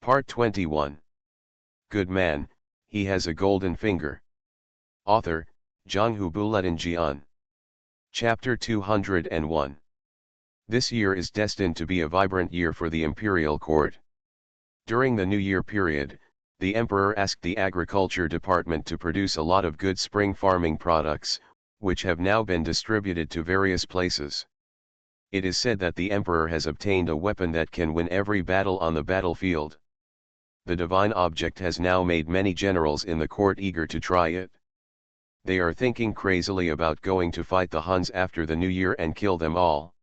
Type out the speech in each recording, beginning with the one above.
Part 21. Good man, he has a golden finger. Author, Jonghu Buletin. Chapter 201. This year is destined to be a vibrant year for the imperial court. During the New Year period, the emperor asked the agriculture department to produce a lot of good spring farming products, which have now been distributed to various places. It is said that the emperor has obtained a weapon that can win every battle on the battlefield. The divine object has now made many generals in the court eager to try it. They are thinking crazily about going to fight the Huns after the New Year and kill them all.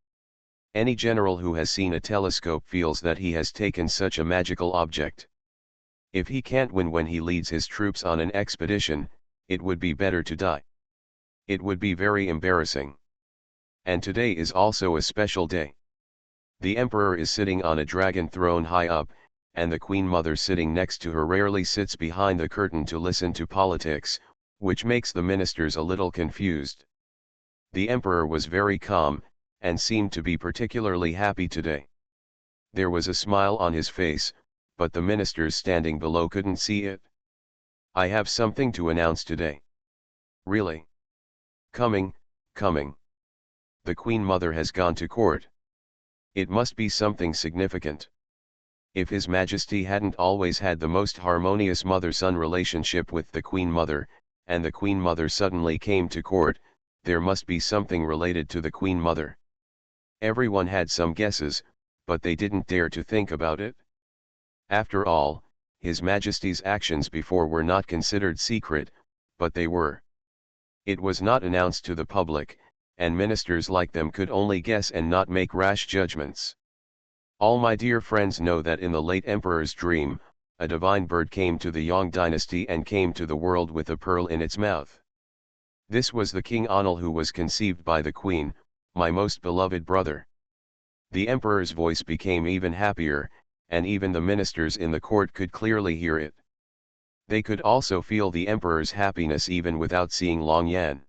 Any general who has seen a telescope feels that he has taken such a magical object. If he can't win when he leads his troops on an expedition, it would be better to die. It would be very embarrassing. And today is also a special day. The emperor is sitting on a dragon throne high up, and the Queen Mother sitting next to her rarely sits behind the curtain to listen to politics, which makes the ministers a little confused. The emperor was very calm, and seemed to be particularly happy today. There was a smile on his face, but the ministers standing below couldn't see it. "I have something to announce today." "Really?" Coming. The Queen Mother has gone to court. It must be something significant. If His Majesty hadn't always had the most harmonious mother-son relationship with the Queen Mother, and the Queen Mother suddenly came to court, there must be something related to the Queen Mother. Everyone had some guesses, but they didn't dare to think about it. After all, His Majesty's actions before were not considered secret, but they were. It was not announced to the public, and ministers like them could only guess and not make rash judgments. All my dear friends know that in the late emperor's dream, a divine bird came to the Yong dynasty and came to the world with a pearl in its mouth. This was the King Anil, who was conceived by the Queen, my most beloved brother. The emperor's voice became even happier, and even the ministers in the court could clearly hear it. They could also feel the emperor's happiness even without seeing Long Yan.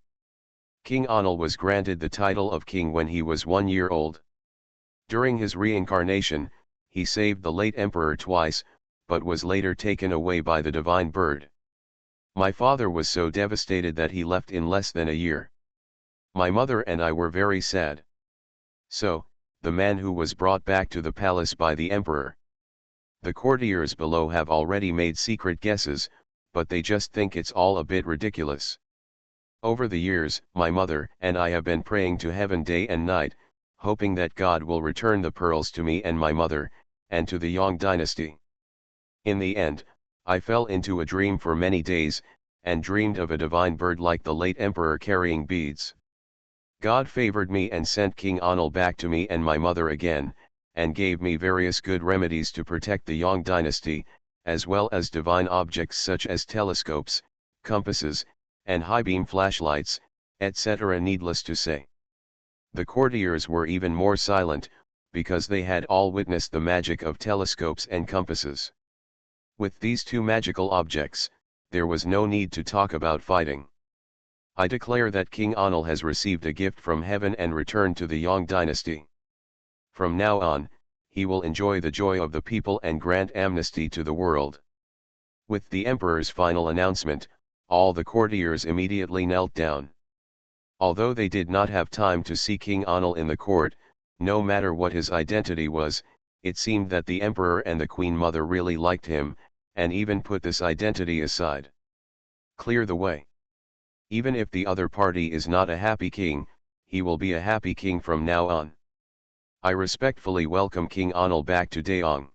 King Anil was granted the title of king when he was 1 year old. During his reincarnation, he saved the late emperor twice, but was later taken away by the divine bird. My father was so devastated that he left in less than a year. My mother and I were very sad. So, the man who was brought back to the palace by the emperor. The courtiers below have already made secret guesses, but they just think it's all a bit ridiculous. Over the years, my mother and I have been praying to heaven day and night, hoping that God will return the pearls to me and my mother, and to the Yong dynasty. In the end, I fell into a dream for many days, and dreamed of a divine bird like the late emperor carrying beads. God favored me and sent King Anil back to me and my mother again, and gave me various good remedies to protect the Yong dynasty, as well as divine objects such as telescopes, compasses, and high-beam flashlights, etc. Needless to say, the courtiers were even more silent, because they had all witnessed the magic of telescopes and compasses. With these two magical objects, there was no need to talk about fighting. I declare that King Anil has received a gift from heaven and returned to the Yong dynasty. From now on, he will enjoy the joy of the people and grant amnesty to the world. With the emperor's final announcement, all the courtiers immediately knelt down. Although they did not have time to see King Anil in the court, no matter what his identity was, it seemed that the emperor and the Queen Mother really liked him, and even put this identity aside. Clear the way. Even if the other party is not a happy king, he will be a happy king from now on. I respectfully welcome King Anil back to Daeong.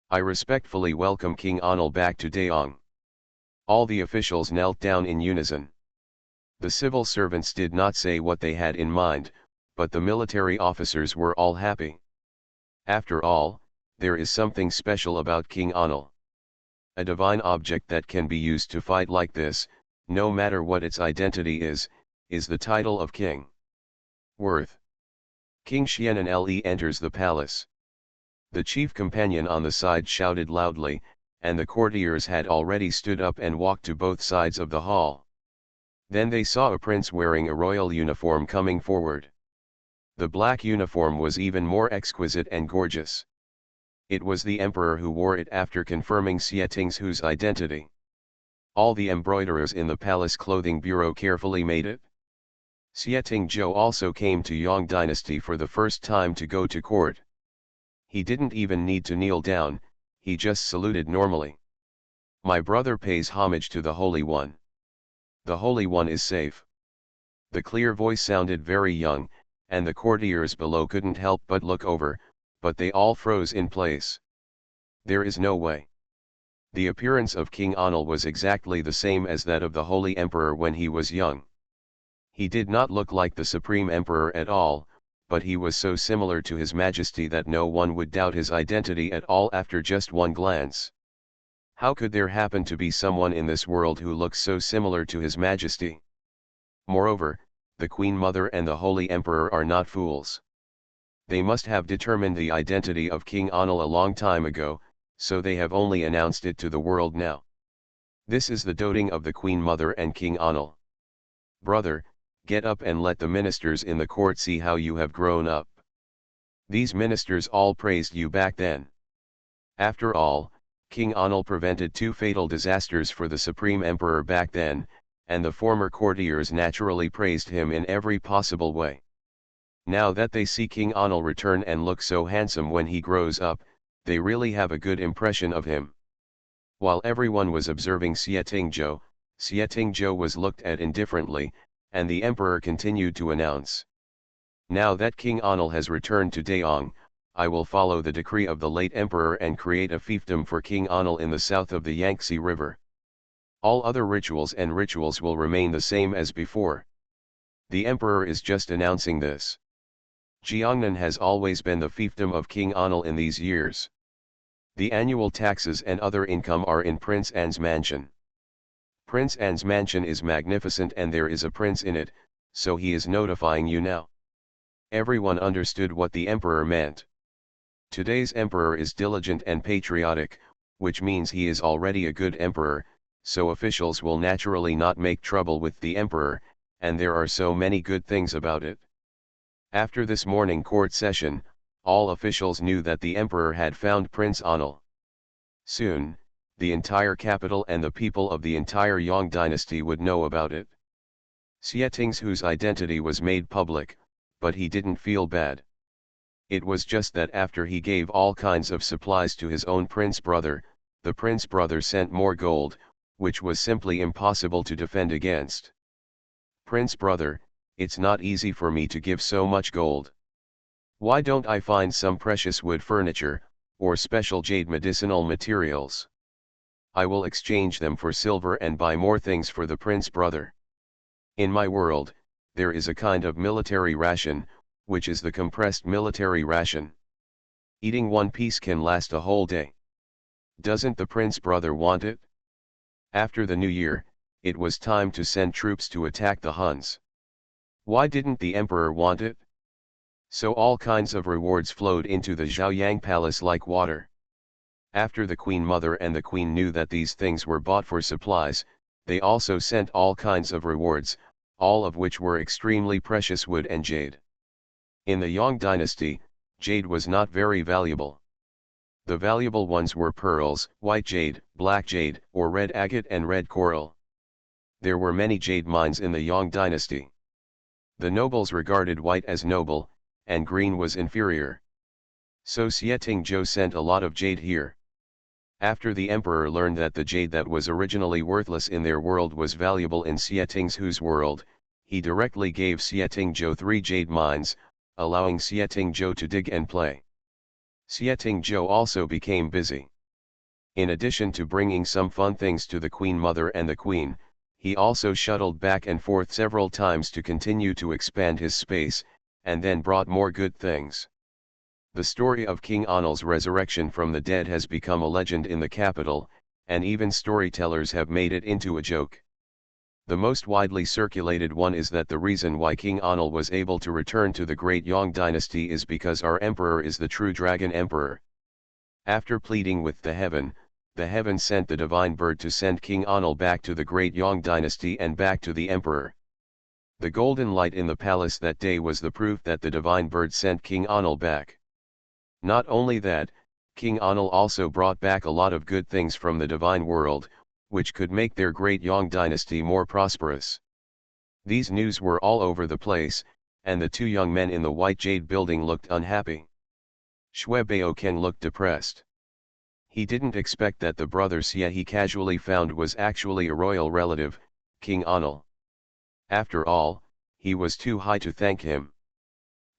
I respectfully welcome King Anil back to Daeong. All the officials knelt down in unison. The civil servants did not say what they had in mind, but the military officers were all happy. After all, there is something special about King Anil. A divine object that can be used to fight like this, no matter what its identity is the title of king. Worth. King Xian'an enters the palace. The chief companion on the side shouted loudly, and the courtiers had already stood up and walked to both sides of the hall. Then they saw a prince wearing a royal uniform coming forward. The black uniform was even more exquisite and gorgeous. It was the emperor who wore it after confirming Xie Tingzhu's identity. All the embroiderers in the palace clothing bureau carefully made it. Xie Tingzhou also came to Yang Dynasty for the first time to go to court. He didn't even need to kneel down, he just saluted normally. My brother pays homage to the Holy One. The Holy One is safe. The clear voice sounded very young, and the courtiers below couldn't help but look over, but they all froze in place. There is no way. The appearance of King Anil was exactly the same as that of the Holy Emperor when he was young. He did not look like the Supreme Emperor at all, but he was so similar to His Majesty that no one would doubt his identity at all after just one glance. How could there happen to be someone in this world who looks so similar to His Majesty? Moreover, the Queen Mother and the Holy Emperor are not fools. They must have determined the identity of King Anil a long time ago, so they have only announced it to the world now. This is the doting of the Queen Mother and King Anil. Brother, get up and let the ministers in the court see how you have grown up. These ministers all praised you back then. After all, King Anil prevented two fatal disasters for the Supreme Emperor back then, and the former courtiers naturally praised him in every possible way. Now that they see King Anil return and look so handsome when he grows up, they really have a good impression of him. While everyone was observing Xie Tingzhou was looked at indifferently, and the emperor continued to announce. Now that King Anil has returned to Daong, I will follow the decree of the late emperor and create a fiefdom for King Anil in the south of the Yangtze River. All other rituals will remain the same as before. The emperor is just announcing this. Jiangnan has always been the fiefdom of King Anil in these years. The annual taxes and other income are in Prince An's mansion. Prince An's mansion is magnificent and there is a prince in it, so he is notifying you now. Everyone understood what the emperor meant. Today's emperor is diligent and patriotic, which means he is already a good emperor, so officials will naturally not make trouble with the emperor, and there are so many good things about it. After this morning court session, all officials knew that the emperor had found Prince Anil. Soon, the entire capital and the people of the entire Yang dynasty would know about it. Xie Tingzhu's identity was made public, but he didn't feel bad. It was just that after he gave all kinds of supplies to his own prince brother, the prince brother sent more gold, which was simply impossible to defend against. Prince brother, it's not easy for me to give so much gold. Why don't I find some precious wood furniture, or special jade medicinal materials? I will exchange them for silver and buy more things for the prince brother. In my world, there is a kind of military ration, which is the compressed military ration. Eating one piece can last a whole day. Doesn't the prince brother want it? After the new year, it was time to send troops to attack the Huns. Why didn't the emperor want it? So all kinds of rewards flowed into the Zhaoyang palace like water. After the Queen Mother and the Queen knew that these things were bought for supplies, they also sent all kinds of rewards, all of which were extremely precious wood and jade. In the Yang dynasty, jade was not very valuable. The valuable ones were pearls, white jade, black jade, or red agate and red coral. There were many jade mines in the Yang dynasty. The nobles regarded white as noble, and green was inferior. So Xie Tingzhou sent a lot of jade here. After the emperor learned that the jade that was originally worthless in their world was valuable in Xie Tingzhu's world, he directly gave Xie Tingzhou 3 jade mines, allowing Xie Tingzhou to dig and play. Xie Tingzhou also became busy. In addition to bringing some fun things to the Queen Mother and the Queen, he also shuttled back and forth several times to continue to expand his space, and then brought more good things. The story of King Anil's resurrection from the dead has become a legend in the capital, and even storytellers have made it into a joke. The most widely circulated one is that the reason why King Anil was able to return to the great Yang dynasty is because our emperor is the true dragon emperor. After pleading with the heaven sent the divine bird to send King Anil back to the great Yang dynasty and back to the emperor. The golden light in the palace that day was the proof that the divine bird sent King Anil back. Not only that, King Anil also brought back a lot of good things from the divine world, which could make their great Yong dynasty more prosperous. These news were all over the place, and the two young men in the White Jade building looked unhappy. Shwe Baoken looked depressed. He didn't expect that the brother Xie he casually found was actually a royal relative, King Anil. After all, he was too high to thank him.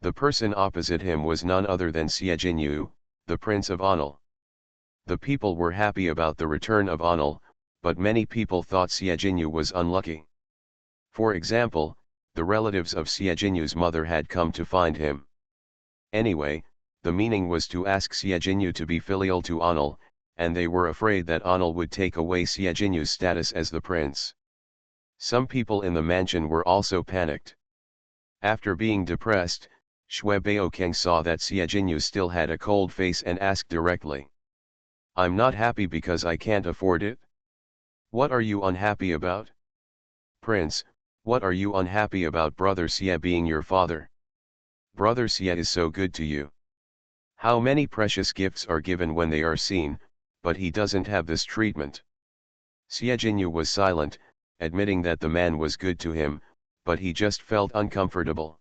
The person opposite him was none other than Xie Jinyu, the Prince of Anil. The people were happy about the return of Anil, but many people thought Xie Jinyu was unlucky. For example, the relatives of Xie Jinyu's mother had come to find him. Anyway, the meaning was to ask Xie Jinyu to be filial to Anil, and they were afraid that Anil would take away Xie Jinyu's status as the prince. Some people in the mansion were also panicked. After being depressed, Shwe Baokeng saw that Xie Jinyu still had a cold face and asked directly. "I'm not happy because I can't afford it? What are you unhappy about? Prince, what are you unhappy about brother Xie being your father? Brother Xie is so good to you. How many precious gifts are given when they are seen, but he doesn't have this treatment." Xie Jinyu was silent, admitting that the man was good to him, but he just felt uncomfortable.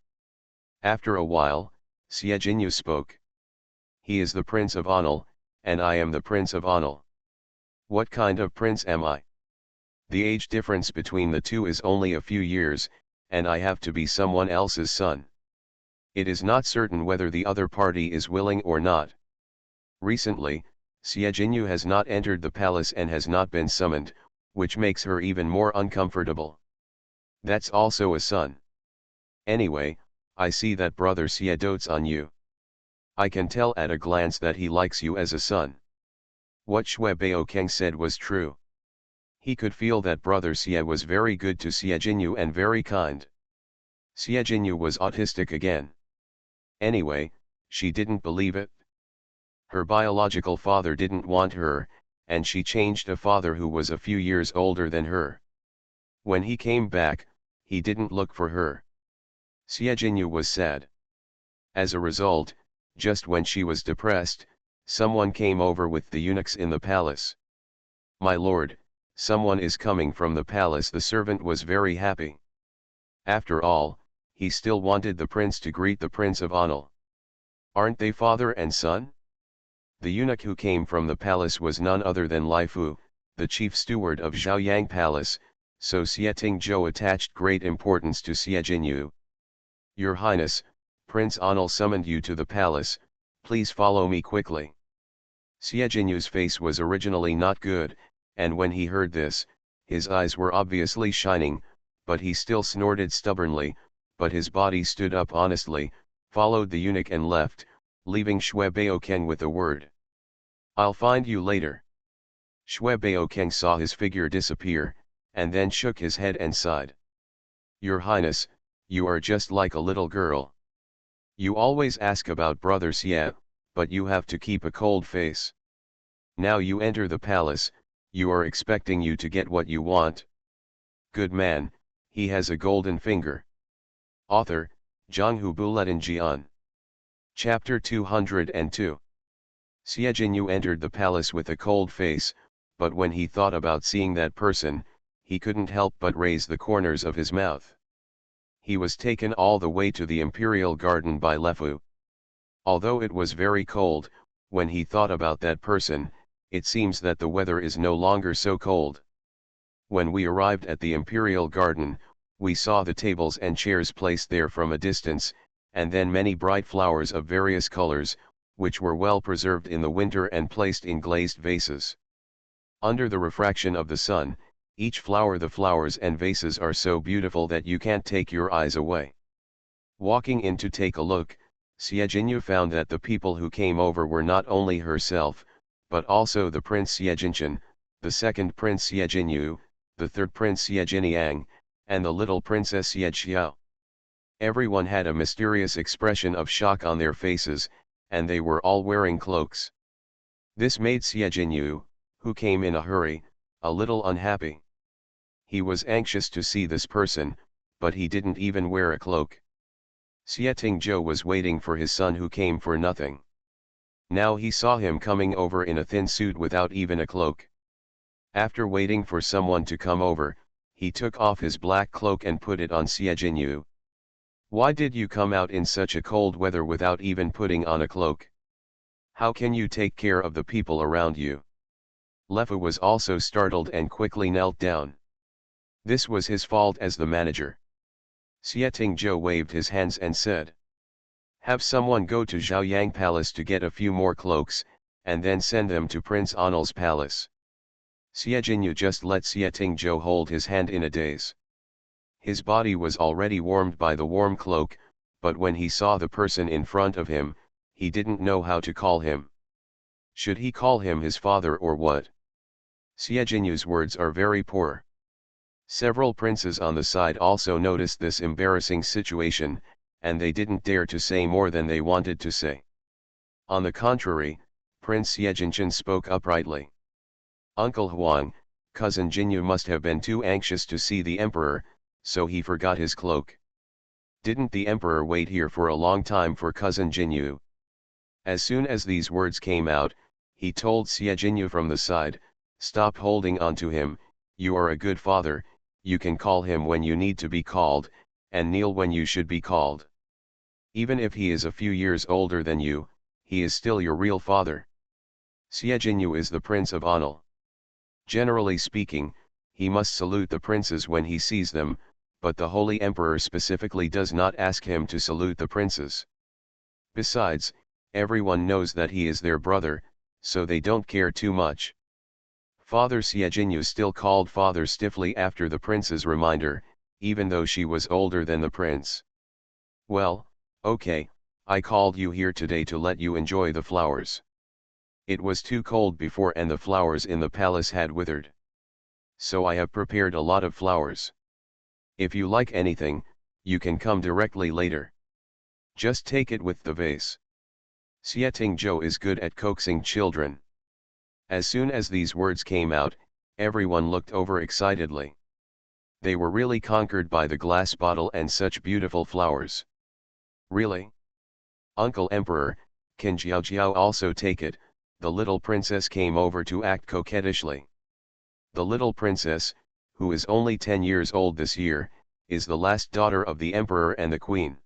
After a while, Xie Jinyu spoke. "He is the Prince of Anil, and I am the Prince of Anil. What kind of prince am I? The age difference between the two is only a few years, and I have to be someone else's son. It is not certain whether the other party is willing or not. Recently, Xie Jinyu has not entered the palace and has not been summoned, which makes her even more uncomfortable. That's also a son. Anyway, I see that brother Xie dotes on you. I can tell at a glance that he likes you as a son." What Shwe Baokeng said was true. He could feel that brother Xie was very good to Xie Jinyu and very kind. Xie Jinyu was autistic again. Anyway, she didn't believe it. Her biological father didn't want her, and she changed a father who was a few years older than her. When he came back, he didn't look for her. Xie Jinyu was sad. As a result, just when she was depressed, someone came over with the eunuchs in the palace. "My lord, someone is coming from the palace." The servant was very happy. After all, he still wanted the prince to greet the Prince of Anil. Aren't they father and son? The eunuch who came from the palace was none other than Lai Fu, the chief steward of Zhaoyang Palace, so Xie Tingzhou attached great importance to Xie Jinyu. "Your Highness, Prince Anil summoned you to the palace, please follow me quickly." Xie Jinyu's face was originally not good, and when he heard this, his eyes were obviously shining, but he still snorted stubbornly, but his body stood up honestly, followed the eunuch and left, leaving Shwe Baokeng with a word. "I'll find you later." Shwe Baokeng saw his figure disappear, and then shook his head and sighed. "Your Highness, you are just like a little girl. You always ask about brother Xie, but you have to keep a cold face. Now you enter the palace, you are expecting you to get what you want. Good man, he has a golden finger." Author, Zhanghu Buletin Jian. Chapter 202. Xie Jinyu entered the palace with a cold face, but when he thought about seeing that person, he couldn't help but raise the corners of his mouth. He was taken all the way to the imperial garden by Lefu. Although it was very cold, when he thought about that person, it seems that the weather is no longer so cold. When we arrived at the imperial garden, we saw the tables and chairs placed there from a distance, and then many bright flowers of various colors, which were well preserved in the winter and placed in glazed vases. Under the refraction of the sun, the flowers and vases are so beautiful that you can't take your eyes away. Walking in to take a look, Xie Jinyu found that the people who came over were not only herself, but also the Prince Xie Jinshan, the second Prince Xie Jinyu, the third Prince Xie Jiniang, and the little Princess Xie Xiao. Everyone had a mysterious expression of shock on their faces, and they were all wearing cloaks. This made Xie Jinyu, who came in a hurry, a little unhappy. He was anxious to see this person, but he didn't even wear a cloak. Xie Tingzhou was waiting for his son who came for nothing. Now he saw him coming over in a thin suit without even a cloak. After waiting for someone to come over, he took off his black cloak and put it on Xie Jinyu. Why did you come out in such a cold weather without even putting on a cloak? How can you take care of the people around you? Lefa was also startled and quickly knelt down. This was his fault as the manager. Xie Tingzhou waved his hands and said, "Have someone go to Zhaoyang Palace to get a few more cloaks, and then send them to Prince Anil's palace." Xie Jinyu just let Xie Tingzhou hold his hand in a daze. His body was already warmed by the warm cloak, but when he saw the person in front of him, he didn't know how to call him. Should he call him his father or what? Xie Jinyu's words are very poor. Several princes on the side also noticed this embarrassing situation, and they didn't dare to say more than they wanted to say. On the contrary, Prince Xie Jinchen spoke uprightly. "Uncle Huang, cousin Jinyu must have been too anxious to see the emperor, so he forgot his cloak. Didn't the emperor wait here for a long time for cousin Jinyu?" As soon as these words came out, he told Xie Jinyu from the side, "Stop holding on to him, you are a good father, you can call him when you need to be called, and kneel when you should be called. Even if he is a few years older than you, he is still your real father. Xie Jinyu is the Prince of Anil. Generally speaking, he must salute the princes when he sees them, but the Holy Emperor specifically does not ask him to salute the princes. Besides, everyone knows that he is their brother, so they don't care too much." Father Xie Jinyu still called father stiffly after the prince's reminder, even though she was older than the prince. "Well, okay, I called you here today to let you enjoy the flowers. It was too cold before and the flowers in the palace had withered. So I have prepared a lot of flowers. If you like anything, you can come directly later. Just take it with the vase." Xie Tingzhou is good at coaxing children. As soon as these words came out, everyone looked over excitedly. They were really conquered by the glass bottle and such beautiful flowers. "Really? Uncle Emperor, can Jiao Jiao also take it?" the little princess came over to act coquettishly. The little princess, who is only 10 years old this year, is the last daughter of the emperor and the queen.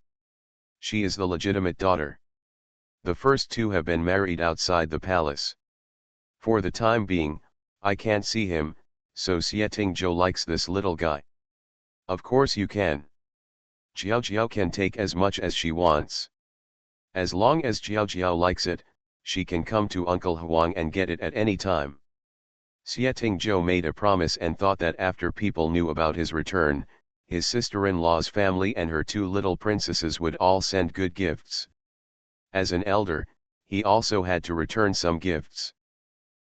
She is the legitimate daughter. The first two have been married outside the palace. For the time being, I can't see him, so Xie Tingzhou likes this little guy. "Of course you can. Jiao Jiao can take as much as she wants. As long as Jiao Jiao likes it, she can come to Uncle Huang and get it at any time." Xie Tingzhou made a promise and thought that after people knew about his return, his sister-in-law's family and her two little princesses would all send good gifts. As an elder, he also had to return some gifts.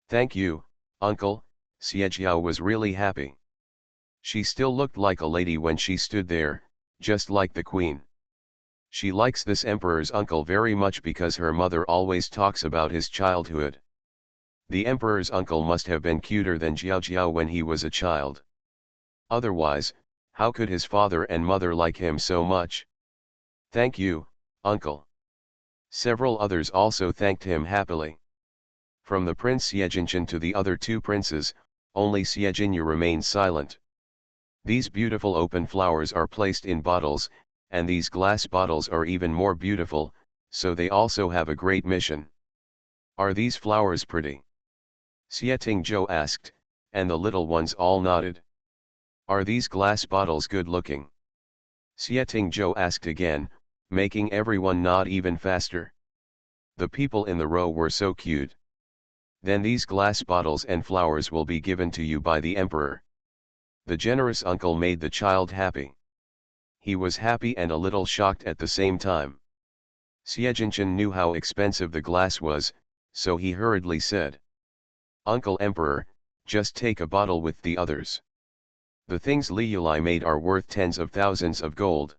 "Thank you, uncle." Xie Jiao was really happy. She still looked like a lady when she stood there, just like the queen. She likes this emperor's uncle very much because her mother always talks about his childhood. The emperor's uncle must have been cuter than Jiao Jiao when he was a child. Otherwise, how could his father and mother like him so much? "Thank you, uncle." Several others also thanked him happily. From the Prince Xie Jinchen to the other two princes, only Xie Jinyu remained silent. These beautiful open flowers are placed in bottles, and these glass bottles are even more beautiful, so they also have a great mission. "Are these flowers pretty?" Xie Tingzhou asked, and the little ones all nodded. "Are these glass bottles good looking?" Xie Tingzhou asked again, making everyone nod even faster. The people in the row were so cute. "Then these glass bottles and flowers will be given to you by the emperor." The generous uncle made the child happy. He was happy and a little shocked at the same time. Xie Jinchen knew how expensive the glass was, so he hurriedly said, "Uncle Emperor, just take a bottle with the others. The things Li Yulai made are worth tens of thousands of gold.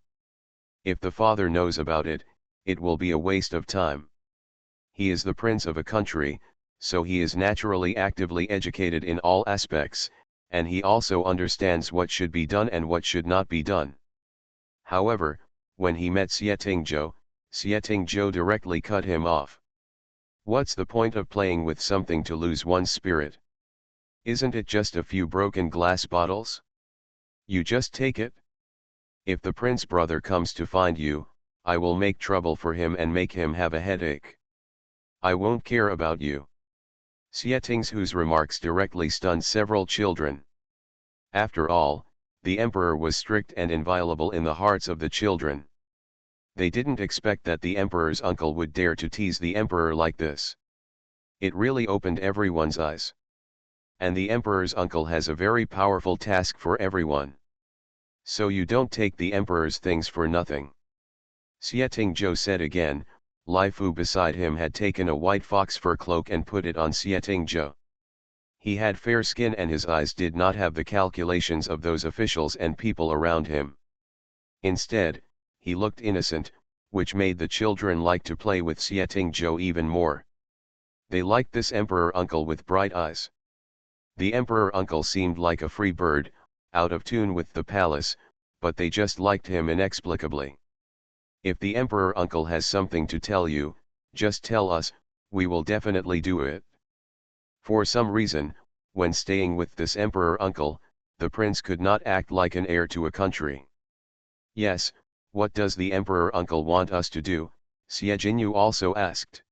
If the father knows about it, it will be a waste of time. He is the prince of a country, so he is naturally actively educated in all aspects, and he also understands what should be done and what should not be done." However, when he met Xie Tingzhou directly cut him off. What's the point of playing with something to lose one's spirit? Isn't it just a few broken glass bottles? You just take it? If the prince brother comes to find you, I will make trouble for him and make him have a headache. I won't care about you. Xieting's whose remarks directly stunned several children. After all, the emperor was strict and inviolable in the hearts of the children. They didn't expect that the emperor's uncle would dare to tease the emperor like this. It really opened everyone's eyes. And the emperor's uncle has a very powerful task for everyone. So you don't take the emperor's things for nothing. Xieting Zhou said again. Lai Fu beside him had taken a white fox fur cloak and put it on Xieting Zhou. He had fair skin and his eyes did not have the calculations of those officials and people around him. Instead, he looked innocent, which made the children like to play with Xieting Zhou even more. They liked this emperor uncle with bright eyes. The emperor uncle seemed like a free bird, out of tune with the palace, but they just liked him inexplicably. If the emperor uncle has something to tell you, just tell us, we will definitely do it. For some reason, when staying with this emperor uncle, the prince could not act like an heir to a country. Yes, what does the emperor uncle want us to do? Xie Jinyu also asked.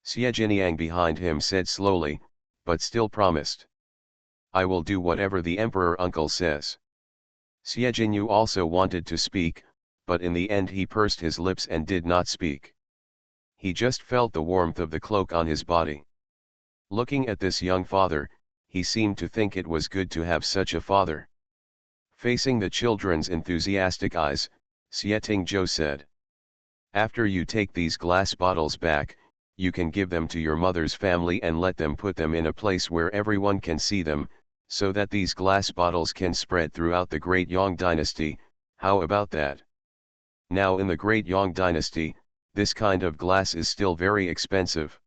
Xie Jinyang behind him said slowly, but still promised. I will do whatever the emperor uncle says. Xie Jinyu also wanted to speak, but in the end he pursed his lips and did not speak. He just felt the warmth of the cloak on his body. Looking at this young father, he seemed to think it was good to have such a father. Facing the children's enthusiastic eyes, Xieting Zhou said. After you take these glass bottles back, you can give them to your mother's family and let them put them in a place where everyone can see them, so that these glass bottles can spread throughout the Great Yang Dynasty. How about that? Now in the Great Yang Dynasty, this kind of glass is still very expensive.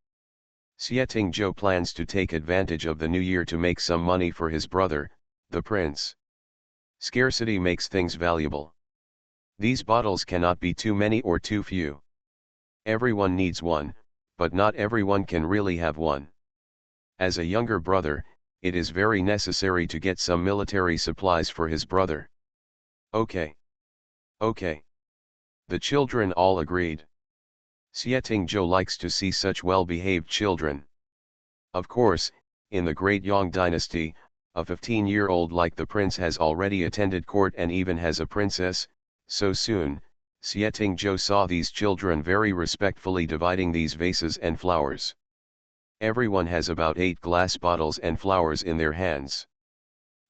Xieting Zhou plans to take advantage of the new year to make some money for his brother, the prince. Scarcity makes things valuable. These bottles cannot be too many or too few. Everyone needs one, but not everyone can really have one. As a younger brother, it is very necessary to get some military supplies for his brother. Okay. Okay. The children all agreed. Xieting Zhou likes to see such well-behaved children. Of course, in the Great Yang Dynasty, a 15-year-old like the prince has already attended court and even has a princess, so soon, Xieting Zhou saw these children very respectfully dividing these vases and flowers. Everyone has about 8 glass bottles and flowers in their hands.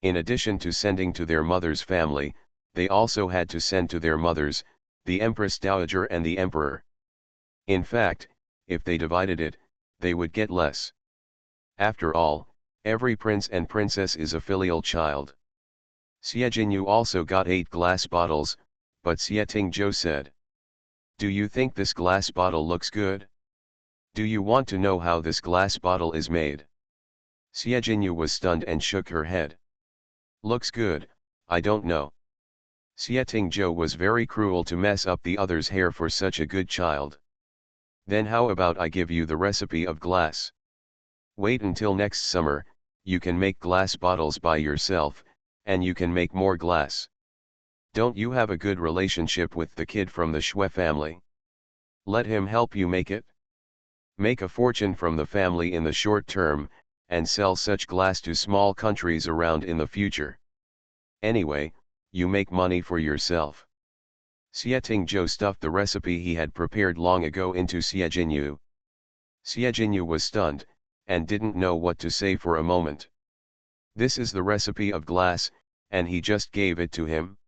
In addition to sending to their mother's family, they also had to send to their mothers, the Empress Dowager and the Emperor. In fact, if they divided it, they would get less. After all, every prince and princess is a filial child. Xie Jinyu also got 8 glass bottles, but Xieting Zhou said. Do you think this glass bottle looks good? Do you want to know how this glass bottle is made? Xie Jinyu was stunned and shook her head. Looks good, I don't know. Xieting Zhou was very cruel to mess up the other's hair for such a good child. Then how about I give you the recipe of glass? Wait until next summer, you can make glass bottles by yourself, and you can make more glass. Don't you have a good relationship with the kid from the Xue family? Let him help you make it. Make a fortune from the family in the short term, and sell such glass to small countries around in the future. Anyway, you make money for yourself. Xieting Zhou stuffed the recipe he had prepared long ago into Xie Jinyu. Xie Jinyu was stunned, and didn't know what to say for a moment. This is the recipe of glass, and he just gave it to him.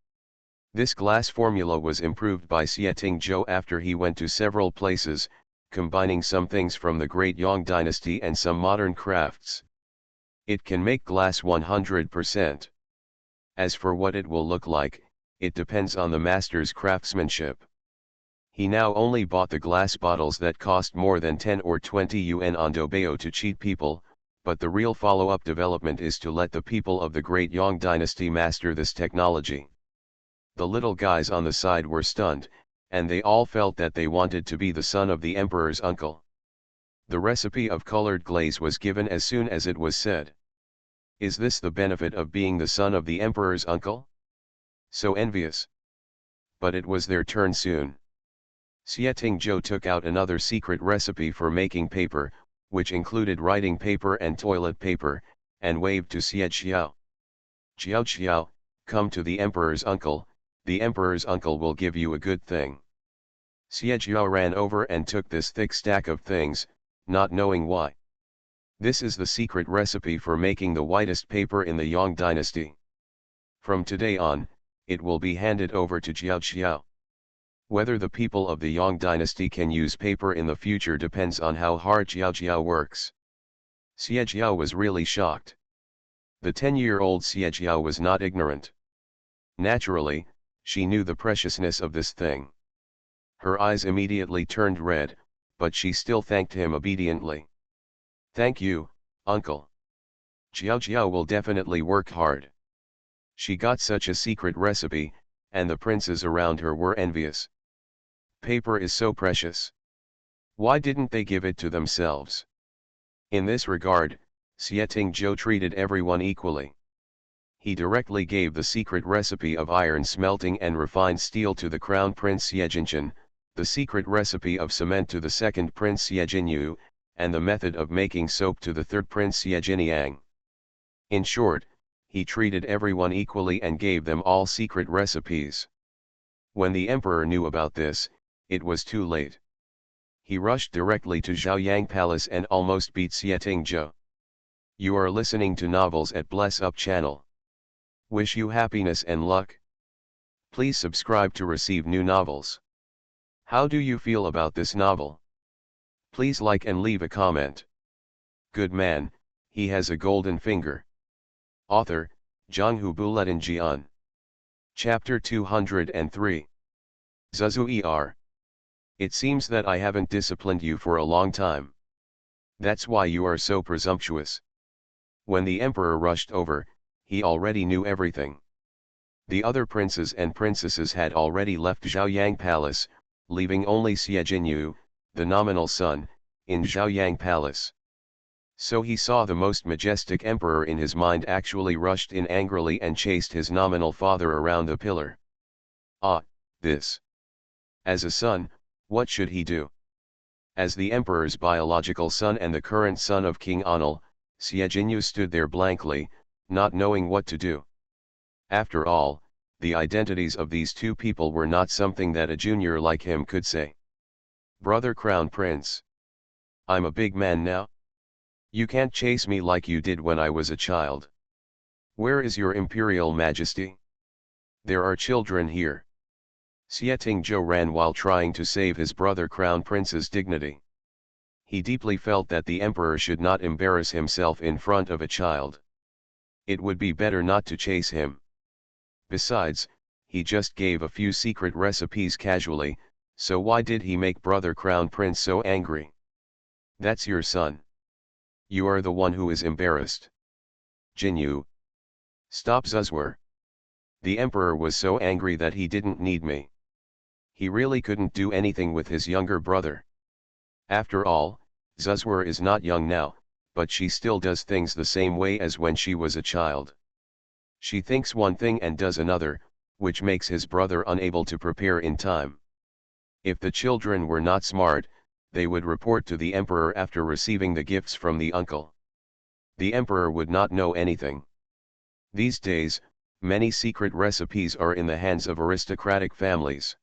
This glass formula was improved by Xieting Zhou after he went to several places, combining some things from the Great Yang Dynasty and some modern crafts. It can make glass 100%. As for what it will look like, it depends on the master's craftsmanship. He now only bought the glass bottles that cost more than 10 or 20 yuan on Doubao to cheat people, but the real follow-up development is to let the people of the Great Yang Dynasty master this technology. The little guys on the side were stunned, and they all felt that they wanted to be the son of the emperor's uncle. The recipe of colored glaze was given as soon as it was said. Is this the benefit of being the son of the emperor's uncle? So envious. But it was their turn soon. Xie Tingzhou took out another secret recipe for making paper, which included writing paper and toilet paper, and waved to Xie Xiao. Xiao Xiao, come to the emperor's uncle, the emperor's uncle will give you a good thing. Xie Xiao ran over and took this thick stack of things, not knowing why. This is the secret recipe for making the whitest paper in the Yang dynasty. From today on, it will be handed over to Xiao Xiao. Whether the people of the Yang dynasty can use paper in the future depends on how hard Xiao Xiao works. Xie Xiao was really shocked. The 10-year-old Xie Xiao was not ignorant. Naturally, she knew the preciousness of this thing. Her eyes immediately turned red, but she still thanked him obediently. Thank you, uncle. Xiao Xiao will definitely work hard. She got such a secret recipe, and the princes around her were envious. Paper is so precious. Why didn't they give it to themselves? In this regard, Xie Tingzhou treated everyone equally. He directly gave the secret recipe of iron smelting and refined steel to the crown prince Xie Jinchen, the secret recipe of cement to the second prince Xie Jinyu, and the method of making soap to the third prince Xie Jiniang. In short, he treated everyone equally and gave them all secret recipes. When the emperor knew about this, it was too late. He rushed directly to Zhaoyang Palace and almost beat Xie Tingzhou. You are listening to Novels at Bless Up channel. Wish you happiness and luck. Please subscribe to receive new novels. How do you feel about this novel? Please like and leave a comment. Good man, he has a golden finger. Author, Zhanghu Buletin Jian. Chapter 203. Zuzu Er. It seems that I haven't disciplined you for a long time. That's why you are so presumptuous. When the emperor rushed over, he already knew everything. The other princes and princesses had already left Zhaoyang Palace, leaving only Xie Jinyu, the nominal son, in Zhaoyang Palace. So he saw the most majestic emperor in his mind actually rushed in angrily and chased his nominal father around the pillar. Ah, this. As a son, what should he do? As the emperor's biological son and the current son of King Anil, Xie Jinyu stood there blankly, not knowing what to do. After all, the identities of these two people were not something that a junior like him could say. Brother Crown Prince. I'm a big man now. You can't chase me like you did when I was a child. Where is your Imperial Majesty? There are children here. Xie Tingzhou ran while trying to save his brother Crown Prince's dignity. He deeply felt that the emperor should not embarrass himself in front of a child. It would be better not to chase him. Besides, he just gave a few secret recipes casually, so why did he make brother Crown Prince so angry? That's your son. You are the one who is embarrassed. Jinyu. Stop Zuzwer. The emperor was so angry that he didn't need me. He really couldn't do anything with his younger brother. After all, Zuzwer is not young now, but she still does things the same way as when she was a child. She thinks one thing and does another, which makes his brother unable to prepare in time. If the children were not smart, they would report to the emperor after receiving the gifts from the uncle. The emperor would not know anything. These days, many secret recipes are in the hands of aristocratic families.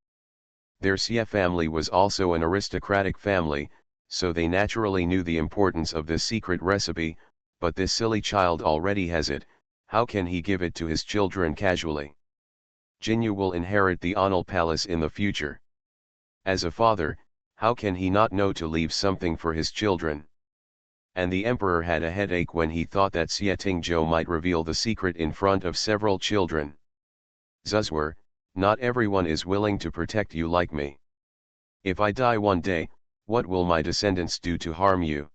Their Xie family was also an aristocratic family, so they naturally knew the importance of this secret recipe, but this silly child already has it. How can he give it to his children casually? Jinyu will inherit the Anil Palace in the future. As a father, how can he not know to leave something for his children? And the emperor had a headache when he thought that Xie Tingzhou might reveal the secret in front of several children. Zuzwer, not everyone is willing to protect you like me. If I die one day, what will my descendants do to harm you?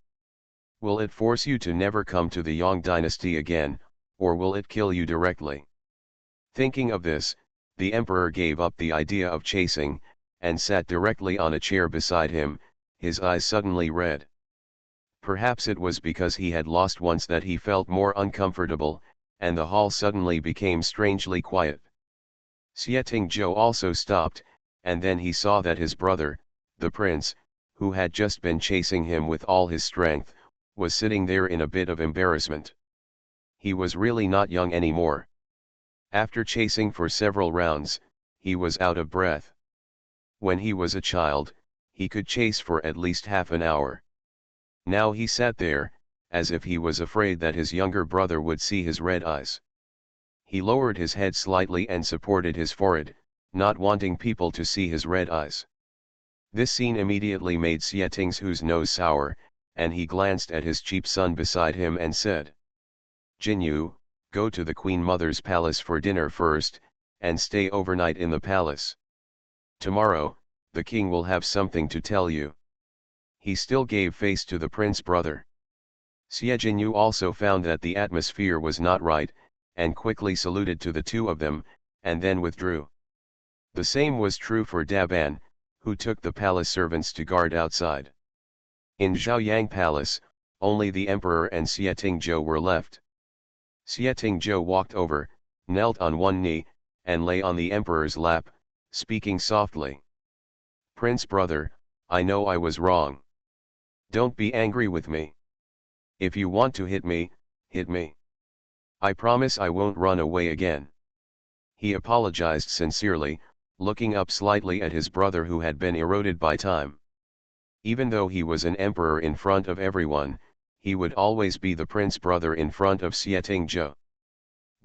Will it force you to never come to the Yang dynasty again, or will it kill you directly? Thinking of this, the emperor gave up the idea of chasing, and sat directly on a chair beside him, his eyes suddenly red. Perhaps it was because he had lost once that he felt more uncomfortable, and the hall suddenly became strangely quiet. Xietingzhou also stopped, and then he saw that his brother, the prince, who had just been chasing him with all his strength, was sitting there in a bit of embarrassment. He was really not young anymore. After chasing for several rounds, he was out of breath. When he was a child, he could chase for at least half an hour. Now he sat there, as if he was afraid that his younger brother would see his red eyes. He lowered his head slightly and supported his forehead, not wanting people to see his red eyes. This scene immediately made Xietingzhu's nose sour, and he glanced at his cheap son beside him and said, "Jinyu, go to the Queen Mother's palace for dinner first, and stay overnight in the palace. Tomorrow, the king will have something to tell you." He still gave face to the prince brother. Xie Jinyu also found that the atmosphere was not right, and quickly saluted to the two of them, and then withdrew. The same was true for Daban, who took the palace servants to guard outside. In Zhaoyang Palace, only the emperor and Xietingzhou were left. Xietingzhou walked over, knelt on one knee, and lay on the emperor's lap, speaking softly. "Prince brother, I know I was wrong. Don't be angry with me. If you want to hit me, hit me. I promise I won't run away again." He apologized sincerely, looking up slightly at his brother who had been eroded by time. Even though he was an emperor in front of everyone, he would always be the prince brother in front of Xietingzhou.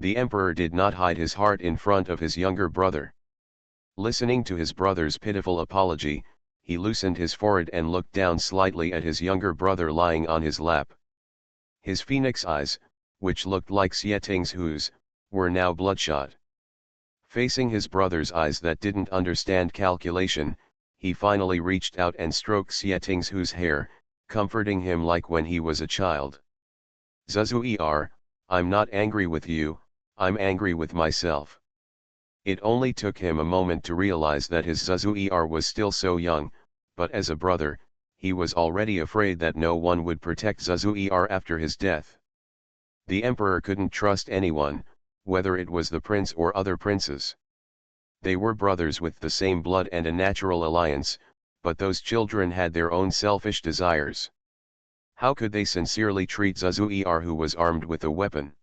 The emperor did not hide his heart in front of his younger brother. Listening to his brother's pitiful apology, he loosened his forehead and looked down slightly at his younger brother lying on his lap. His phoenix eyes, which looked like Xietingzhu's, were now bloodshot. Facing his brother's eyes that didn't understand calculation, he finally reached out and stroked Xietingzhu's hair, comforting him like when he was a child. "Zuzuer, I'm not angry with you, I'm angry with myself." It only took him a moment to realize that his Zuzuer was still so young, but as a brother, he was already afraid that no one would protect Zuzuer after his death. The emperor couldn't trust anyone, whether it was the prince or other princes. They were brothers with the same blood and a natural alliance, but those children had their own selfish desires. How could they sincerely treat Zuzuer who was armed with a weapon?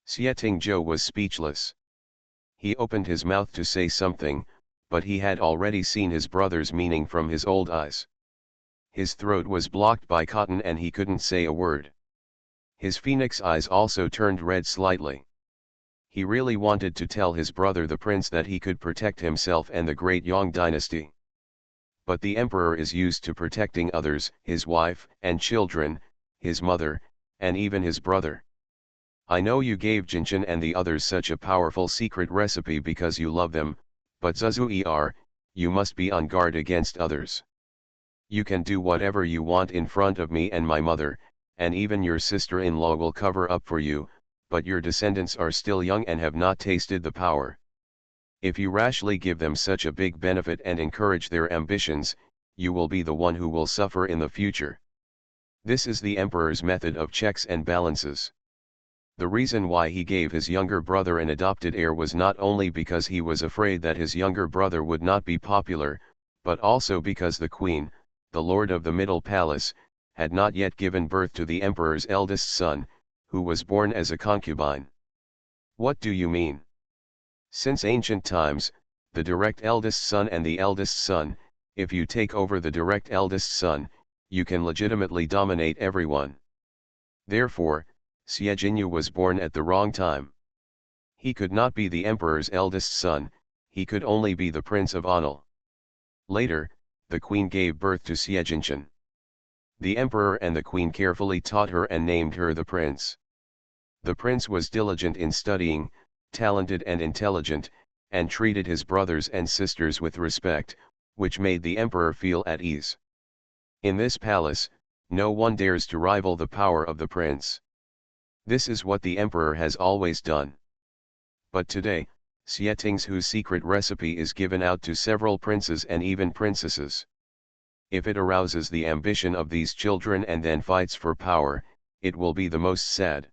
Xietingzhou was speechless. He opened his mouth to say something, but he had already seen his brother's meaning from his old eyes. His throat was blocked by cotton and he couldn't say a word. His phoenix eyes also turned red slightly. He really wanted to tell his brother the prince that he could protect himself and the great Yang dynasty. But the emperor is used to protecting others, his wife and children, his mother, and even his brother. "I know you gave Jinshan and the others such a powerful secret recipe because you love them, but Zuzuer, you must be on guard against others. You can do whatever you want in front of me and my mother, and even your sister-in-law will cover up for you, but your descendants are still young and have not tasted the power. If you rashly give them such a big benefit and encourage their ambitions, you will be the one who will suffer in the future." This is the emperor's method of checks and balances. The reason why he gave his younger brother an adopted heir was not only because he was afraid that his younger brother would not be popular, but also because the queen, the lord of the Middle Palace, had not yet given birth to the emperor's eldest son, who was born as a concubine. "What do you mean? Since ancient times, the direct eldest son and the eldest son, if you take over the direct eldest son, you can legitimately dominate everyone. Therefore, Xie Jinyu was born at the wrong time. He could not be the emperor's eldest son, he could only be the prince of Anil." Later, the queen gave birth to Xie Jinshan. The emperor and the queen carefully taught her and named her the prince. The prince was diligent in studying, talented and intelligent, and treated his brothers and sisters with respect, which made the emperor feel at ease. In this palace, no one dares to rival the power of the prince. This is what the emperor has always done. But today, Xietingzhu's secret recipe is given out to several princes and even princesses. If it arouses the ambition of these children and then fights for power, it will be the most sad.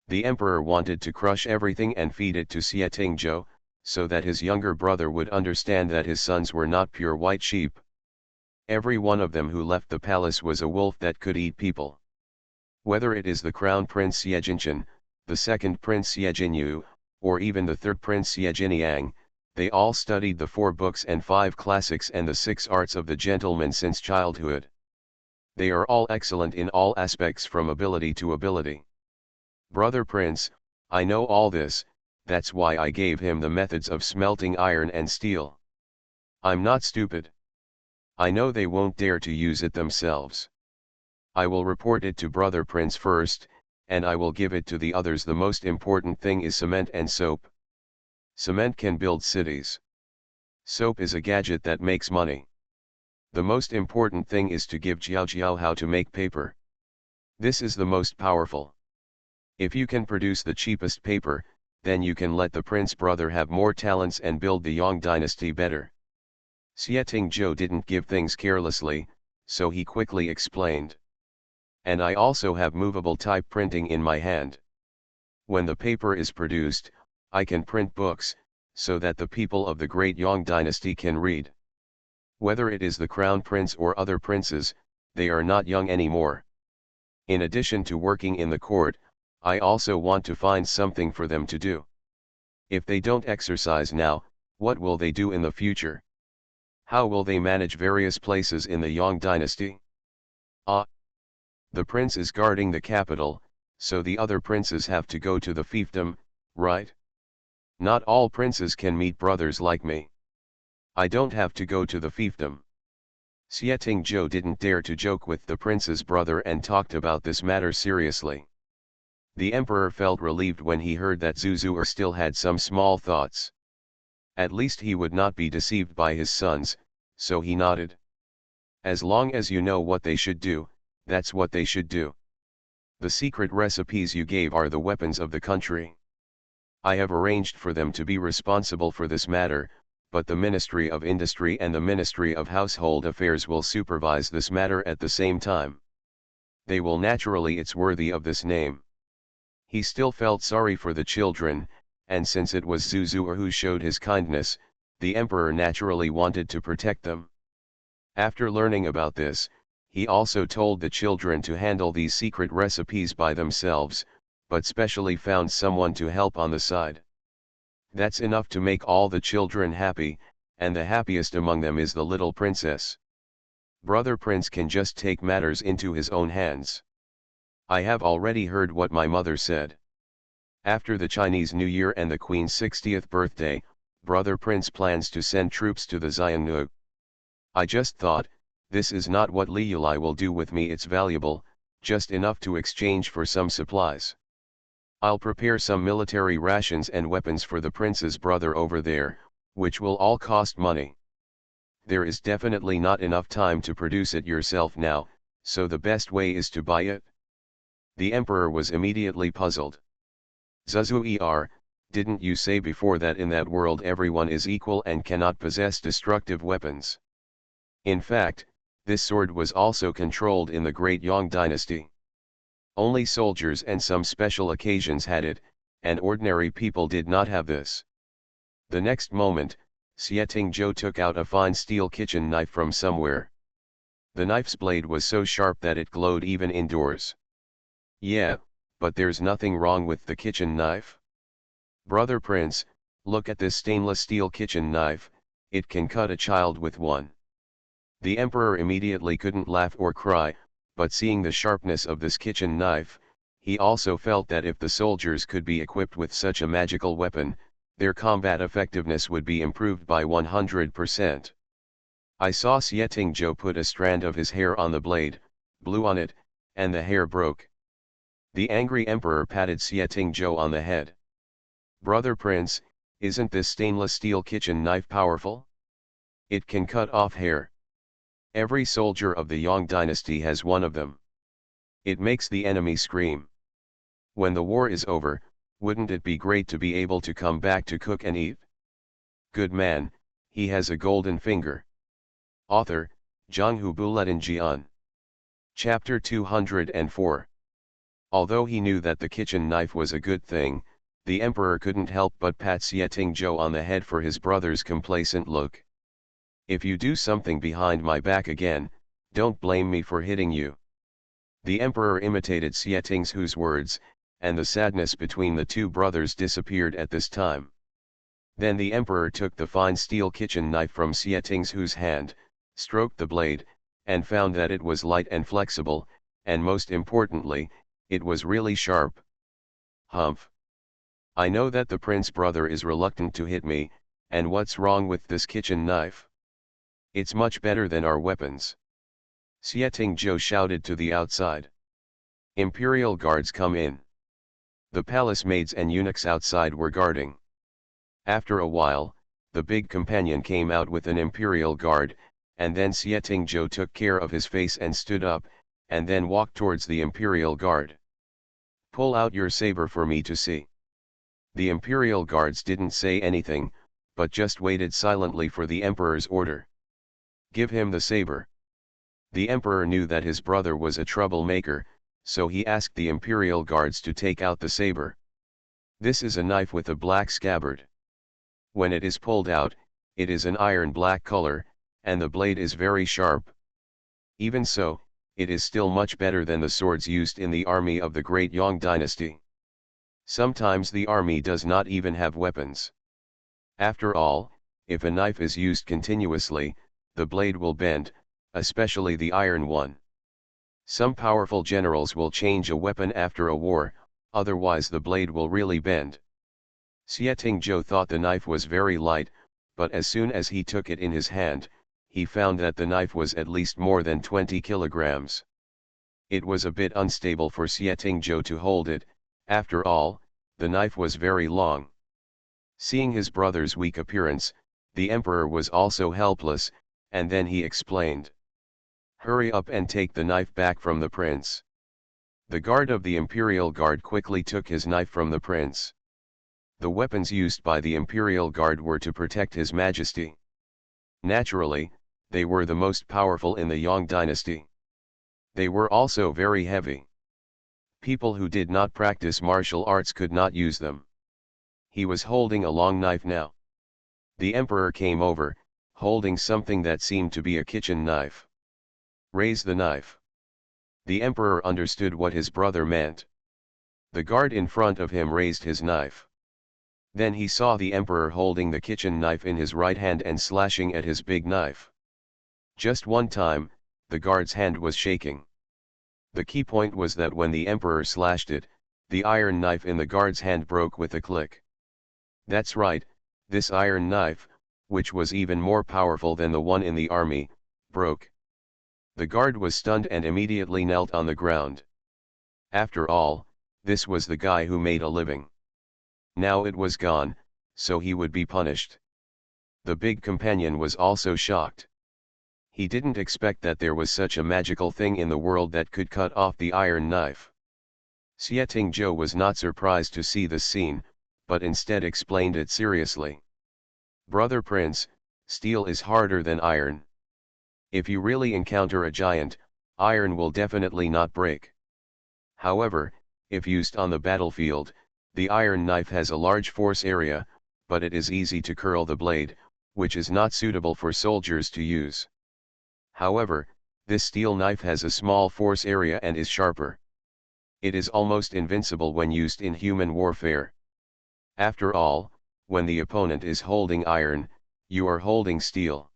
The emperor wanted to crush everything and feed it to Xie Tingzhou, so that his younger brother would understand that his sons were not pure white sheep. Every one of them who left the palace was a wolf that could eat people. Whether it is the crown prince Xie Jinchen, the second prince Xie Jinyu, or even the third prince Xie Jiniang, they all studied the 4 books and 5 classics and the 6 arts of the gentleman since childhood. They are all excellent in all aspects from ability to ability. Brother Prince, I know all this, that's why I gave him the methods of smelting iron and steel. I'm not stupid. I know they won't dare to use it themselves. I will report it to Brother Prince first, and I will give it to the others. The most important thing is cement and soap. Cement can build cities. Soap is a gadget that makes money. The most important thing is to give Jiao Jiao how to make paper. This is the most powerful. If you can produce the cheapest paper, then you can let the prince brother have more talents and build the Yang dynasty better. Xie Tingzhou didn't give things carelessly, so he quickly explained. And I also have movable type printing in my hand. When the paper is produced, I can print books, so that the people of the great Yang dynasty can read. Whether it is the crown prince or other princes, they are not young anymore. In addition to working in the court, I also want to find something for them to do. If they don't exercise now, what will they do in the future? How will they manage various places in the Yang dynasty? The prince is guarding the capital, so the other princes have to go to the fiefdom, right? Not all princes can meet brothers like me. I don't have to go to the fiefdom. Xie Tingzhou didn't dare to joke with the prince's brother and talked about this matter seriously. The emperor felt relieved when he heard that Zuzur still had some small thoughts. At least he would not be deceived by his sons, so he nodded. As long as you know what they should do, that's what they should do. The secret recipes you gave are the weapons of the country. I have arranged for them to be responsible for this matter, but the Ministry of Industry and the Ministry of Household Affairs will supervise this matter at the same time. They will naturally, it's worthy of this name. He still felt sorry for the children, and since it was Zuzur who showed his kindness, the emperor naturally wanted to protect them. After learning about this, he also told the children to handle these secret recipes by themselves, but specially found someone to help on the side. That's enough to make all the children happy, and the happiest among them is the little princess. Brother Prince can just take matters into his own hands. I have already heard what my mother said. After the Chinese New Year and the Queen's 60th birthday, Brother Prince plans to send troops to the Xiannu. I just thought, this is not what Li Yulai will do with me. It's valuable, just enough to exchange for some supplies. I'll prepare some military rations and weapons for the prince's brother over there, which will all cost money. There is definitely not enough time to produce it yourself now, so the best way is to buy it. The emperor was immediately puzzled. Zuzuer, didn't you say before that in that world everyone is equal and cannot possess destructive weapons? In fact, this sword was also controlled in the Great Yang dynasty. Only soldiers and some special occasions had it, and ordinary people did not have this. The next moment, Xie Tingzhou took out a fine steel kitchen knife from somewhere. The knife's blade was so sharp that it glowed even indoors. Yeah, but there's nothing wrong with the kitchen knife. Brother Prince, look at this stainless steel kitchen knife, it can cut a child with one. The emperor immediately couldn't laugh or cry, but seeing the sharpness of this kitchen knife, he also felt that if the soldiers could be equipped with such a magical weapon, their combat effectiveness would be improved by 100%. I saw Xie Tingzhou put a strand of his hair on the blade, blew on it, and the hair broke. The angry emperor patted Xie Tingzhou on the head. Brother Prince, isn't this stainless steel kitchen knife powerful? It can cut off hair. Every soldier of the Yang dynasty has one of them. It makes the enemy scream. When the war is over, wouldn't it be great to be able to come back to cook and eat? Good man, he has a golden finger. Author, Zhanghu Buletin Jian. Chapter 204. Although he knew that the kitchen knife was a good thing, the emperor couldn't help but pat Xie Zhou on the head for his brother's complacent look. "If you do something behind my back again, don't blame me for hitting you." The emperor imitated Xie Zhou's words, and the sadness between the two brothers disappeared at this time. Then the emperor took the fine steel kitchen knife from Xie Zhou's hand, stroked the blade, and found that it was light and flexible, and most importantly, it was really sharp. "Humph. I know that the prince brother is reluctant to hit me, and what's wrong with this kitchen knife? It's much better than our weapons." Xie Zhou shouted to the outside. "Imperial guards, come in." The palace maids and eunuchs outside were guarding. After a while, the big companion came out with an imperial guard, and then Xie Zhou took care of his face and stood up, and then walked towards the imperial guard. "Pull out your saber for me to see." The imperial guards didn't say anything, but just waited silently for the emperor's order. "Give him the saber." The emperor knew that his brother was a troublemaker, so he asked the imperial guards to take out the saber. This is a knife with a black scabbard. When it is pulled out, it is an iron black color, and the blade is very sharp. Even so, it is still much better than the swords used in the army of the great Yang dynasty. Sometimes the army does not even have weapons. After all, if a knife is used continuously, the blade will bend, especially the iron one. Some powerful generals will change a weapon after a war, otherwise the blade will really bend. Xie Zhou thought the knife was very light, but as soon as he took it in his hand, he found that the knife was at least more than 20 kilograms. It was a bit unstable for Xie Zhou to hold it. After all, the knife was very long. Seeing his brother's weak appearance, the emperor was also helpless, and then he explained. "Hurry up and take the knife back from the prince." The guard of the imperial guard quickly took his knife from the prince. The weapons used by the imperial guard were to protect his majesty. Naturally, they were the most powerful in the Yang dynasty. They were also very heavy. People who did not practice martial arts could not use them. He was holding a long knife now. The emperor came over, holding something that seemed to be a kitchen knife. "Raise the knife." The emperor understood what his brother meant. The guard in front of him raised his knife. Then he saw the emperor holding the kitchen knife in his right hand and slashing at his big knife. Just one time, the guard's hand was shaking. The key point was that when the emperor slashed it, the iron knife in the guard's hand broke with a click. That's right, this iron knife, which was even more powerful than the one in the army, broke. The guard was stunned and immediately knelt on the ground. After all, this was the guy who made a living. Now it was gone, so he would be punished. The big companion was also shocked. He didn't expect that there was such a magical thing in the world that could cut off the iron knife. Xie Zhou was not surprised to see this scene, but instead explained it seriously. "Brother Prince, steel is harder than iron. If you really encounter a giant, iron will definitely not break. However, if used on the battlefield, the iron knife has a large force area, but it is easy to curl the blade, which is not suitable for soldiers to use. However, this steel knife has a small force area and is sharper. It is almost invincible when used in human warfare. After all, when the opponent is holding iron, you are holding steel.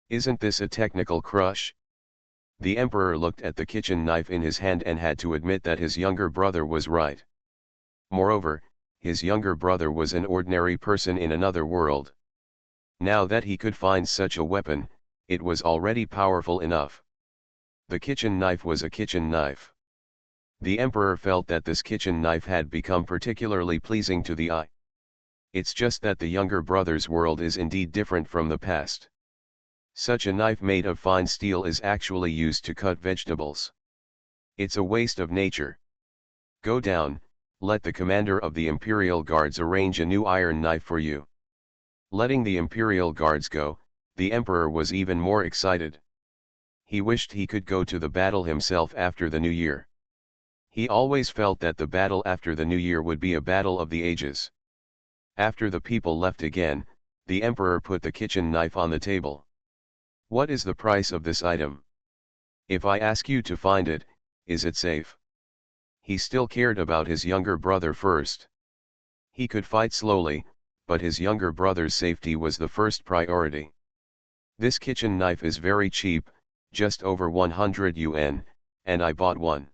Isn't this a technical crush?" The emperor looked at the kitchen knife in his hand and had to admit that his younger brother was right. Moreover, his younger brother was an ordinary person in another world. Now that he could find such a weapon, it was already powerful enough. The kitchen knife was a kitchen knife. The emperor felt that this kitchen knife had become particularly pleasing to the eye. It's just that the younger brother's world is indeed different from the past. Such a knife made of fine steel is actually used to cut vegetables. It's a waste of nature. Go down, let the commander of the Imperial Guards arrange a new iron knife for you. Letting the Imperial Guards go, the emperor was even more excited. He wished he could go to the battle himself after the new year. He always felt that the battle after the new year would be a battle of the ages. After the people left again, the emperor put the kitchen knife on the table. What is the price of this item? If I ask you to find it, is it safe? He still cared about his younger brother first. He could fight slowly, but his younger brother's safety was the first priority. This kitchen knife is very cheap, just over 100 yuan, and I bought one.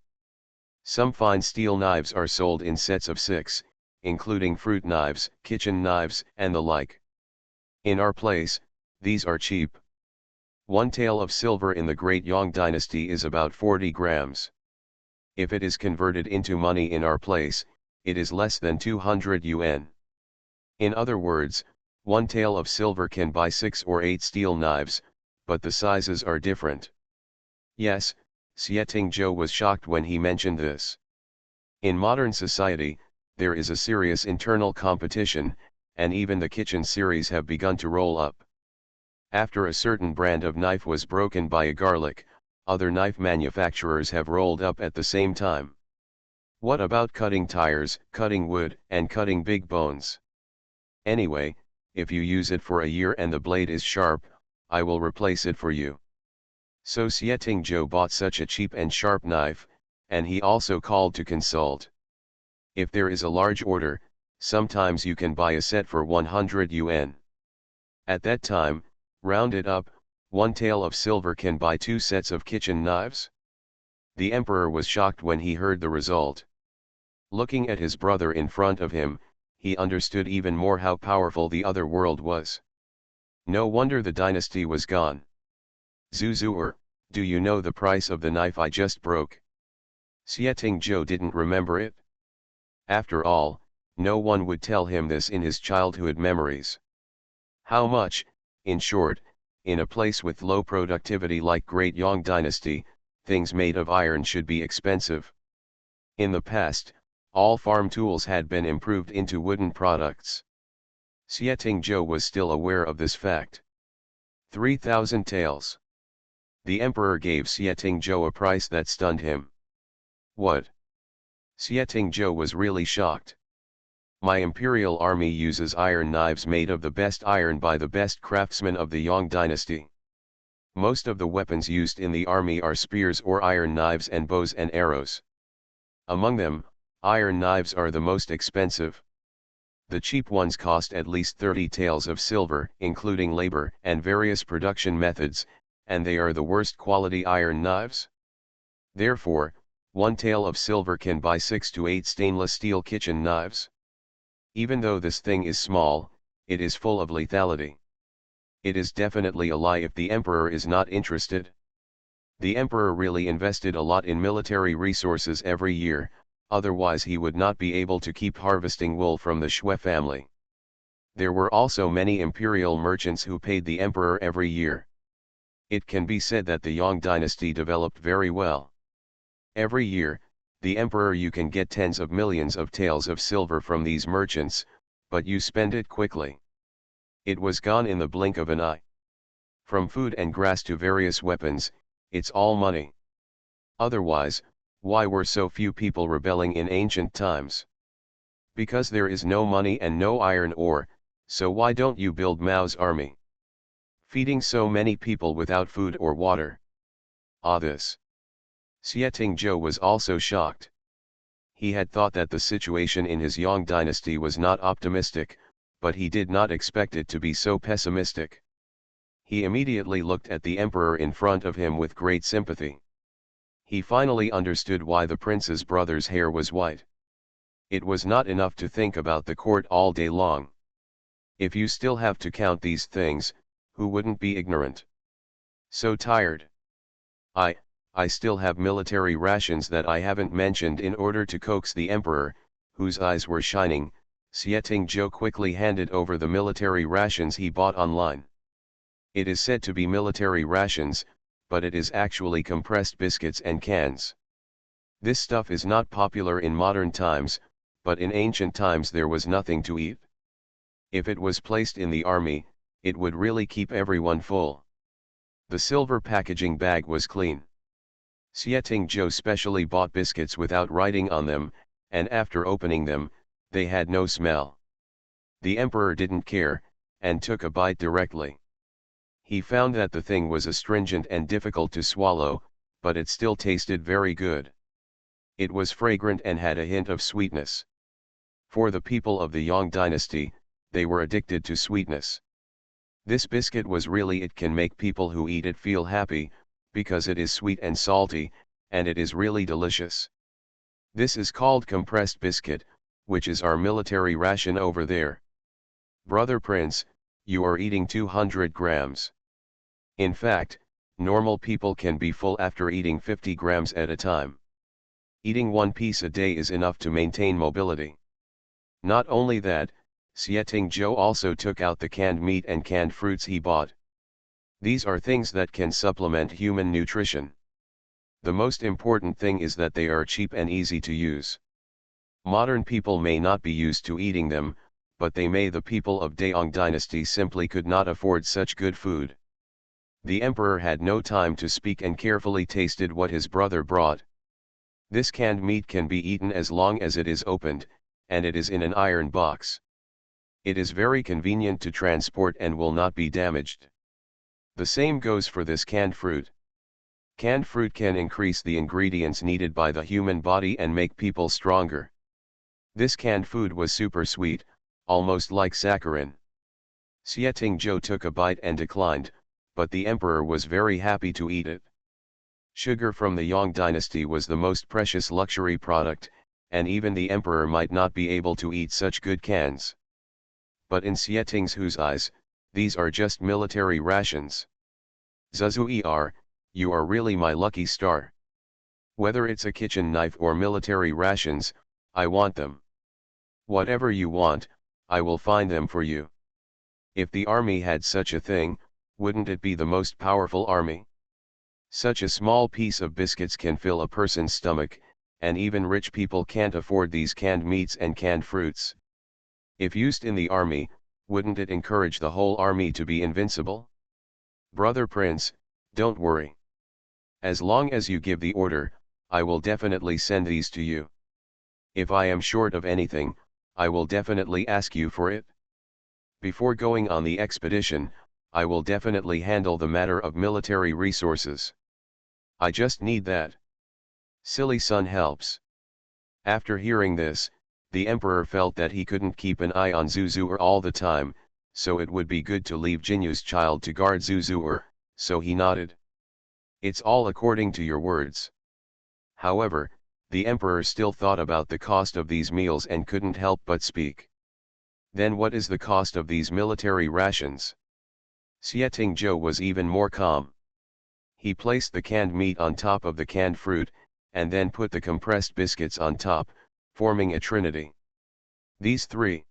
Some fine steel knives are sold in sets of 6, including fruit knives, kitchen knives, and the like. In our place, these are cheap. One tael of silver in the Great Yong dynasty is about 40 grams. If it is converted into money in our place, it is less than 200 yuan. In other words, one tael of silver can buy 6 or 8 steel knives, but the sizes are different. Yes, Xietingzhou was shocked when he mentioned this. In modern society, there is a serious internal competition, and even the kitchen series have begun to roll up. After a certain brand of knife was broken by a garlic, other knife manufacturers have rolled up at the same time. What about cutting tires, cutting wood, and cutting big bones? Anyway, if you use it for a year and the blade is sharp, I will replace it for you. So Xietingzhou bought such a cheap and sharp knife, and he also called to consult. If there is a large order, sometimes you can buy a set for 100 yuan. At that time, rounded up, one tael of silver can buy 2 sets of kitchen knives. The emperor was shocked when he heard the result. Looking at his brother in front of him, he understood even more how powerful the other world was. No wonder the dynasty was gone. Zuzuer, do you know the price of the knife I just broke? Xietingzhou didn't remember it. After all, no one would tell him this in his childhood memories. How much, in short, in a place with low productivity like Great Yong dynasty, things made of iron should be expensive. In the past, all farm tools had been improved into wooden products. Xietingzhou was still aware of this fact. 3,000 taels. The emperor gave Xietingzhou a price that stunned him. What? Xietingzhou was really shocked. My imperial army uses iron knives made of the best iron by the best craftsmen of the Yong dynasty. Most of the weapons used in the army are spears or iron knives and bows and arrows. Among them, iron knives are the most expensive. The cheap ones cost at least 30 taels of silver, including labor and various production methods, and they are the worst quality iron knives. Therefore, one tael of silver can buy 6 to 8 stainless steel kitchen knives. Even though this thing is small, it is full of lethality. It is definitely a lie if the emperor is not interested. The emperor really invested a lot in military resources every year, otherwise he would not be able to keep harvesting wool from the Shui family. There were also many imperial merchants who paid the emperor every year. It can be said that the Yong dynasty developed very well. Every year, the emperor you can get tens of millions of taels of silver from these merchants, but you spend it quickly. It was gone in the blink of an eye. From food and grass to various weapons, it's all money. Otherwise, why were so few people rebelling in ancient times? Because there is no money and no iron ore, so why don't you build Mao's army? Feeding so many people without food or water. This. Xietingzhou was also shocked. He had thought that the situation in his Yong dynasty was not optimistic, but he did not expect it to be so pessimistic. He immediately looked at the emperor in front of him with great sympathy. He finally understood why the prince's brother's hair was white. It was not enough to think about the court all day long. If you still have to count these things, who wouldn't be ignorant? So tired. I still have military rations that I haven't mentioned. In order to coax the emperor, whose eyes were shining, Xietingzhou quickly handed over the military rations he bought online. It is said to be military rations, but it is actually compressed biscuits and cans. This stuff is not popular in modern times, but in ancient times there was nothing to eat. If it was placed in the army, it would really keep everyone full. The silver packaging bag was clean. Xieting Zhou specially bought biscuits without writing on them, and after opening them, they had no smell. The emperor didn't care, and took a bite directly. He found that the thing was astringent and difficult to swallow, but it still tasted very good. It was fragrant and had a hint of sweetness. For the people of the Yang dynasty, they were addicted to sweetness. This biscuit was really it can make people who eat it feel happy, because it is sweet and salty, and it is really delicious. This is called compressed biscuit, which is our military ration over there. Brother Prince, you are eating 200 grams. In fact, normal people can be full after eating 50 grams at a time. Eating one piece a day is enough to maintain mobility. Not only that, Xieting Zhou also took out the canned meat and canned fruits he bought. These are things that can supplement human nutrition. The most important thing is that they are cheap and easy to use. Modern people may not be used to eating them, but the people of Daong dynasty simply could not afford such good food. The emperor had no time to speak and carefully tasted what his brother brought. This canned meat can be eaten as long as it is opened, and it is in an iron box. It is very convenient to transport and will not be damaged. The same goes for this canned fruit. Canned fruit can increase the ingredients needed by the human body and make people stronger. This canned food was super sweet, almost like saccharin. Xieting Zhou took a bite and declined, but the emperor was very happy to eat it. Sugar from the Yang dynasty was the most precious luxury product, and even the emperor might not be able to eat such good cans. But in Xieting Zhou's eyes, these are just military rations. Zhuer, you are really my lucky star. Whether it's a kitchen knife or military rations, I want them. Whatever you want, I will find them for you. If the army had such a thing, wouldn't it be the most powerful army? Such a small piece of biscuits can fill a person's stomach, and even rich people can't afford these canned meats and canned fruits. If used in the army, wouldn't it encourage the whole army to be invincible? Brother Prince, don't worry. As long as you give the order, I will definitely send these to you. If I am short of anything, I will definitely ask you for it. Before going on the expedition, I will definitely handle the matter of military resources. I just need that. Silly son helps. After hearing this, the emperor felt that he couldn't keep an eye on Zhuer all the time, so it would be good to leave Jinyu's child to guard Zhuer, so he nodded. It's all according to your words. However, the emperor still thought about the cost of these meals and couldn't help but speak. Then what is the cost of these military rations? Xieting Zhou was even more calm. He placed the canned meat on top of the canned fruit, and then put the compressed biscuits on top, forming a trinity. These three.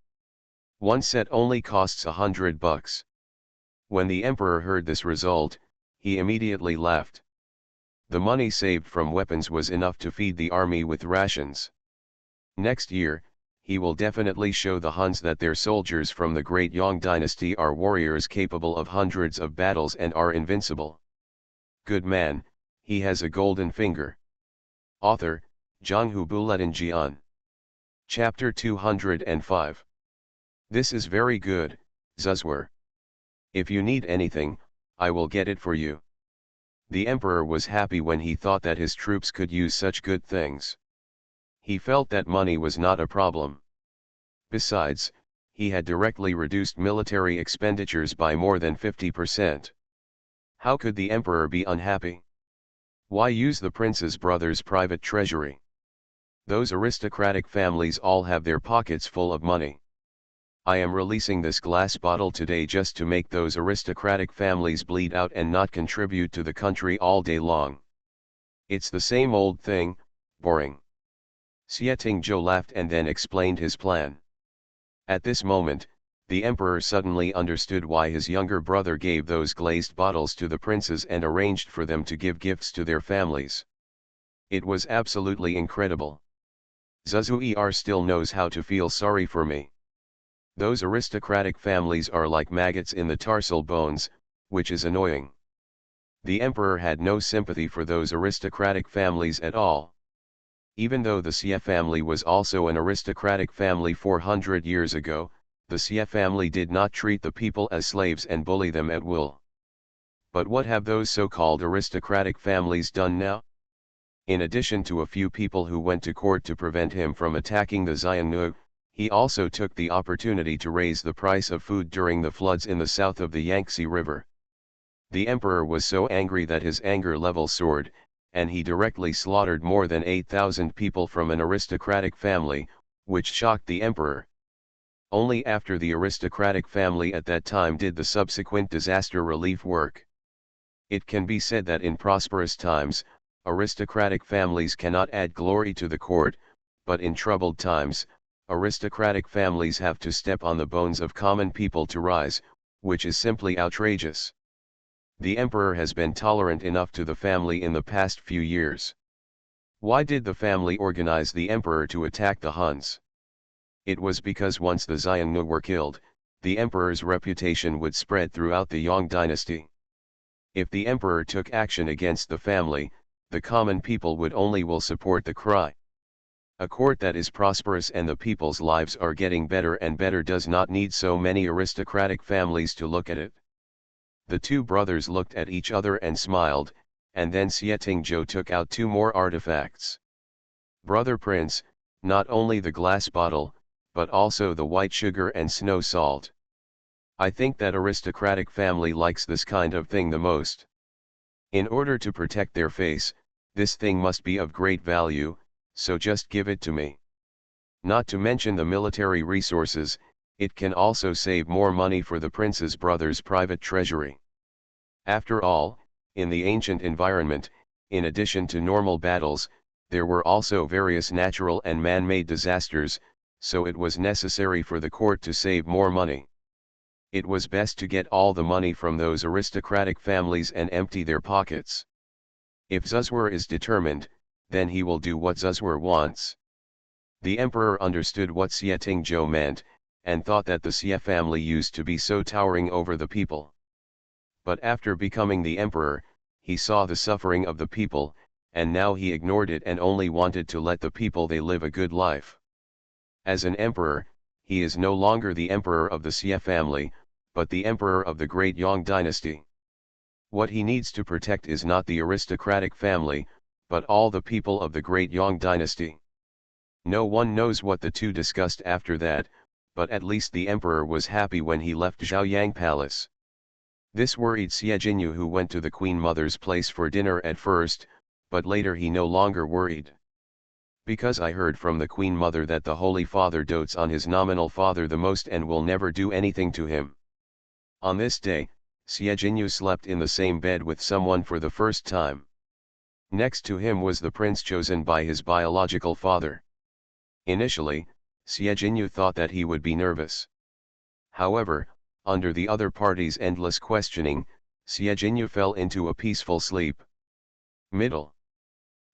One set only costs $100. When the emperor heard this result, he immediately laughed. The money saved from weapons was enough to feed the army with rations. Next year, he will definitely show the Huns that their soldiers from the great Yang dynasty are warriors capable of hundreds of battles and are invincible. Good man, he has a golden finger. Author, Zhanghu Buletin Jian. Chapter 205. This is very good, Zhuer. If you need anything, I will get it for you. The emperor was happy when he thought that his troops could use such good things. He felt that money was not a problem. Besides, he had directly reduced military expenditures by more than 50%. How could the emperor be unhappy? Why use the prince's brother's private treasury? Those aristocratic families all have their pockets full of money. I am releasing this glass bottle today just to make those aristocratic families bleed out and not contribute to the country all day long. It's the same old thing, boring. Xieting Zhou laughed and then explained his plan. At this moment, the emperor suddenly understood why his younger brother gave those glazed bottles to the princes and arranged for them to give gifts to their families. It was absolutely incredible. Zhuer still knows how to feel sorry for me. Those aristocratic families are like maggots in the tarsal bones, which is annoying. The emperor had no sympathy for those aristocratic families at all. Even though the Xie family was also an aristocratic family 400 years ago, the Xie family did not treat the people as slaves and bully them at will. But what have those so-called aristocratic families done now? In addition to a few people who went to court to prevent him from attacking the Xiongnu, he also took the opportunity to raise the price of food during the floods in the south of the Yangtze River. The emperor was so angry that his anger level soared, and he directly slaughtered more than 8,000 people from an aristocratic family, which shocked the emperor. Only after the aristocratic family at that time did the subsequent disaster relief work. It can be said that in prosperous times, aristocratic families cannot add glory to the court, but in troubled times, aristocratic families have to step on the bones of common people to rise, which is simply outrageous. The emperor has been tolerant enough to the family in the past few years. Why did the family organize the emperor to attack the Huns? It was because once the Xiongnu were killed, the emperor's reputation would spread throughout the Yang dynasty. If the emperor took action against the family, the common people would only will support the cry. A court that is prosperous and the people's lives are getting better and better does not need so many aristocratic families to look at it. The two brothers looked at each other and smiled, and then Xie Tingzhou took out two more artifacts. Brother Prince, not only the glass bottle, but also the white sugar and snow salt. I think that aristocratic family likes this kind of thing the most. In order to protect their face, this thing must be of great value, so just give it to me. Not to mention the military resources, it can also save more money for the prince's brother's private treasury. After all, in the ancient environment, in addition to normal battles, there were also various natural and man-made disasters, so it was necessary for the court to save more money. It was best to get all the money from those aristocratic families and empty their pockets. If Zuzwar is determined, then he will do what Zuzwar wants. The emperor understood what Xie Tingzhou meant, and thought that the Xie family used to be so towering over the people. But after becoming the emperor, he saw the suffering of the people, and now he ignored it and only wanted to let the people they live a good life. As an emperor, he is no longer the emperor of the Xie family, but the emperor of the great Yang dynasty. What he needs to protect is not the aristocratic family, but all the people of the great Yang dynasty. No one knows what the two discussed after that, but at least the emperor was happy when he left Zhaoyang Palace. This worried Xie Jinyu, who went to the Queen Mother's place for dinner at first, but later he no longer worried. Because I heard from the Queen Mother that the Holy Father dotes on his nominal father the most and will never do anything to him. On this day, Xie Jinyu slept in the same bed with someone for the first time. Next to him was the prince chosen by his biological father. Initially, Xie Jinyu thought that he would be nervous. However, under the other party's endless questioning, Xie Jinyu fell into a peaceful sleep. Middle.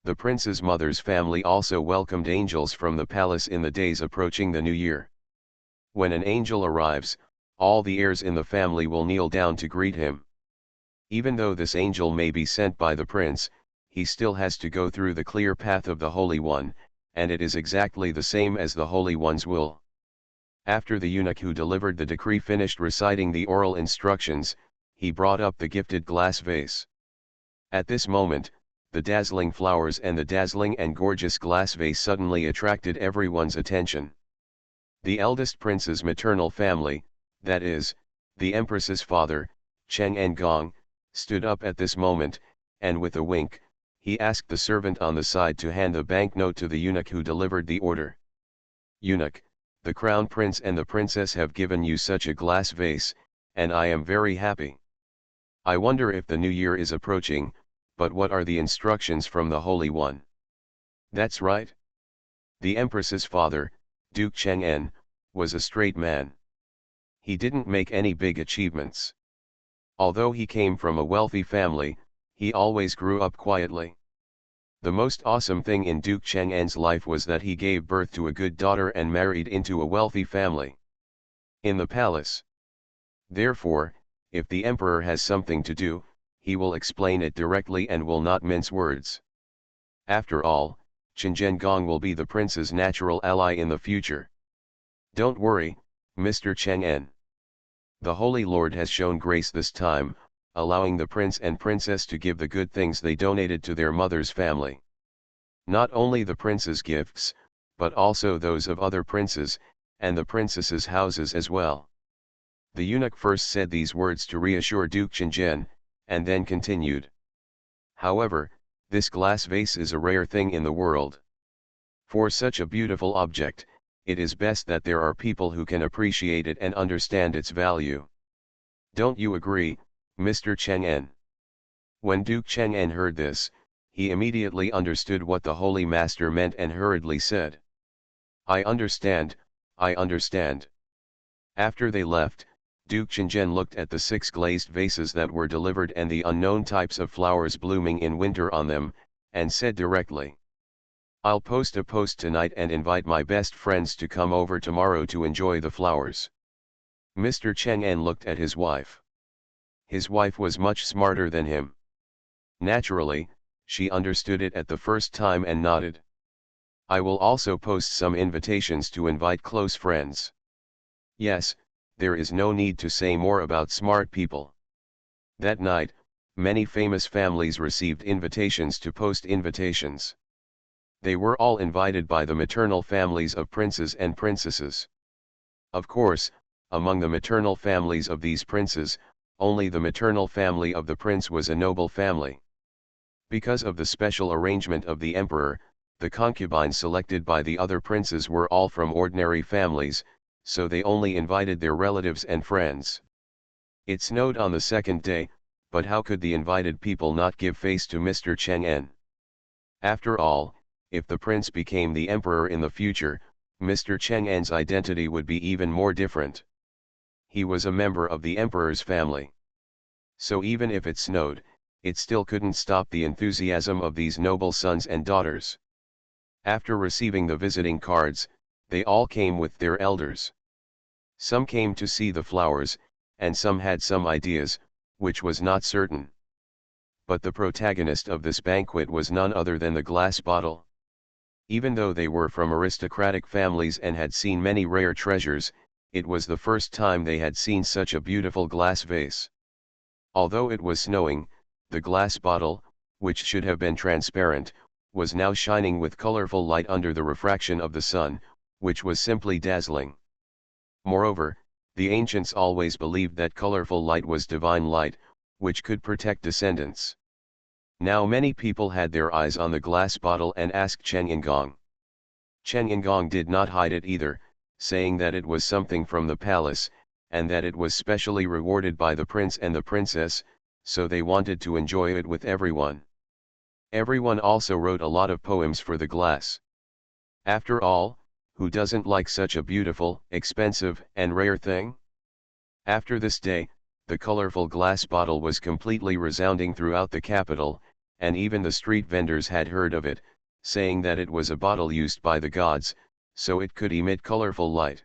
The prince's mother's family also welcomed angels from the palace in the days approaching the new year. When an angel arrives, all the heirs in the family will kneel down to greet him. Even though this angel may be sent by the prince, he still has to go through the clear path of the Holy One, and it is exactly the same as the Holy One's will. After the eunuch who delivered the decree finished reciting the oral instructions, he brought up the gifted glass vase. At this moment, the dazzling flowers and the dazzling and gorgeous glass vase suddenly attracted everyone's attention. The eldest prince's maternal family, that is, the empress's father, Cheng Engong, stood up at this moment, and with a wink, he asked the servant on the side to hand the banknote to the eunuch who delivered the order. Eunuch, the crown prince and the princess have given you such a glass vase, and I am very happy. I wonder if the new year is approaching, but what are the instructions from the Holy One? That's right. The empress's father, Duke Cheng'en, was a straight man. He didn't make any big achievements. Although he came from a wealthy family, he always grew up quietly. The most awesome thing in Duke Cheng'en's life was that he gave birth to a good daughter and married into a wealthy family in the palace. Therefore, if the emperor has something to do, he will explain it directly and will not mince words. After all, Chen Gong will be the prince's natural ally in the future. Don't worry, Mr. Chang'an. The Holy Lord has shown grace this time, allowing the prince and princess to give the good things they donated to their mother's family. Not only the prince's gifts, but also those of other princes, and the princesses' houses as well. The eunuch first said these words to reassure Duke Qingzhen, and then continued. However, this glass vase is a rare thing in the world. For such a beautiful object, it is best that there are people who can appreciate it and understand its value. Don't you agree, Mr. Chang'an? When Duke Chang'an heard this, he immediately understood what the Holy Master meant and hurriedly said, I understand, I understand. After they left, Duke Qingzhen looked at the 6 glazed vases that were delivered and the unknown types of flowers blooming in winter on them, and said directly, I'll post a post tonight and invite my best friends to come over tomorrow to enjoy the flowers. Mr. Chang'an looked at his wife. His wife was much smarter than him. Naturally, she understood it at the first time and nodded. I will also post some invitations to invite close friends. Yes, there is no need to say more about smart people. That night, many famous families received invitations to post invitations. They were all invited by the maternal families of princes and princesses. Of course, among the maternal families of these princes, only the maternal family of the prince was a noble family. Because of the special arrangement of the emperor, the concubines selected by the other princes were all from ordinary families, so they only invited their relatives and friends. It snowed on the second day, but how could the invited people not give face to Mr. Chang'an? After all, if the prince became the emperor in the future, Mr. Chang'an's identity would be even more different. He was a member of the emperor's family. So even if it snowed, it still couldn't stop the enthusiasm of these noble sons and daughters. After receiving the visiting cards, they all came with their elders. Some came to see the flowers, and some had some ideas, which was not certain. But the protagonist of this banquet was none other than the glass bottle. Even though they were from aristocratic families and had seen many rare treasures, it was the first time they had seen such a beautiful glass vase. Although it was snowing, the glass bottle, which should have been transparent, was now shining with colorful light under the refraction of the sun, which was simply dazzling. Moreover, the ancients always believed that colorful light was divine light, which could protect descendants. Now many people had their eyes on the glass bottle and asked Chen Gong. Chen Gong did not hide it either, saying that it was something from the palace, and that it was specially rewarded by the prince and the princess, so they wanted to enjoy it with everyone. Everyone also wrote a lot of poems for the glass. After all, who doesn't like such a beautiful, expensive, and rare thing? After this day, the colorful glass bottle was completely resounding throughout the capital, and even the street vendors had heard of it, saying that it was a bottle used by the gods, so it could emit colorful light.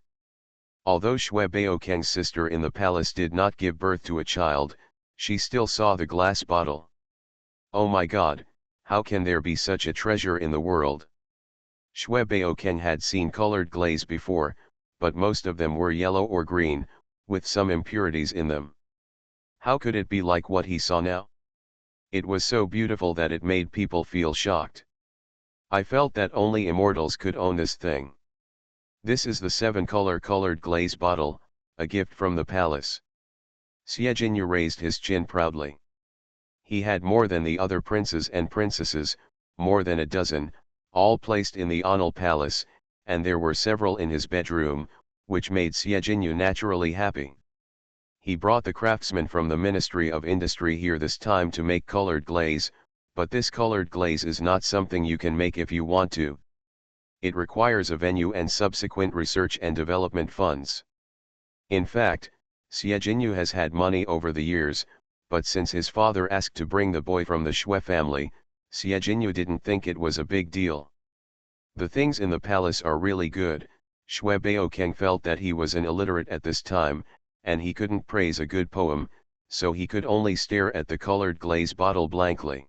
Although Xue Baokeng's sister in the palace did not give birth to a child, she still saw the glass bottle. Oh my God, how can there be such a treasure in the world? Xue Baokeng had seen colored glaze before, but most of them were yellow or green, with some impurities in them. How could it be like what he saw now? It was so beautiful that it made people feel shocked. I felt that only immortals could own this thing. This is the 7-color colored glaze bottle, a gift from the palace. Xie Jinyu raised his chin proudly. He had more than the other princes and princesses, more than a dozen, all placed in the Anil Palace, and there were several in his bedroom, which made Xie Jinyu naturally happy. He brought the craftsman from the Ministry of Industry here this time to make colored glaze, but this colored glaze is not something you can make if you want to. It requires a venue and subsequent research and development funds. In fact, Xie Jinyu has had money over the years, but since his father asked to bring the boy from the Xue family, Xie Jinyu didn't think it was a big deal. The things in the palace are really good. Xue Baokeng felt that he was an illiterate at this time, and he couldn't praise a good poem, so he could only stare at the colored glaze bottle blankly.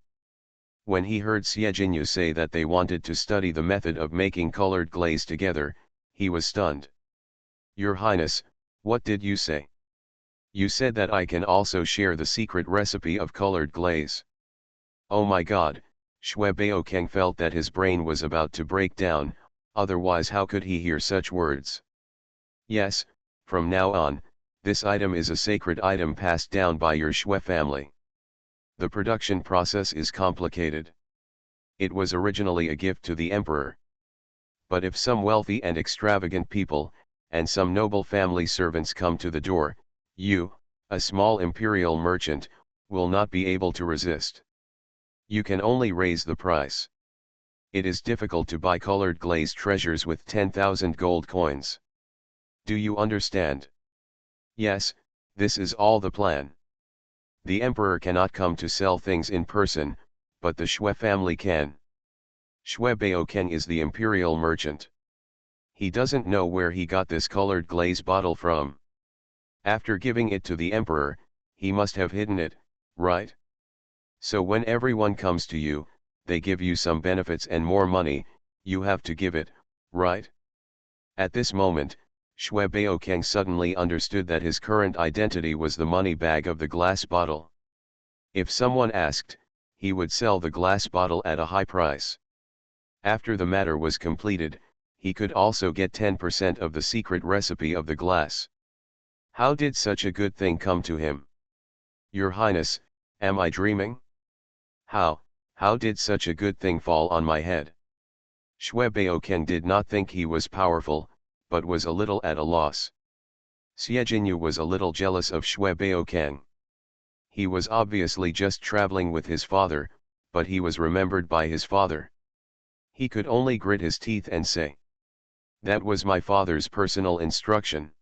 When he heard Xie Jinyu say that they wanted to study the method of making colored glaze together, he was stunned. "Your Highness, what did you say? You said that I can also share the secret recipe of colored glaze." Oh my God, Xue Baokeng felt that his brain was about to break down, otherwise how could he hear such words? "Yes, from now on, this item is a sacred item passed down by your Xue family. The production process is complicated. It was originally a gift to the emperor. But if some wealthy and extravagant people, and some noble family servants come to the door, you, a small imperial merchant, will not be able to resist. You can only raise the price. It is difficult to buy colored glaze treasures with 10,000 gold coins. Do you understand?" "Yes, this is all the plan. The emperor cannot come to sell things in person, but the Xue family can. Xue Baokeng is the imperial merchant. He doesn't know where he got this colored glaze bottle from. After giving it to the emperor, he must have hidden it, right? So when everyone comes to you, they give you some benefits and more money, you have to give it, right?" At this moment, Xue Baokeng suddenly understood that his current identity was the money bag of the glass bottle. If someone asked, he would sell the glass bottle at a high price. After the matter was completed, he could also get 10% of the secret recipe of the glass. How did such a good thing come to him? "Your Highness, am I dreaming? How did such a good thing fall on my head?" Xue Baokeng did not think he was powerful, but was a little at a loss. Xie Jinyu was a little jealous of Xue Baokeng. He was obviously just traveling with his father, but he was remembered by his father. He could only grit his teeth and say, "That was my father's personal instruction.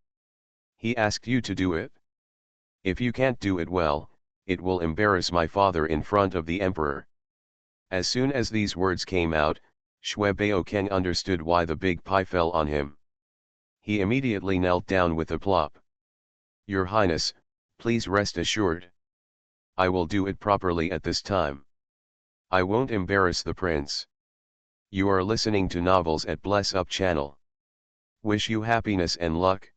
He asked you to do it. If you can't do it well, it will embarrass my father in front of the emperor." As soon as these words came out, Xue Baokeng understood why the big pie fell on him. He immediately knelt down with a plop. "Your Highness, please rest assured. I will do it properly at this time. I won't embarrass the prince." You are listening to Novels at Bless Up channel. Wish you happiness and luck.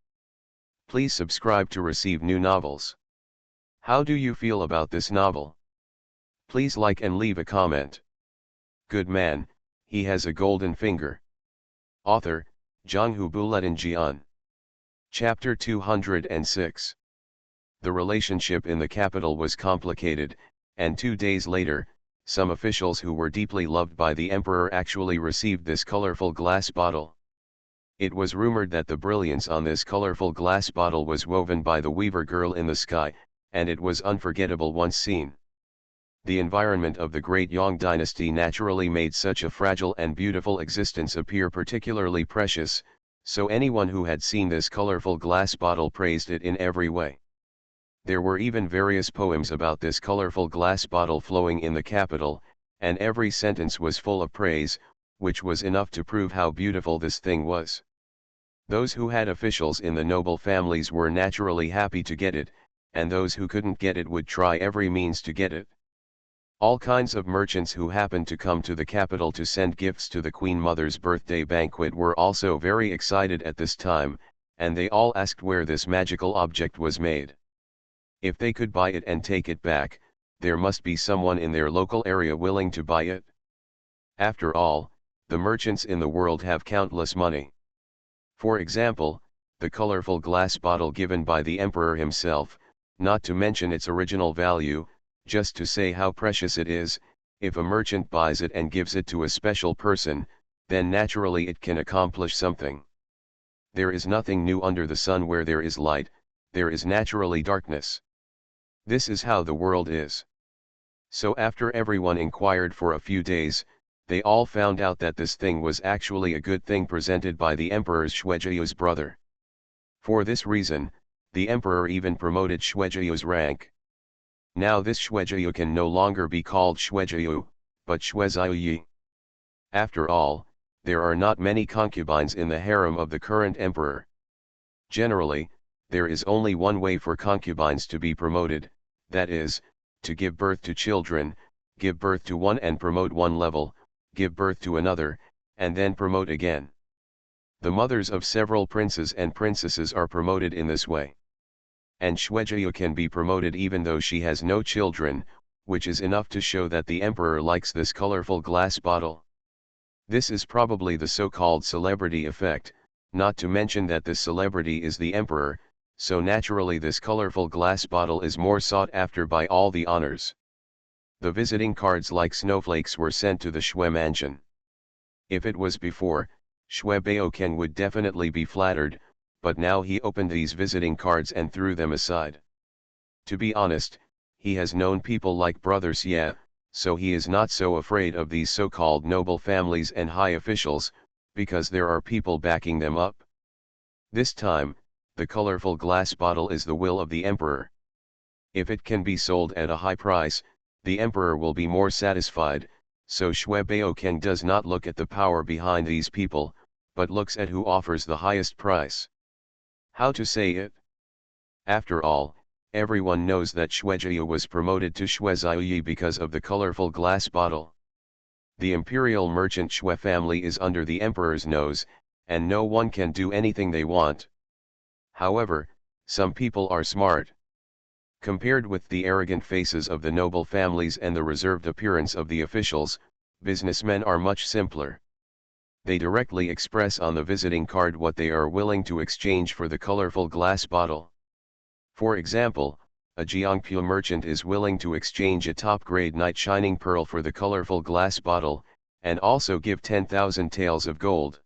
Please subscribe to receive new novels. How do you feel about this novel? Please like and leave a comment. Good man, he has a golden finger. Author, Zhanghu Buletin Jian. Chapter 206. The relationship in the capital was complicated, and 2 days later, some officials who were deeply loved by the emperor actually received this colorful glass bottle. It was rumored that the brilliance on this colorful glass bottle was woven by the weaver girl in the sky, and it was unforgettable once seen. The environment of the great Yang dynasty naturally made such a fragile and beautiful existence appear particularly precious, so anyone who had seen this colorful glass bottle praised it in every way. There were even various poems about this colorful glass bottle flowing in the capital, and every sentence was full of praise, which was enough to prove how beautiful this thing was. Those who had officials in the noble families were naturally happy to get it, and those who couldn't get it would try every means to get it. All kinds of merchants who happened to come to the capital to send gifts to the Queen Mother's birthday banquet were also very excited at this time, and they all asked where this magical object was made. If they could buy it and take it back, there must be someone in their local area willing to buy it. After all, the merchants in the world have countless money. For example, the colorful glass bottle given by the emperor himself, not to mention its original value, just to say how precious it is. If a merchant buys it and gives it to a special person, then naturally it can accomplish something. There is nothing new under the sun. Where there is light, there is naturally darkness. This is how the world is. So after everyone inquired for a few days, they all found out that this thing was actually a good thing presented by the emperor's Xuejiyu's brother. For this reason, the emperor even promoted Xuejiyu's rank. Now this Xuejiyu can no longer be called Xuejiyu, but Xueziyi. After all, there are not many concubines in the harem of the current emperor. Generally, there is only one way for concubines to be promoted, that is, to give birth to children, give birth to one and promote one level, give birth to another, and then promote again. The mothers of several princes and princesses are promoted in this way. And Shuejiu can be promoted even though she has no children, which is enough to show that the emperor likes this colorful glass bottle. This is probably the so-called celebrity effect, not to mention that this celebrity is the emperor, so naturally this colorful glass bottle is more sought after by all the honors. The visiting cards like snowflakes were sent to the Shui mansion. If it was before, Shui Baoken would definitely be flattered, but now he opened these visiting cards and threw them aside. To be honest, he has known people like Brother Xie, so he is not so afraid of these so-called noble families and high officials, because there are people backing them up. This time, the colorful glass bottle is the will of the emperor. If it can be sold at a high price, the emperor will be more satisfied, so Shui Baoken does not look at the power behind these people, but looks at who offers the highest price. How to say it? After all, everyone knows that Shuejiu was promoted to Shueziyi because of the colorful glass bottle. The imperial merchant Shui family is under the emperor's nose, and no one can do anything they want. However, some people are smart. Compared with the arrogant faces of the noble families and the reserved appearance of the officials, businessmen are much simpler. They directly express on the visiting card what they are willing to exchange for the colorful glass bottle. For example, a Jiangpu merchant is willing to exchange a top-grade night shining pearl for the colorful glass bottle, and also give 10,000 taels of gold.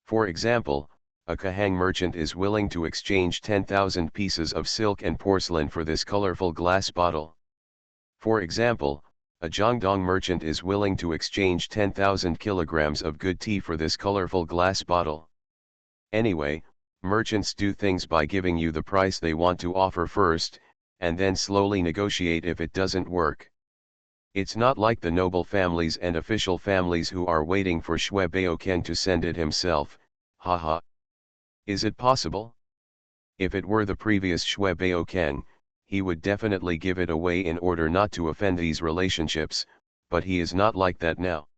For example, a Kahang merchant is willing to exchange 10,000 pieces of silk and porcelain for this colorful glass bottle. For example, a Jiangdong merchant is willing to exchange 10,000 kilograms of good tea for this colorful glass bottle. Anyway, merchants do things by giving you the price they want to offer first, and then slowly negotiate if it doesn't work. It's not like the noble families and official families who are waiting for Shui Baoken to send it himself, haha. Is it possible? If it were the previous Shui Baoken, he would definitely give it away in order not to offend these relationships, but he is not like that now.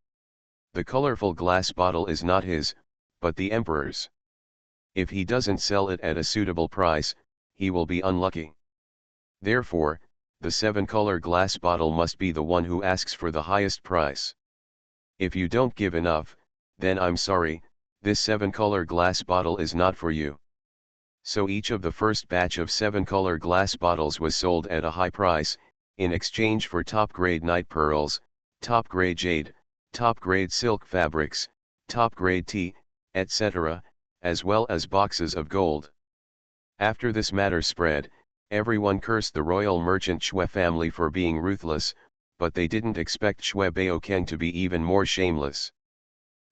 The colorful glass bottle is not his, but the emperor's. If he doesn't sell it at a suitable price, he will be unlucky. Therefore, the 7-color glass bottle must be the one who asks for the highest price. If you don't give enough, then I'm sorry, this 7-color glass bottle is not for you. So each of the first batch of 7-color glass bottles was sold at a high price, in exchange for top-grade night pearls, top-grade jade, top-grade silk fabrics, top-grade tea, etc., as well as boxes of gold. After this matter spread, everyone cursed the royal merchant Shui family for being ruthless, but they didn't expect Shui Baoken to be even more shameless.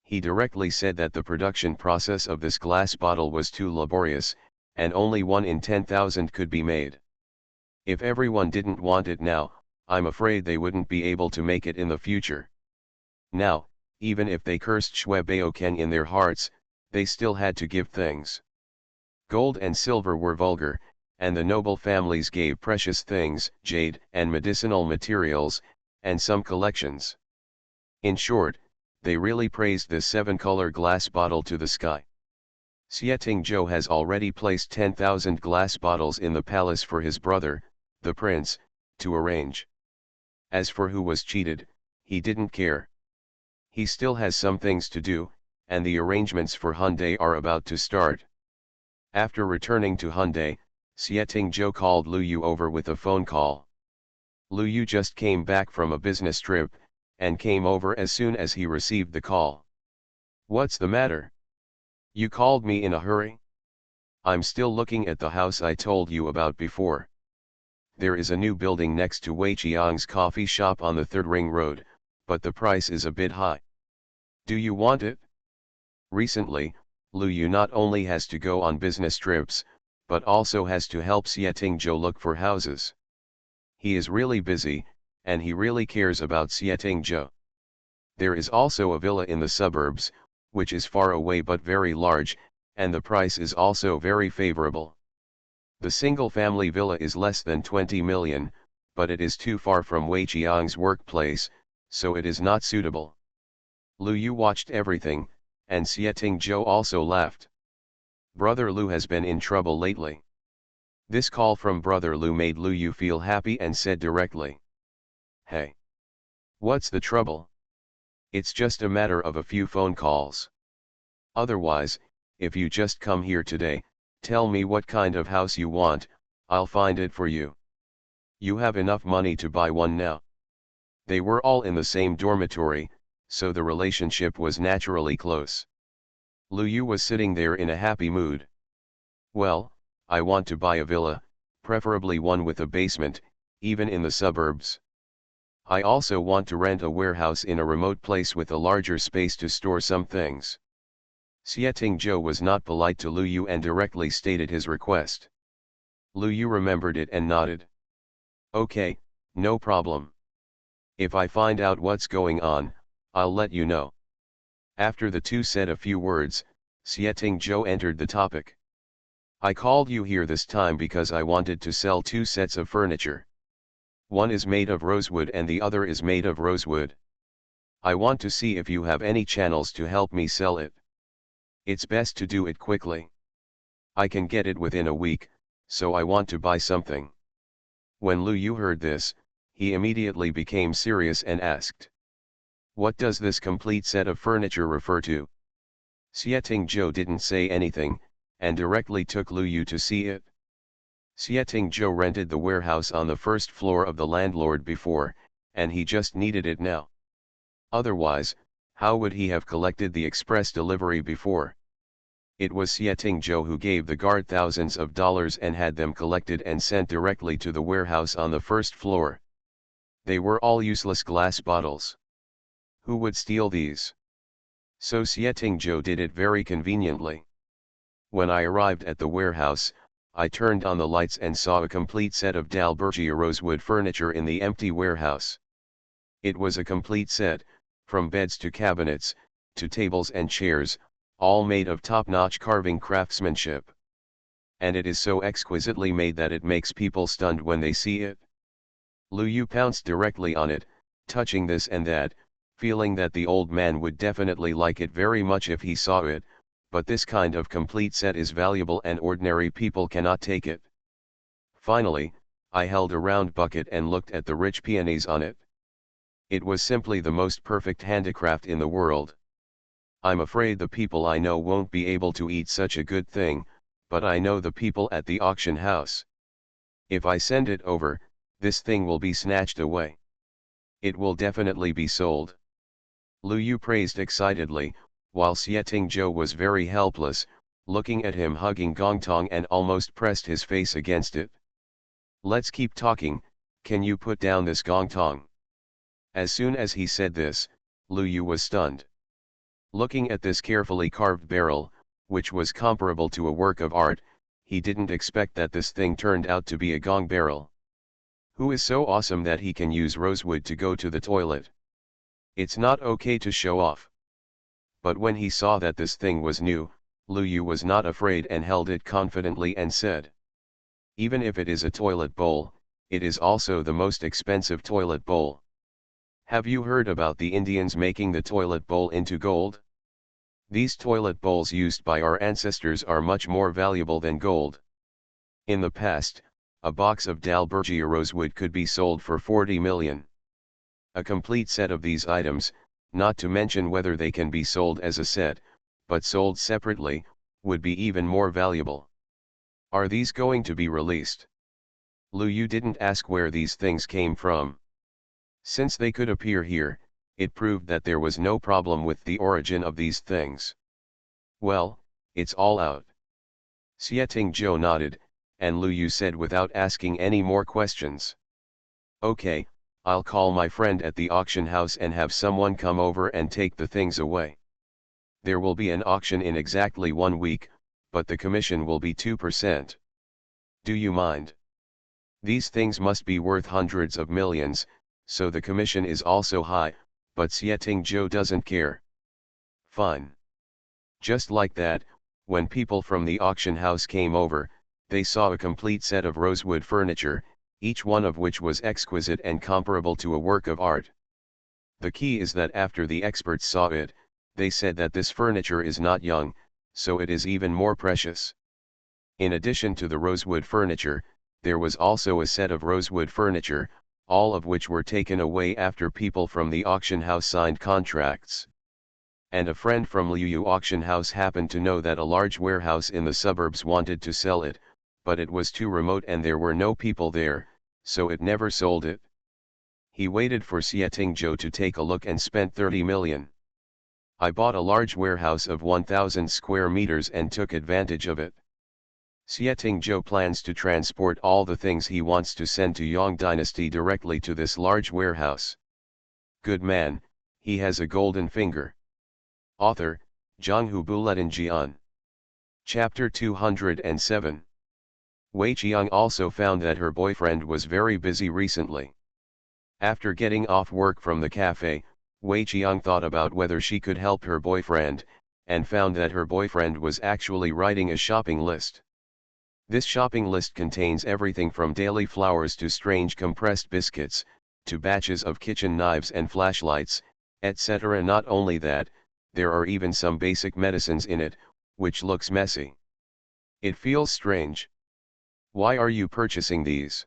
He directly said that the production process of this glass bottle was too laborious, and only 1 in 10,000 could be made. If everyone didn't want it now, I'm afraid they wouldn't be able to make it in the future. Now, even if they cursed Shui Baoken in their hearts, they still had to give things. Gold and silver were vulgar, and the noble families gave precious things, jade and medicinal materials, and some collections. In short, they really praised this 7-color glass bottle to the sky. Xie Tingzhou has already placed 10,000 glass bottles in the palace for his brother, the prince, to arrange. As for who was cheated, he didn't care. He still has some things to do, and the arrangements for Hyundai are about to start. After returning to Hyundai, Xie Tingzhou called Lu Yu over with a phone call. Lu Yu just came back from a business trip, and came over as soon as he received the call. What's the matter? You called me in a hurry? I'm still looking at the house I told you about before. There is a new building next to Wei Qiang's coffee shop on the 3rd Ring Road, but the price is a bit high. Do you want it? Recently, Lu Yu not only has to go on business trips, but also has to help Xie Tingzhou look for houses. He is really busy, and he really cares about Xie Tingzhou. There is also a villa in the suburbs, which is far away but very large, and the price is also very favorable. The single-family villa is less than 20 million, but it is too far from Wei Qiang's workplace, so it is not suitable. Lu Yu watched everything, and Xieting Zhou also laughed. Brother Lu has been in trouble lately. This call from Brother Lu made Lu Yu feel happy and said directly. Hey! What's the trouble? It's just a matter of a few phone calls. Otherwise, if you just come here today, tell me what kind of house you want, I'll find it for you. You have enough money to buy one now. They were all in the same dormitory, so the relationship was naturally close. Lu Yu was sitting there in a happy mood. Well, I want to buy a villa, preferably one with a basement, even in the suburbs. I also want to rent a warehouse in a remote place with a larger space to store some things. Xieting Zhou was not polite to Lu Yu and directly stated his request. Lu Yu remembered it and nodded. Okay, no problem. If I find out what's going on, I'll let you know. After the two said a few words, Xieting Zhou entered the topic. I called you here this time because I wanted to sell two sets of furniture. One is made of rosewood and the other is made of rosewood. I want to see if you have any channels to help me sell it. It's best to do it quickly. I can get it within a week, so I want to buy something. When Lu Yu heard this, he immediately became serious and asked. What does this complete set of furniture refer to? Xieting Zhou didn't say anything, and directly took Lu Yu to see it. Xieting Zhou rented the warehouse on the first floor of the landlord before, and he just needed it now. Otherwise, how would he have collected the express delivery before? It was Xieting Zhou who gave the guard thousands of dollars and had them collected and sent directly to the warehouse on the first floor. They were all useless glass bottles. Who would steal these? So Xieting Zhou did it very conveniently. When I arrived at the warehouse, I turned on the lights and saw a complete set of Dalbergia rosewood furniture in the empty warehouse. It was a complete set, from beds to cabinets, to tables and chairs, all made of top-notch carving craftsmanship. And it is so exquisitely made that it makes people stunned when they see it. Lu Yu pounced directly on it, touching this and that, feeling that the old man would definitely like it very much if he saw it, but this kind of complete set is valuable and ordinary people cannot take it. Finally, I held a round bucket and looked at the rich peonies on it. It was simply the most perfect handicraft in the world. I'm afraid the people I know won't be able to eat such a good thing, but I know the people at the auction house. If I send it over, this thing will be snatched away. It will definitely be sold. Lu Yu praised excitedly, while Xieting Zhou was very helpless, looking at him hugging Gongtong and almost pressed his face against it. Let's keep talking, can you put down this Gongtong? As soon as he said this, Lu Yu was stunned. Looking at this carefully carved barrel, which was comparable to a work of art, he didn't expect that this thing turned out to be a gong barrel. Who is so awesome that he can use rosewood to go to the toilet? It's not okay to show off. But when he saw that this thing was new, Lu Yu was not afraid and held it confidently and said. Even if it is a toilet bowl, it is also the most expensive toilet bowl. Have you heard about the Indians making the toilet bowl into gold? These toilet bowls used by our ancestors are much more valuable than gold. In the past, a box of Dalbergia rosewood could be sold for 40 million. A complete set of these items, not to mention whether they can be sold as a set, but sold separately, would be even more valuable. Are these going to be released? Lu Yu didn't ask where these things came from. Since they could appear here, it proved that there was no problem with the origin of these things. Well, it's all out. Xieting Zhou nodded, and Lu Yu said without asking any more questions. Okay, I'll call my friend at the auction house and have someone come over and take the things away. There will be an auction in exactly 1 week, but the commission will be 2%. Do you mind? These things must be worth hundreds of millions, so the commission is also high, but Xieting Zhou doesn't care. Fine. Just like that, when people from the auction house came over, they saw a complete set of rosewood furniture, each one of which was exquisite and comparable to a work of art. The key is that after the experts saw it, they said that this furniture is not young, so it is even more precious. In addition to the rosewood furniture, there was also a set of rosewood furniture, all of which were taken away after people from the auction house signed contracts. And a friend from Liu auction house happened to know that a large warehouse in the suburbs wanted to sell it, but it was too remote and there were no people there, so it never sold it. He waited for Xieting Zhou to take a look and spent 30 million. I bought a large warehouse of 1,000 square meters and took advantage of it. Xieting Zhou plans to transport all the things he wants to send to Yang Dynasty directly to this large warehouse. Good man, he has a golden finger. Author, Zhanghu Buletin Jian. Chapter 207. Wei Qiang also found that her boyfriend was very busy recently. After getting off work from the cafe, Wei Qiang thought about whether she could help her boyfriend, and found that her boyfriend was actually writing a shopping list. This shopping list contains everything from daily flowers to strange compressed biscuits, to batches of kitchen knives and flashlights, etc. Not only that, there are even some basic medicines in it, which looks messy. It feels strange. Why are you purchasing these?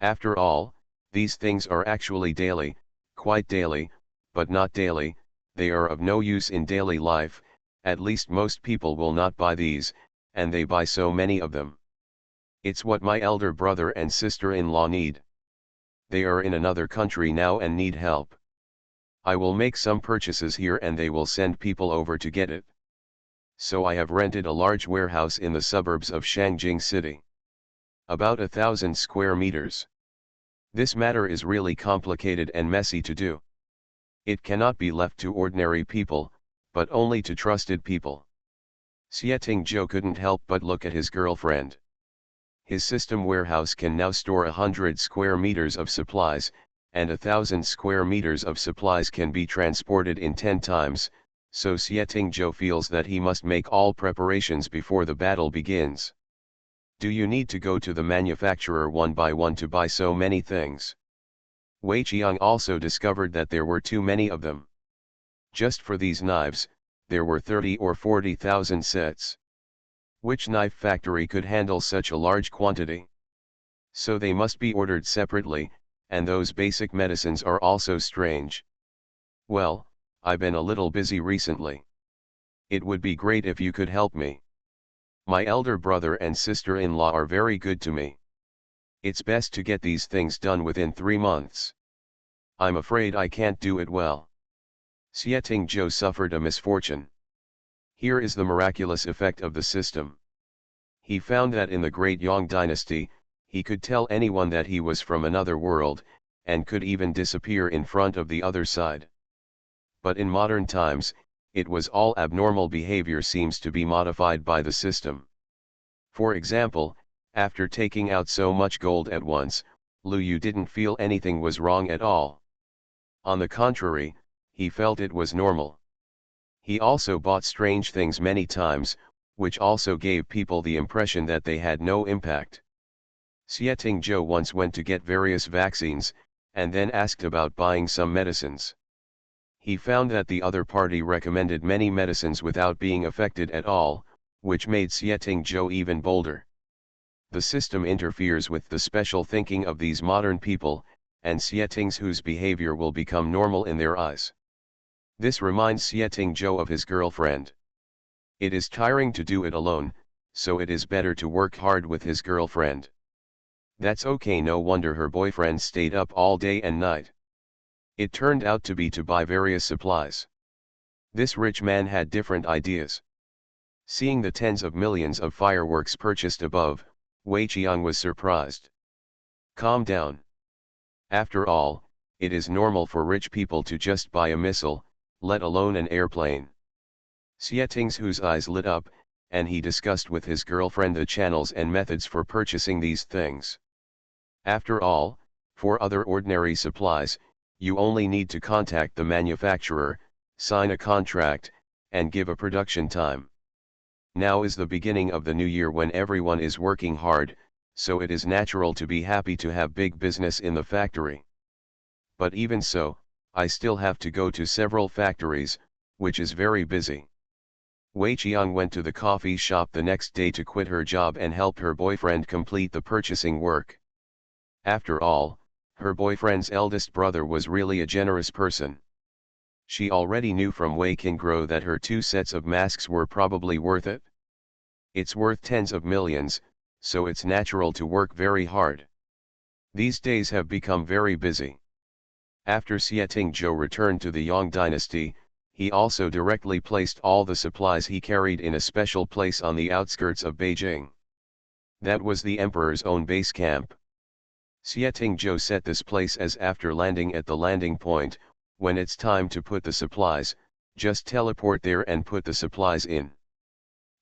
After all, these things are actually daily, quite daily, but not daily, they are of no use in daily life, at least most people will not buy these, and they buy so many of them. It's what my elder brother and sister-in-law need. They are in another country now and need help. I will make some purchases here and they will send people over to get it. So I have rented a large warehouse in the suburbs of Shangjing City. About 1,000 square meters. This matter is really complicated and messy to do. It cannot be left to ordinary people, but only to trusted people. Xieting Zhou couldn't help but look at his girlfriend. His system warehouse can now store 100 square meters of supplies, and 1,000 square meters of supplies can be transported in 10 times, so Xieting Zhou feels that he must make all preparations before the battle begins. Do you need to go to the manufacturer one by one to buy so many things? Wei Qiang also discovered that there were too many of them. Just for these knives, there were 30 or 40,000 sets. Which knife factory could handle such a large quantity? So they must be ordered separately, and those basic medicines are also strange. Well, I've been a little busy recently. It would be great if you could help me. My elder brother and sister-in-law are very good to me. It's best to get these things done within 3 months. I'm afraid I can't do it well. Xieting Zhou suffered a misfortune. Here is the miraculous effect of the system. He found that in the Great Yang Dynasty, he could tell anyone that he was from another world, and could even disappear in front of the other side. But in modern times, it was all abnormal behavior seems to be modified by the system. For example, after taking out so much gold at once, Liu didn't feel anything was wrong at all. On the contrary, he felt it was normal. He also bought strange things many times, which also gave people the impression that they had no impact. Xieting Zhou once went to get various vaccines, and then asked about buying some medicines. He found that the other party recommended many medicines without being affected at all, which made Xieting Zhou even bolder. The system interferes with the special thinking of these modern people, and Xieting Zhou's behavior will become normal in their eyes. This reminds Xieting Zhou of his girlfriend. It is tiring to do it alone, so it is better to work hard with his girlfriend. That's okay, no wonder her boyfriend stayed up all day and night. It turned out to be to buy various supplies. This rich man had different ideas. Seeing the tens of millions of fireworks purchased above, Wei Qiang was surprised. Calm down. After all, it is normal for rich people to just buy a missile, let alone an airplane. Xieting Zhou's eyes lit up, and he discussed with his girlfriend the channels and methods for purchasing these things. After all, for other ordinary supplies, you only need to contact the manufacturer, sign a contract, and give a production time. Now is the beginning of the new year when everyone is working hard, so it is natural to be happy to have big business in the factory. But even so, I still have to go to several factories, which is very busy. Wei Qiang went to the coffee shop the next day to quit her job and help her boyfriend complete the purchasing work. After all, her boyfriend's eldest brother was really a generous person. She already knew from Wei Qingguo that her 2 sets of masks were probably worth it. It's worth tens of millions, so it's natural to work very hard. These days have become very busy. After Xie Tingzhou returned to the Yang dynasty, he also directly placed all the supplies he carried in a special place on the outskirts of Beijing. That was the emperor's own base camp. Xie Tingzhou set this place as after landing at the landing point, when it's time to put the supplies, just teleport there and put the supplies in.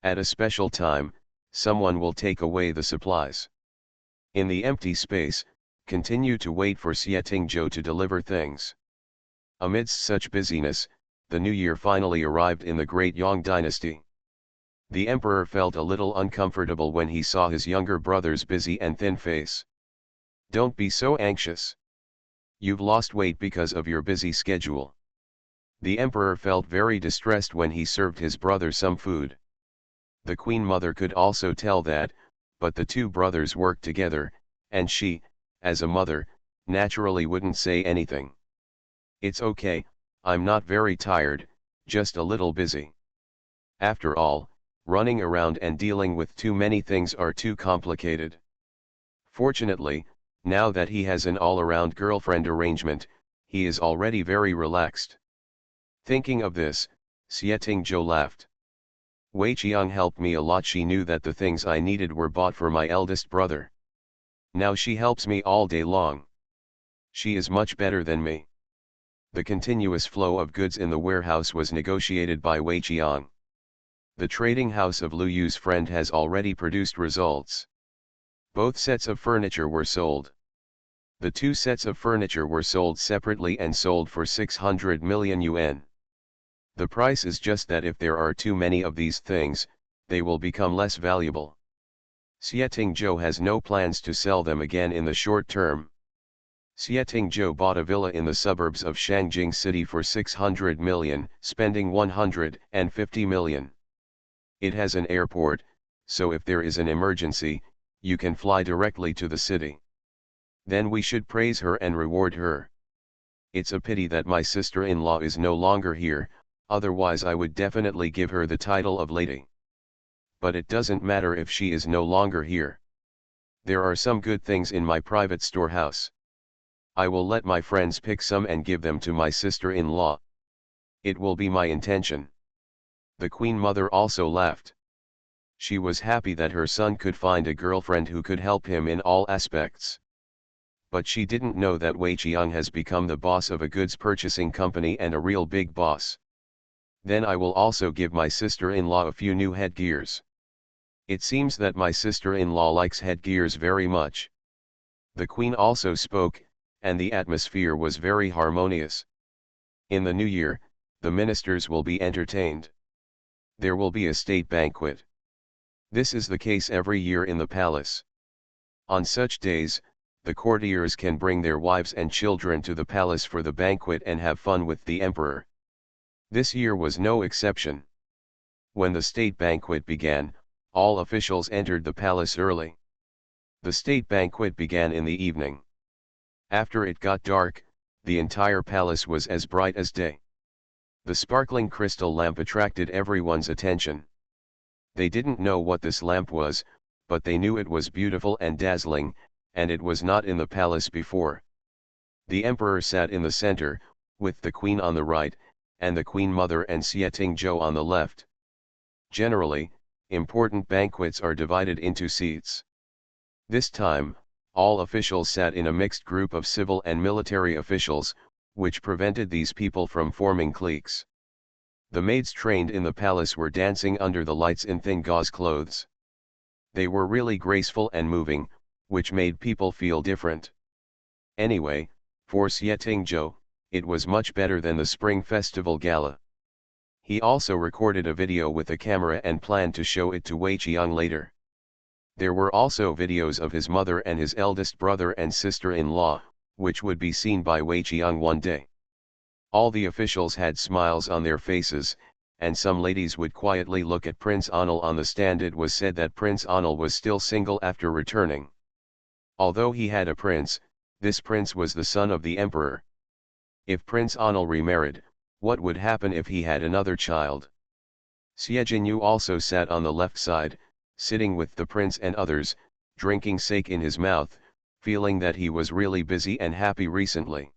At a special time, someone will take away the supplies. In the empty space, continue to wait for Xie Tingzhou to deliver things. Amidst such busyness, the new year finally arrived in the great Yang dynasty. The emperor felt a little uncomfortable when he saw his younger brother's busy and thin face. Don't be so anxious. You've lost weight because of your busy schedule. The emperor felt very distressed when he served his brother some food. The queen mother could also tell that, but the 2 brothers worked together, and she, as a mother, naturally wouldn't say anything. It's okay, I'm not very tired, just a little busy. After all, running around and dealing with too many things are too complicated. Fortunately, now that he has an all-around girlfriend arrangement, he is already very relaxed. Thinking of this, Xie Tingzhou laughed. Wei Qiang helped me a lot. She knew that the things I needed were bought for my eldest brother. Now she helps me all day long. She is much better than me. The continuous flow of goods in the warehouse was negotiated by Wei Qiang. The trading house of Lu Yu's friend has already produced results. Both sets of furniture were sold. The 2 sets of furniture were sold separately and sold for 600 million yuan. The price is just that if there are too many of these things, they will become less valuable. Xie Tingzhou has no plans to sell them again in the short term. Xie Tingzhou bought a villa in the suburbs of Shangjing City for 600 million, spending 150 million. It has an airport, so if there is an emergency, you can fly directly to the city. Then we should praise her and reward her. It's a pity that my sister-in-law is no longer here, otherwise I would definitely give her the title of lady. But it doesn't matter if she is no longer here. There are some good things in my private storehouse. I will let my friends pick some and give them to my sister-in-law. It will be my intention. The Queen Mother also laughed. She was happy that her son could find a girlfriend who could help him in all aspects. But she didn't know that Wei Qiang has become the boss of a goods purchasing company and a real big boss. Then I will also give my sister-in-law a few new headgears. It seems that my sister-in-law likes headgears very much. The queen also spoke, and the atmosphere was very harmonious. In the new year, the ministers will be entertained. There will be a state banquet. This is the case every year in the palace. On such days, the courtiers can bring their wives and children to the palace for the banquet and have fun with the emperor. This year was no exception. When the state banquet began, all officials entered the palace early. The state banquet began in the evening. After it got dark, the entire palace was as bright as day. The sparkling crystal lamp attracted everyone's attention. They didn't know what this lamp was, but they knew it was beautiful and dazzling, and it was not in the palace before. The emperor sat in the center, with the queen on the right, and the queen mother and Xie Tingzhou on the left. Generally, important banquets are divided into seats. This time, all officials sat in a mixed group of civil and military officials, which prevented these people from forming cliques. The maids trained in the palace were dancing under the lights in thin gauze clothes. They were really graceful and moving, which made people feel different. Anyway, for Xie Tingzhou, it was much better than the Spring Festival Gala. He also recorded a video with a camera and planned to show it to Wei Qiang later. There were also videos of his mother and his eldest brother and sister-in-law, which would be seen by Wei Qiang one day. All the officials had smiles on their faces, and some ladies would quietly look at Prince Anil on the stand. It was said that Prince Anil was still single after returning. Although he had a prince, this prince was the son of the emperor. If Prince Anil remarried, what would happen if he had another child? Xie Jinyu also sat on the left side, sitting with the prince and others, drinking sake in his mouth, feeling that he was really busy and happy recently.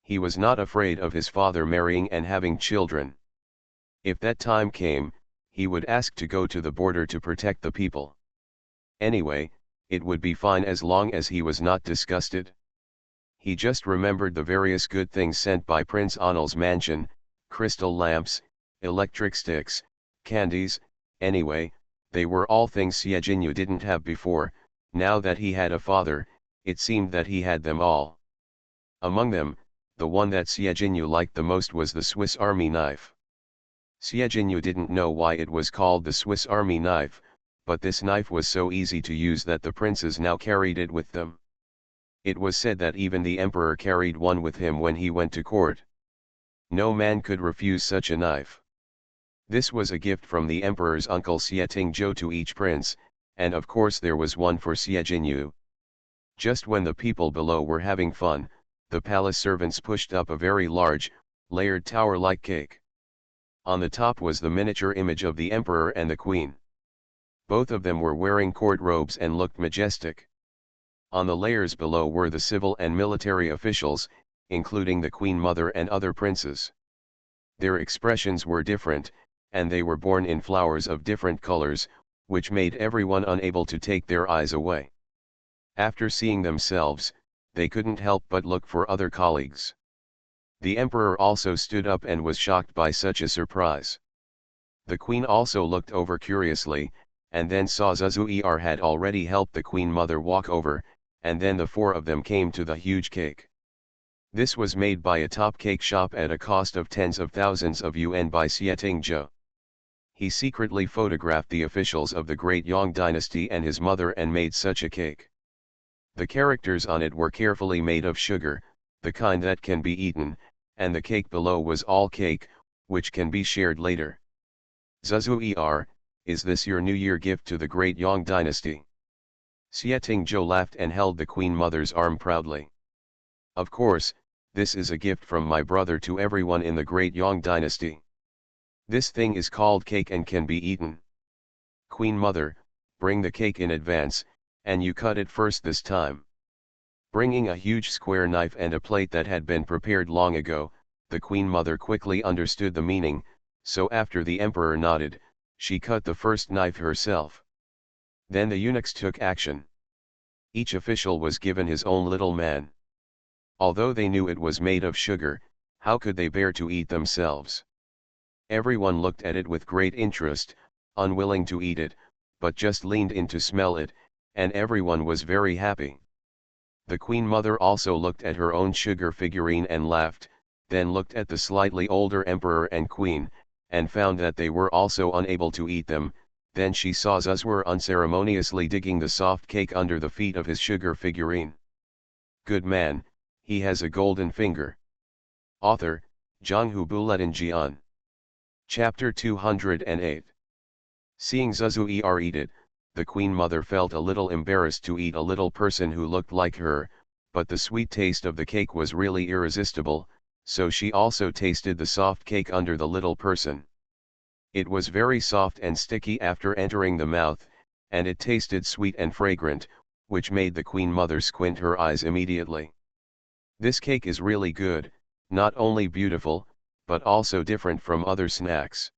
He was not afraid of his father marrying and having children. If that time came, he would ask to go to the border to protect the people. Anyway, it would be fine as long as he was not disgusted. He just remembered the various good things sent by Prince Anil's mansion: crystal lamps, electric sticks, candies. Anyway, they were all things Xie Jinyu didn't have before. Now that he had a father, it seemed that he had them all. Among them, the one that Xie Jinyu liked the most was the Swiss Army knife. Xie Jinyu didn't know why it was called the Swiss Army knife, but this knife was so easy to use that the princes now carried it with them. It was said that even the emperor carried one with him when he went to court. No man could refuse such a knife. This was a gift from the emperor's uncle Xie Tingzhou to each prince, and of course there was one for Xie Jinyu. Just when the people below were having fun, the palace servants pushed up a very large, layered tower-like cake. On the top was the miniature image of the emperor and the queen. Both of them were wearing court robes and looked majestic. On the layers below were the civil and military officials, including the queen mother and other princes. Their expressions were different, and they were born in flowers of different colors, which made everyone unable to take their eyes away. After seeing themselves, they couldn't help but look for other colleagues. The emperor also stood up and was shocked by such a surprise. The queen also looked over curiously, and then saw Zuzuer had already helped the queen mother walk over, and then the four of them came to the huge cake. This was made by a top cake shop at a cost of tens of thousands of yuan by Xie Tingzhou. He secretly photographed the officials of the Great Yang dynasty and his mother and made such a cake. The characters on it were carefully made of sugar, the kind that can be eaten, and the cake below was all cake, which can be shared later. Zuzuer, is this your New Year gift to the Great Yang dynasty? Xie Tingzhou laughed and held the queen mother's arm proudly. Of course, this is a gift from my brother to everyone in the Great Yang dynasty. This thing is called cake and can be eaten. Queen mother, bring the cake in advance, and you cut it first this time. Bringing a huge square knife and a plate that had been prepared long ago, the queen mother quickly understood the meaning, so after the emperor nodded, she cut the first knife herself. Then the eunuchs took action. Each official was given his own little man. Although they knew it was made of sugar, how could they bear to eat themselves? Everyone looked at it with great interest, unwilling to eat it, but just leaned in to smell it, and everyone was very happy. The queen mother also looked at her own sugar figurine and laughed, then looked at the slightly older emperor and queen, and found that they were also unable to eat them. Then she saw Zuzuer unceremoniously digging the soft cake under the feet of his sugar figurine. Good man, he has a golden finger. Author, Zhanghu Buletin Jian. Chapter 208. Seeing Zuzuer eat it, the queen mother felt a little embarrassed to eat a little person who looked like her, but the sweet taste of the cake was really irresistible, so she also tasted the soft cake under the little person. It was very soft and sticky after entering the mouth, and it tasted sweet and fragrant, which made the queen mother squint her eyes immediately. This cake is really good, not only beautiful, but also different from other snacks.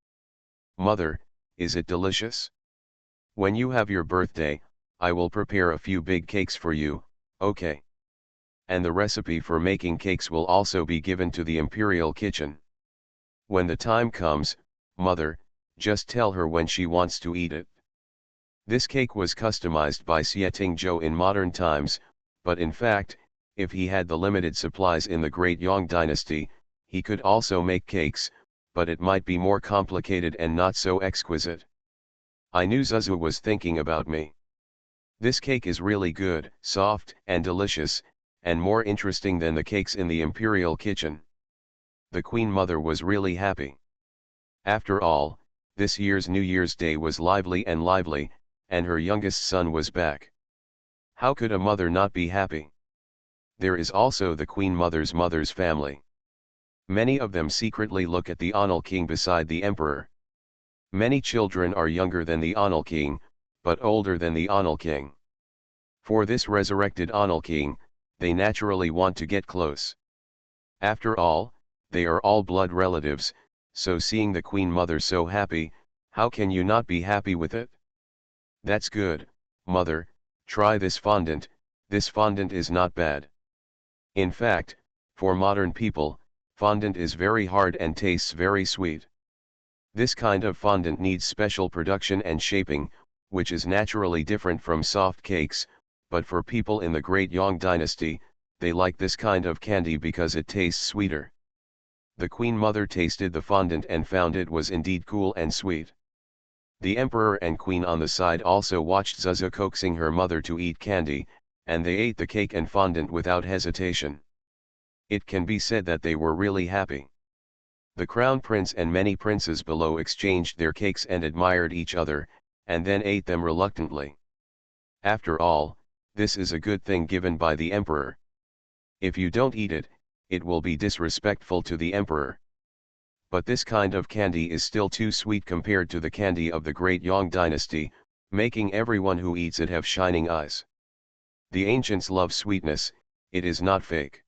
Mother, is it delicious? When you have your birthday, I will prepare a few big cakes for you, okay? And the recipe for making cakes will also be given to the imperial kitchen. When the time comes, mother, just tell her when she wants to eat it. This cake was customized by Xie Tingzhou in modern times, but in fact, if he had the limited supplies in the Great Yang dynasty, he could also make cakes, but it might be more complicated and not so exquisite. I knew Zuzu was thinking about me. This cake is really good, soft, and delicious, and more interesting than the cakes in the imperial kitchen. The Queen Mother was really happy. After all, this year's New Year's Day was lively, and her youngest son was back. How could a mother not be happy? There is also the Queen Mother's family. Many of them secretly look at the Onal King beside the Emperor. Many children are younger than the Onal King, but older than the Onal King. For this resurrected Onal King, they naturally want to get close. After all, they are all blood relatives, so seeing the Queen Mother so happy, how can you not be happy with it? That's good, mother, try this fondant is not bad. In fact, for modern people, fondant is very hard and tastes very sweet. This kind of fondant needs special production and shaping, which is naturally different from soft cakes, but for people in the Great Yang dynasty, they like this kind of candy because it tastes sweeter. The Queen Mother tasted the fondant and found it was indeed cool and sweet. The Emperor and Queen on the side also watched Zuzu coaxing her mother to eat candy, and they ate the cake and fondant without hesitation. It can be said that they were really happy. The Crown Prince and many princes below exchanged their cakes and admired each other, and then ate them reluctantly. After all, this is a good thing given by the Emperor. If you don't eat it, it will be disrespectful to the Emperor. But this kind of candy is still too sweet compared to the candy of the Great Yang dynasty, making everyone who eats it have shining eyes. The ancients love sweetness, it is not fake.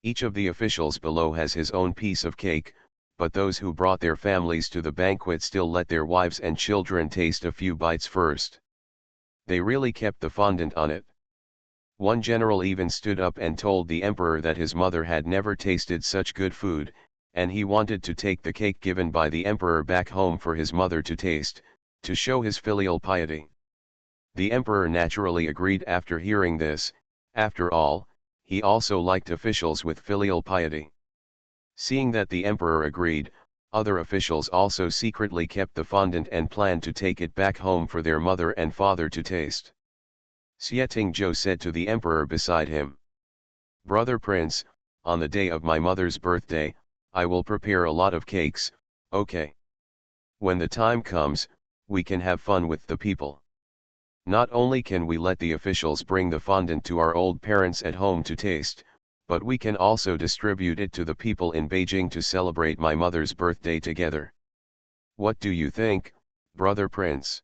Each of the officials below has his own piece of cake, but those who brought their families to the banquet still let their wives and children taste a few bites first. They really kept the fondant on it. One general even stood up and told the Emperor that his mother had never tasted such good food, and he wanted to take the cake given by the Emperor back home for his mother to taste, to show his filial piety. The Emperor naturally agreed after hearing this. After all, he also liked officials with filial piety. Seeing that the Emperor agreed, other officials also secretly kept the fondant and planned to take it back home for their mother and father to taste. Xie said to the Emperor beside him, "Brother Prince, on the day of my mother's birthday, I will prepare a lot of cakes, okay? When the time comes, we can have fun with the people. Not only can we let the officials bring the fondant to our old parents at home to taste, but we can also distribute it to the people in Beijing to celebrate my mother's birthday together. What do you think, Brother Prince?"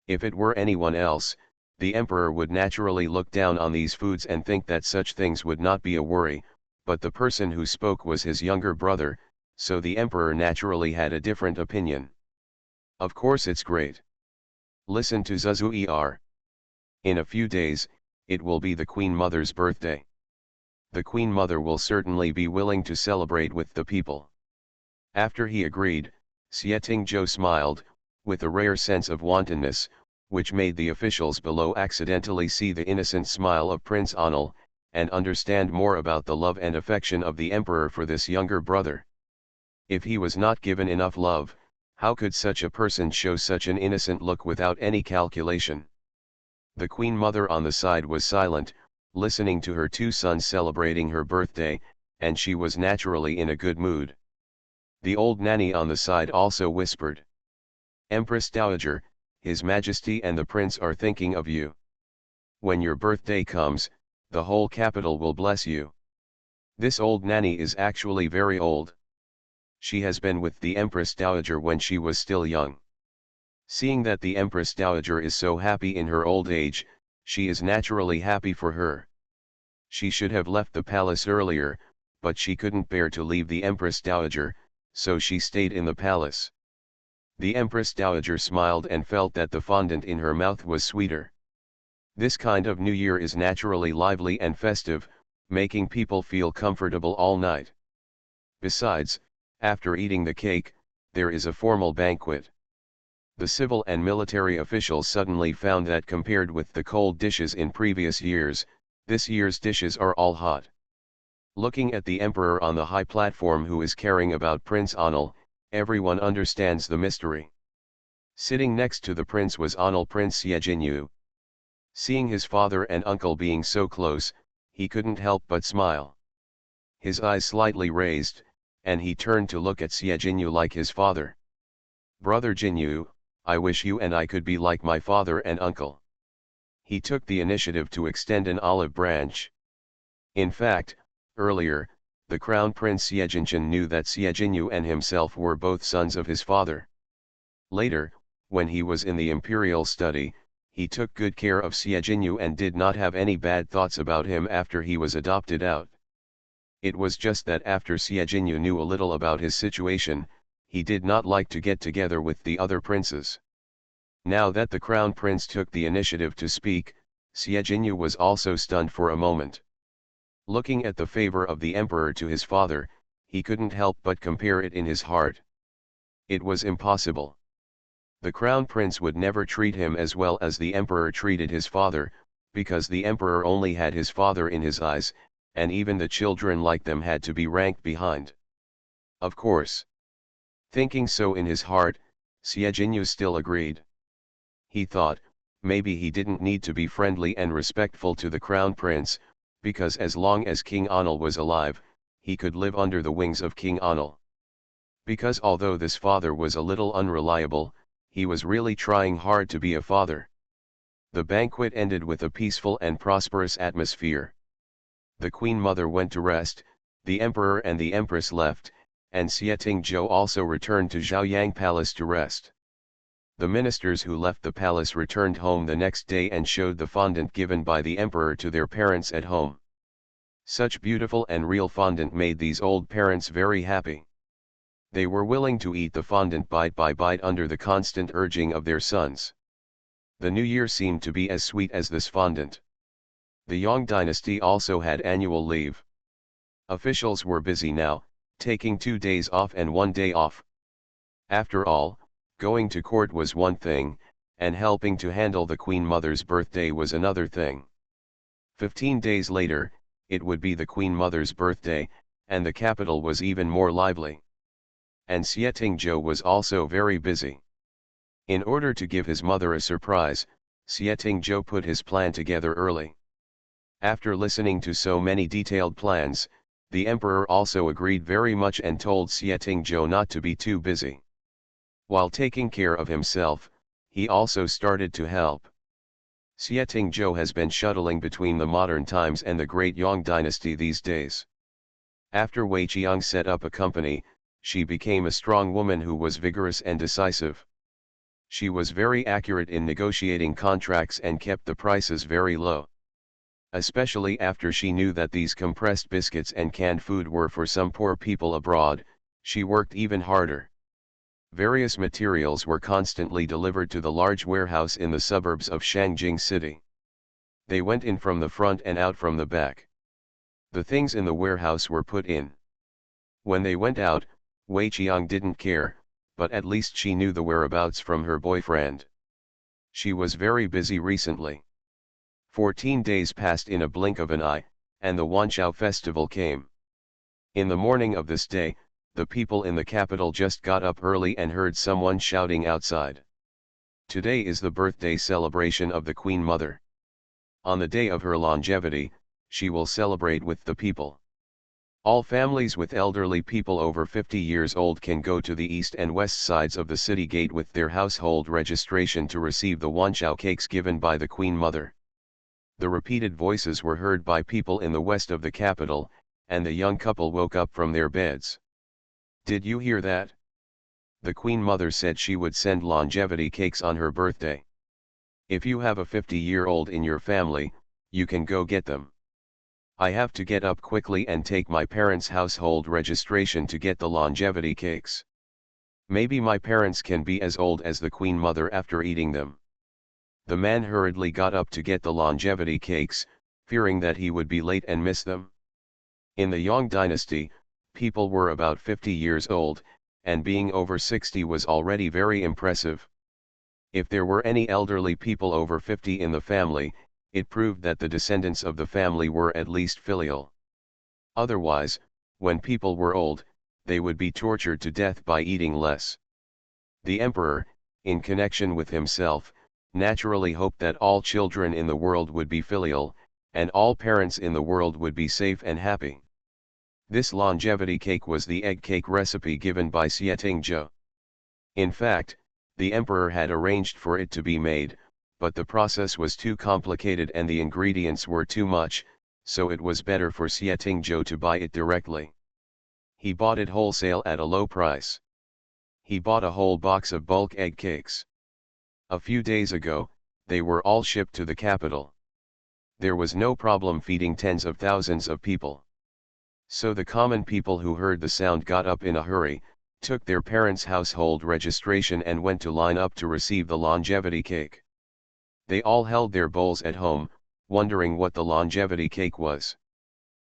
If it were anyone else, the Emperor would naturally look down on these foods and think that such things would not be a worry, but the person who spoke was his younger brother, so the Emperor naturally had a different opinion. "Of course it's great. Listen to Zuzu. In a few days, it will be the Queen Mother's birthday. The Queen Mother will certainly be willing to celebrate with the people." After he agreed, Xie smiled, with a rare sense of wantonness, which made the officials below accidentally see the innocent smile of Prince Onal, and understand more about the love and affection of the Emperor for this younger brother. If he was not given enough love, how could such a person show such an innocent look without any calculation? The Queen Mother on the side was silent, listening to her two sons celebrating her birthday, and she was naturally in a good mood. The old nanny on the side also whispered, "Empress Dowager, His Majesty and the Prince are thinking of you. When your birthday comes, the whole capital will bless you." This old nanny is actually very old. She has been with the Empress Dowager when she was still young. Seeing that the Empress Dowager is so happy in her old age, she is naturally happy for her. She should have left the palace earlier, but she couldn't bear to leave the Empress Dowager, so she stayed in the palace. The Empress Dowager smiled and felt that the fondant in her mouth was sweeter. This kind of New Year is naturally lively and festive, making people feel comfortable all night. Besides, after eating the cake, there is a formal banquet. The civil and military officials suddenly found that compared with the cold dishes in previous years, this year's dishes are all hot. Looking at the Emperor on the high platform who is caring about Prince Onal, everyone understands the mystery. Sitting next to the prince was Onal Prince Xie. Seeing his father and uncle being so close, he couldn't help but smile. His eyes slightly raised, and he turned to look at Xie Jinyu like his father. "Brother Jinyu, I wish you and I could be like my father and uncle." He took the initiative to extend an olive branch. In fact, earlier, the Crown Prince Xie Jinchen knew that Xie Jinyu and himself were both sons of his father. Later, when he was in the imperial study, he took good care of Xie Jinyu and did not have any bad thoughts about him after he was adopted out. It was just that after Xie Jinyu knew a little about his situation, he did not like to get together with the other princes. Now that the Crown Prince took the initiative to speak, Xie Jinyu was also stunned for a moment. Looking at the favor of the emperor to his father, he couldn't help but compare it in his heart. It was impossible. The Crown Prince would never treat him as well as the emperor treated his father, because the emperor only had his father in his eyes, and even the children like them had to be ranked behind. Of course. Thinking so in his heart, Xie Jinyu still agreed. He thought, maybe he didn't need to be friendly and respectful to the Crown Prince, because as long as King Anil was alive, he could live under the wings of King Anil. Because although this father was a little unreliable, he was really trying hard to be a father. The banquet ended with a peaceful and prosperous atmosphere. The Queen Mother went to rest, the Emperor and the Empress left, and Xie Tingzhou also returned to Zhaoyang Palace to rest. The ministers who left the palace returned home the next day and showed the fondant given by the Emperor to their parents at home. Such beautiful and real fondant made these old parents very happy. They were willing to eat the fondant bite by bite under the constant urging of their sons. The new year seemed to be as sweet as this fondant. The Yang dynasty also had annual leave. Officials were busy now, taking 2 days off and 1 day off. After all, going to court was one thing, and helping to handle the Queen Mother's birthday was another thing. 15 days later, it would be the Queen Mother's birthday, and the capital was even more lively. And Xie Tingzhou was also very busy. In order to give his mother a surprise, Xie Tingzhou put his plan together early. After listening to so many detailed plans, the emperor also agreed very much and told Xie Tingzhou not to be too busy. While taking care of himself, he also started to help. Xie Tingzhou has been shuttling between the modern times and the great Yang dynasty these days. After Wei Qiang set up a company, she became a strong woman who was vigorous and decisive. She was very accurate in negotiating contracts and kept the prices very low. Especially after she knew that these compressed biscuits and canned food were for some poor people abroad, she worked even harder. Various materials were constantly delivered to the large warehouse in the suburbs of Shangjing City. They went in from the front and out from the back. The things in the warehouse were put in. When they went out, Wei Qiang didn't care, but at least she knew the whereabouts from her boyfriend. She was very busy recently. 14 days passed in a blink of an eye, and the Wanqiao festival came. In the morning of this day, the people in the capital just got up early and heard someone shouting outside. Today is the birthday celebration of the Queen Mother. On the day of her longevity, she will celebrate with the people. All families with elderly people over 50 years old can go to the east and west sides of the city gate with their household registration to receive the Wanqiao cakes given by the Queen Mother. The repeated voices were heard by people in the west of the capital, and the young couple woke up from their beds. Did you hear that? The Queen Mother said she would send longevity cakes on her birthday. If you have a 50-year-old in your family, you can go get them. I have to get up quickly and take my parents' household registration to get the longevity cakes. Maybe my parents can be as old as the Queen Mother after eating them. The man hurriedly got up to get the longevity cakes, fearing that he would be late and miss them. In the Yang dynasty, people were about 50 years old, and being over 60 was already very impressive. If there were any elderly people over 50 in the family, it proved that the descendants of the family were at least filial. Otherwise, when people were old, they would be tortured to death by eating less. The emperor, in connection with himself, naturally hoped that all children in the world would be filial, and all parents in the world would be safe and happy. This longevity cake was the egg cake recipe given by Xietingzhou. In fact, the emperor had arranged for it to be made, but the process was too complicated and the ingredients were too much, so it was better for Xietingzhou to buy it directly. He bought it wholesale at a low price. He bought a whole box of bulk egg cakes. A few days ago, they were all shipped to the capital. There was no problem feeding tens of thousands of people. So the common people who heard the sound got up in a hurry, took their parents' household registration and went to line up to receive the longevity cake. They all held their bowls at home, wondering what the longevity cake was.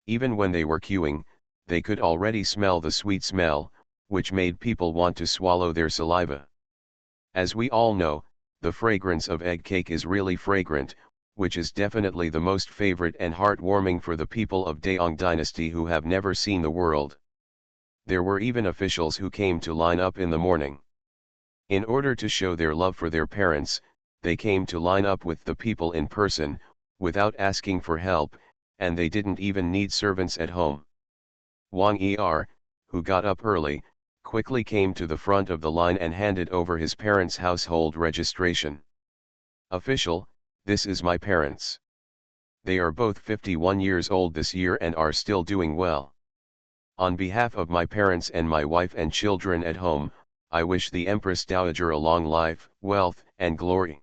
Even when they were queuing, they could already smell the sweet smell, which made people want to swallow their saliva. As we all know, the fragrance of egg cake is really fragrant, which is definitely the most favorite and heartwarming for the people of Daong dynasty who have never seen the world. There were even officials who came to line up in the morning. In order to show their love for their parents, they came to line up with the people in person, without asking for help, and they didn't even need servants at home. Wang Er, who got up early, quickly came to the front of the line and handed over his parents' household registration. "Official, this is my parents. They are both 51 years old this year and are still doing well. On behalf of my parents and my wife and children at home, I wish the Empress Dowager a long life, wealth, and glory."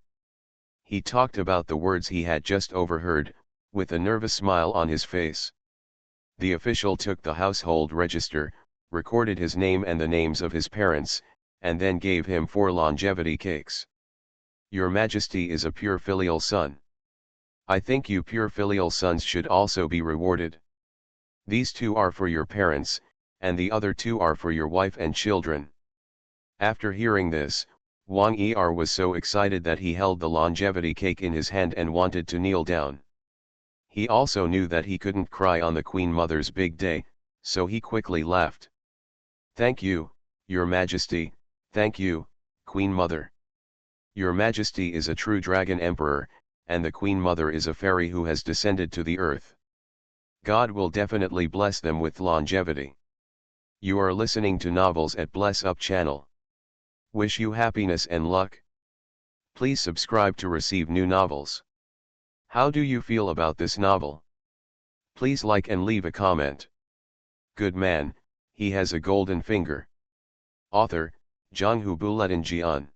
He talked about the words he had just overheard, with a nervous smile on his face. The official took the household register, recorded his name and the names of his parents, and then gave him 4 longevity cakes. "Your Majesty is a pure filial son. I think you pure filial sons should also be rewarded. These 2 are for your parents, and the other 2 are for your wife and children." After hearing this, Wang Er was so excited that he held the longevity cake in his hand and wanted to kneel down. He also knew that he couldn't cry on the Queen Mother's big day, so he quickly laughed. "Thank you, Your Majesty, thank you, Queen Mother. Your Majesty is a true dragon emperor, and the Queen Mother is a fairy who has descended to the earth. God will definitely bless them with longevity. You are listening to Novels at Bless Up channel. Wish you happiness and luck. Please subscribe to receive new novels. How do you feel about this novel? Please like and leave a comment. Good man, he has a golden finger. Author, Zhanghu Buletin Jian.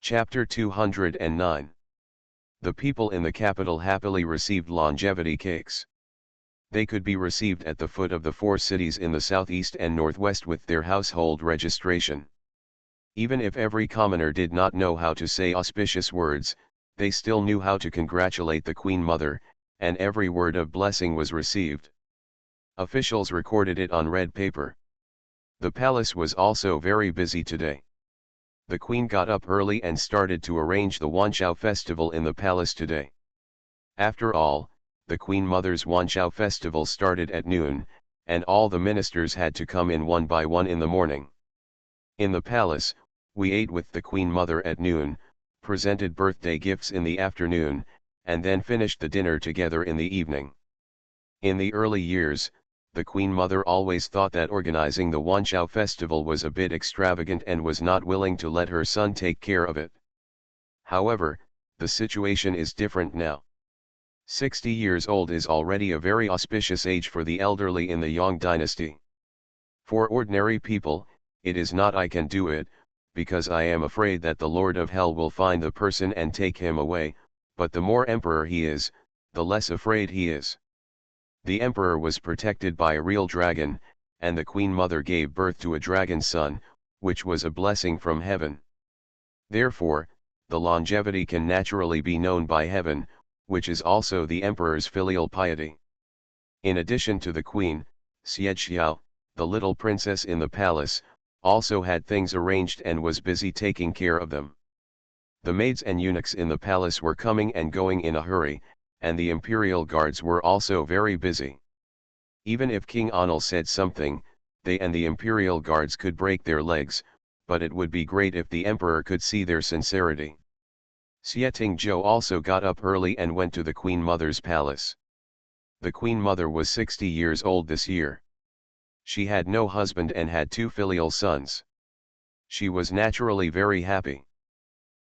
Chapter 209. The people in the capital happily received longevity cakes. They could be received at the foot of the 4 cities in the southeast and northwest with their household registration. Even if every commoner did not know how to say auspicious words, they still knew how to congratulate the Queen Mother, and every word of blessing was received. Officials recorded it on red paper. The palace was also very busy today. The Queen got up early and started to arrange the Wanqiao festival in the palace today. After all, the Queen Mother's Wanqiao festival started at noon, and all the ministers had to come in one by one in the morning. In the palace, we ate with the Queen Mother at noon, presented birthday gifts in the afternoon, and then finished the dinner together in the evening. In the early years, the Queen Mother always thought that organizing the Wanqiao festival was a bit extravagant and was not willing to let her son take care of it. However, the situation is different now. 60 years old is already a very auspicious age for the elderly in the Yang dynasty. For ordinary people, it is not "I can do it, because I am afraid that the Lord of Hell will find the person and take him away," but the more emperor he is, the less afraid he is. The emperor was protected by a real dragon, and the Queen Mother gave birth to a dragon son, which was a blessing from heaven. Therefore, the longevity can naturally be known by heaven, which is also the emperor's filial piety. In addition to the queen, Xiexiao, the little princess in the palace, also had things arranged and was busy taking care of them. The maids and eunuchs in the palace were coming and going in a hurry, and the imperial guards were also very busy. Even if King Anil said something, they and the imperial guards could break their legs, but it would be great if the emperor could see their sincerity. Xie also got up early and went to the Queen Mother's palace. The Queen Mother was 60 years old this year. She had no husband and had 2 filial sons. She was naturally very happy.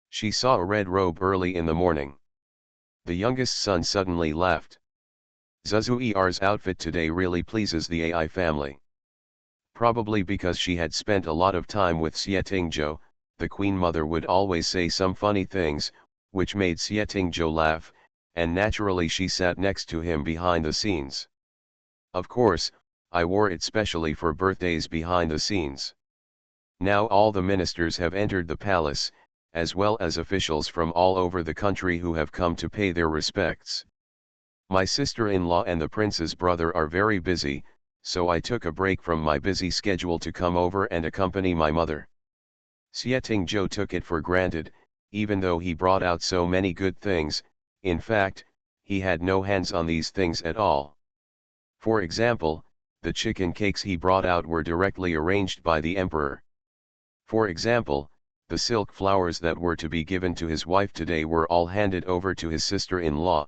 She saw a red robe early in the morning. The youngest son suddenly laughed. Zuzuer's outfit today really pleases the AI family. Probably because she had spent a lot of time with Xie, the Queen Mother would always say some funny things, which made Xie laugh, and naturally she sat next to him behind the scenes. Of course, I wore it specially for birthdays behind the scenes. Now all the ministers have entered the palace, as well as officials from all over the country who have come to pay their respects. My sister-in-law and the prince's brother are very busy, so I took a break from my busy schedule to come over and accompany my mother. Xie took it for granted, even though he brought out so many good things. In fact, he had no hands on these things at all. For example, the chicken cakes he brought out were directly arranged by the emperor. For example, the silk flowers that were to be given to his wife today were all handed over to his sister-in-law.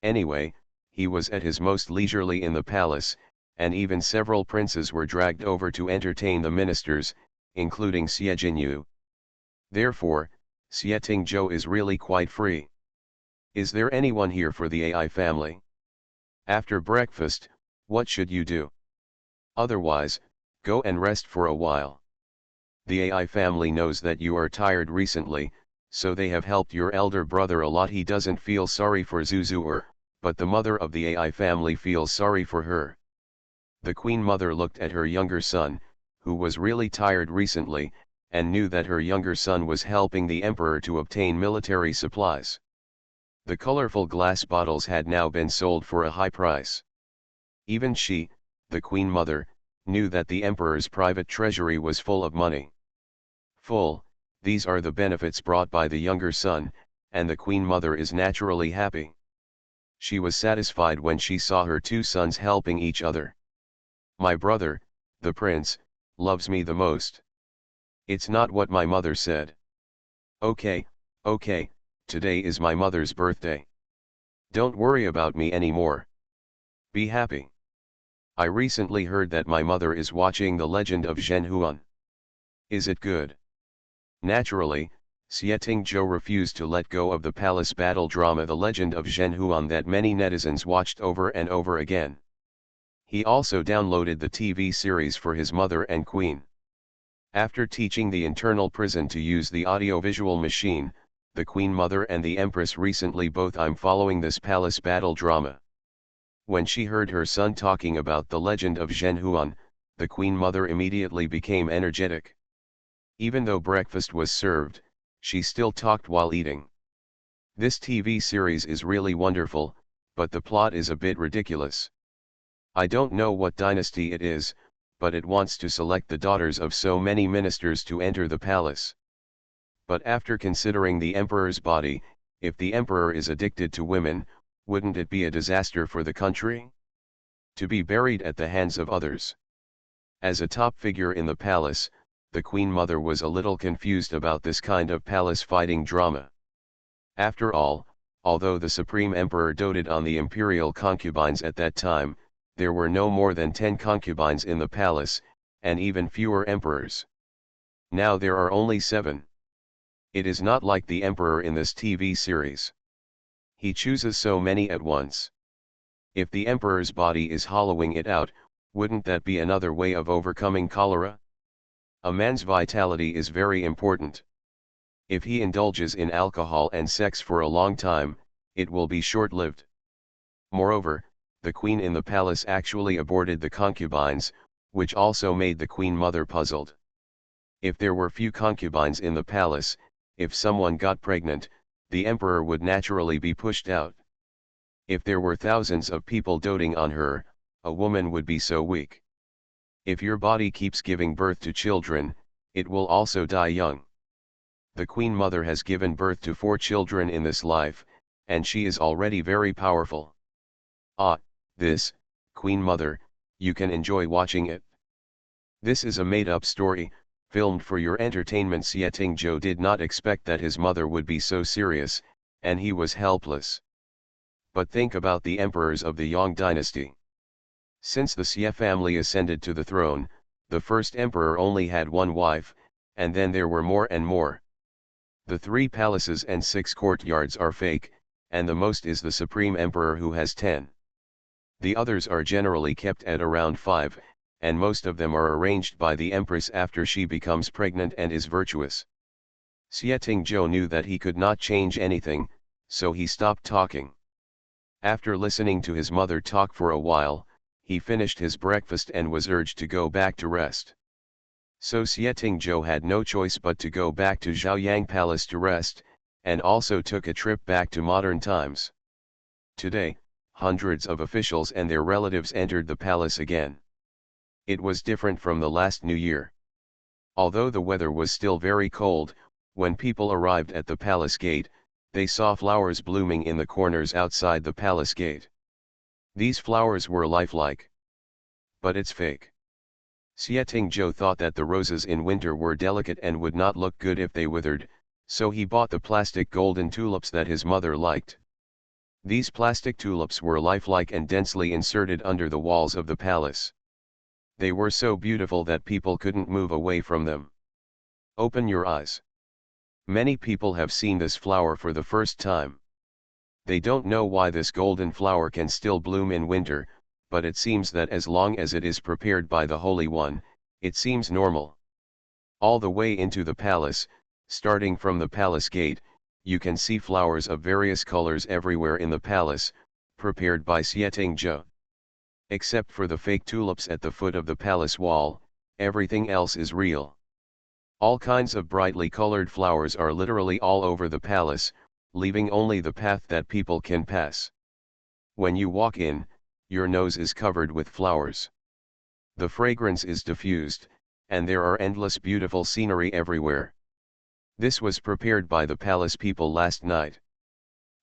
Anyway, he was at his most leisurely in the palace, and even several princes were dragged over to entertain the ministers, including Xie Jinyu. Therefore, Xie is really quite free. Is there anyone here for the AI family? After breakfast, what should you do? Otherwise, go and rest for a while. The AI family knows that you are tired recently, so they have helped your elder brother a lot. He doesn't feel sorry for Zuzuer, but the mother of the AI family feels sorry for her. The Queen Mother looked at her younger son, who was really tired recently, and knew that her younger son was helping the emperor to obtain military supplies. The colorful glass bottles had now been sold for a high price. Even she, the Queen Mother, knew that the emperor's private treasury was full of money. These are the benefits brought by the younger son, and the Queen Mother is naturally happy. She was satisfied when she saw her 2 sons helping each other. My brother, the prince, loves me the most. It's not what my mother said. Okay, today is my mother's birthday. Don't worry about me anymore. Be happy. I recently heard that my mother is watching The Legend of Zhen Huan. Is it good? Naturally, Xie refused to let go of the palace battle drama The Legend of Zhen Huan that many netizens watched over and over again. He also downloaded the TV series for his mother and queen. After teaching the internal prison to use the audiovisual machine, the Queen Mother and the Empress recently both I'm following this palace battle drama. When she heard her son talking about the legend of Zhen Huan, the Queen Mother immediately became energetic. Even though breakfast was served, she still talked while eating. This TV series is really wonderful, but the plot is a bit ridiculous. I don't know what dynasty it is, but it wants to select the daughters of so many ministers to enter the palace. But after considering the emperor's body, if the emperor is addicted to women, wouldn't it be a disaster for the country? To be buried at the hands of others. As a top figure in the palace, the Queen Mother was a little confused about this kind of palace fighting drama. After all, although the Supreme Emperor doted on the imperial concubines at that time, there were no more than 10 concubines in the palace, and even fewer emperors. Now there are only 7. It is not like the emperor in this TV series. He chooses so many at once. If the emperor's body is hollowing it out, wouldn't that be another way of overcoming cholera? A man's vitality is very important. If he indulges in alcohol and sex for a long time, it will be short-lived. Moreover, the queen in the palace actually aborted the concubines, which also made the Queen Mother puzzled. If there were few concubines in the palace, if someone got pregnant, the emperor would naturally be pushed out. If there were thousands of people doting on her, a woman would be so weak. If your body keeps giving birth to children, it will also die young. The Queen Mother has given birth to 4 children in this life, and she is already very powerful. This, Queen Mother, you can enjoy watching it. This is a made-up story, Filmed for your entertainment. Xie Zhou did not expect that his mother would be so serious, and he was helpless. But think about the emperors of the Yang dynasty. Since the Xie family ascended to the throne, the first emperor only had one wife, and then there were more and more. The 3 palaces and 6 courtyards are fake, and the most is the supreme emperor who has 10. The others are generally kept at around 5, and most of them are arranged by the empress after she becomes pregnant and is virtuous. Xie Zhou knew that he could not change anything, so he stopped talking. After listening to his mother talk for a while, he finished his breakfast and was urged to go back to rest. So Xie Zhou had no choice but to go back to Zhaoyang Palace to rest, and also took a trip back to modern times. Today, hundreds of officials and their relatives entered the palace again. It was different from the last New Year. Although the weather was still very cold, when people arrived at the palace gate, they saw flowers blooming in the corners outside the palace gate. These flowers were lifelike. But it's fake. Xie Zhou thought that the roses in winter were delicate and would not look good if they withered, so he bought the plastic golden tulips that his mother liked. These plastic tulips were lifelike and densely inserted under the walls of the palace. They were so beautiful that people couldn't move away from them. Open your eyes. Many people have seen this flower for the first time. They don't know why this golden flower can still bloom in winter, but it seems that as long as it is prepared by the Holy One, it seems normal. All the way into the palace, starting from the palace gate, you can see flowers of various colors everywhere in the palace, prepared by Xie Zhou. Except for the fake tulips at the foot of the palace wall, everything else is real. All kinds of brightly colored flowers are literally all over the palace, leaving only the path that people can pass. When you walk in, your nose is covered with flowers. The fragrance is diffused, and there are endless beautiful scenery everywhere. This was prepared by the palace people last night.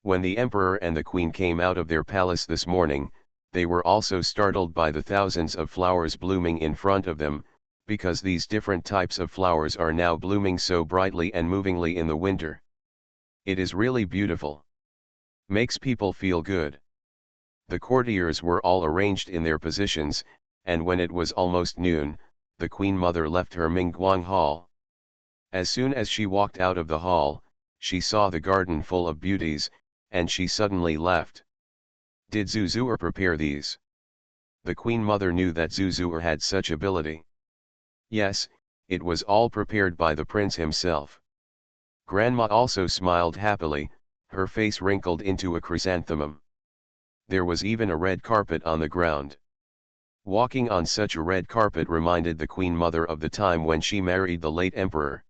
When the emperor and the queen came out of their palace this morning, they were also startled by the thousands of flowers blooming in front of them, because these different types of flowers are now blooming so brightly and movingly in the winter. It is really beautiful. Makes people feel good. The courtiers were all arranged in their positions, and when it was almost noon, the Queen Mother left her Mingguang Hall. As soon as she walked out of the hall, she saw the garden full of beauties, and she suddenly laughed. Did Zuzu'er prepare these? The Queen Mother knew that Zuzu'er had such ability. Yes, it was all prepared by the prince himself. Grandma also smiled happily, her face wrinkled into a chrysanthemum. There was even a red carpet on the ground. Walking on such a red carpet reminded the Queen Mother of the time when she married the late emperor.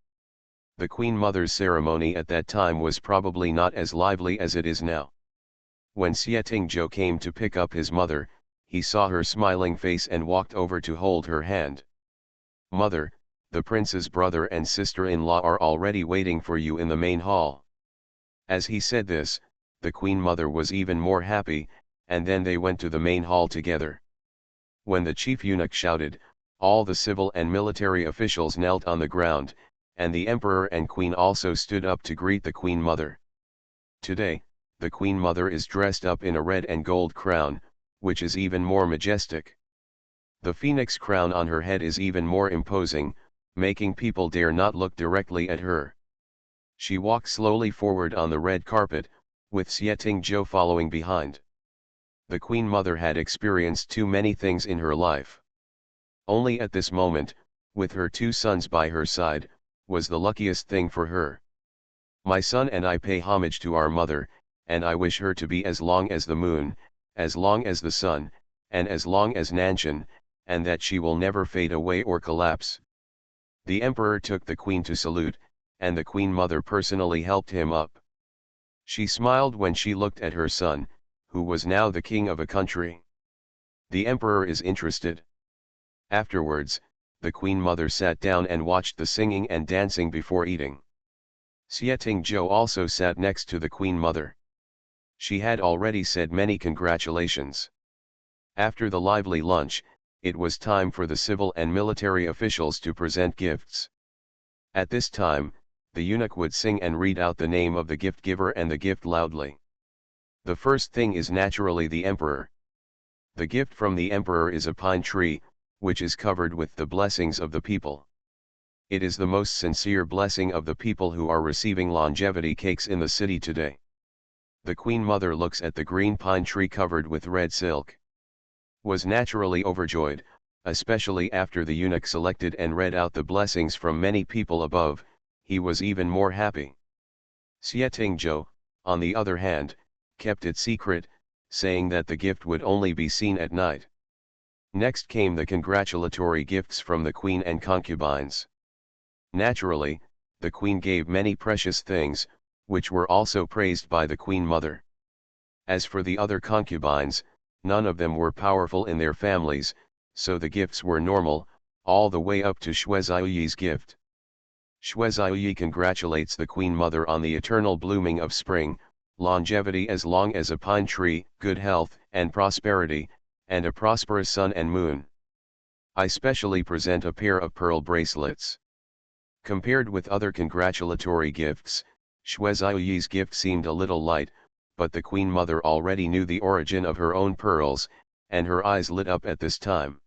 The Queen Mother's ceremony at that time was probably not as lively as it is now. When Xie Zhou came to pick up his mother, he saw her smiling face and walked over to hold her hand. Mother, the prince's brother and sister-in-law are already waiting for you in the main hall. As he said this, the Queen Mother was even more happy, and then they went to the main hall together. When the chief eunuch shouted, all the civil and military officials knelt on the ground, and the emperor and queen also stood up to greet the Queen Mother. Today, the Queen Mother is dressed up in a red and gold crown, which is even more majestic. The phoenix crown on her head is even more imposing, making people dare not look directly at her. She walked slowly forward on the red carpet, with Xie Zhou following behind. The Queen Mother had experienced too many things in her life. Only at this moment, with her 2 sons by her side, was the luckiest thing for her. My son and I pay homage to our mother, and I wish her to be as long as the moon, as long as the sun, and as long as Nanshan, and that she will never fade away or collapse. The emperor took the queen to salute, and the Queen Mother personally helped him up. She smiled when she looked at her son, who was now the king of a country. The emperor is interested. Afterwards, the Queen Mother sat down and watched the singing and dancing before eating. Xie Zhou also sat next to the Queen Mother. She had already said many congratulations. After the lively lunch, it was time for the civil and military officials to present gifts. At this time, the eunuch would sing and read out the name of the gift giver and the gift loudly. The first thing is naturally the emperor. The gift from the emperor is a pine tree, which is covered with the blessings of the people. It is the most sincere blessing of the people who are receiving longevity cakes in the city today. The Queen Mother looks at the green pine tree covered with red silk. Was naturally overjoyed, especially after the eunuch selected and read out the blessings from many people above. He was even more happy. Xietingzhou, on the other hand, kept it secret, saying that the gift would only be seen at night. Next came the congratulatory gifts from the queen and concubines. Naturally, the queen gave many precious things, which were also praised by the Queen Mother. As for the other concubines, none of them were powerful in their families, so the gifts were normal, all the way up to Shueziuyi's gift. Shueziuyi congratulates the Queen Mother on the eternal blooming of spring, longevity as long as a pine tree, good health and prosperity, and a prosperous sun and moon. I specially present a pair of pearl bracelets. Compared with other congratulatory gifts, Shueziuyi's gift seemed a little light, but the Queen Mother already knew the origin of her own pearls, and her eyes lit up at this time.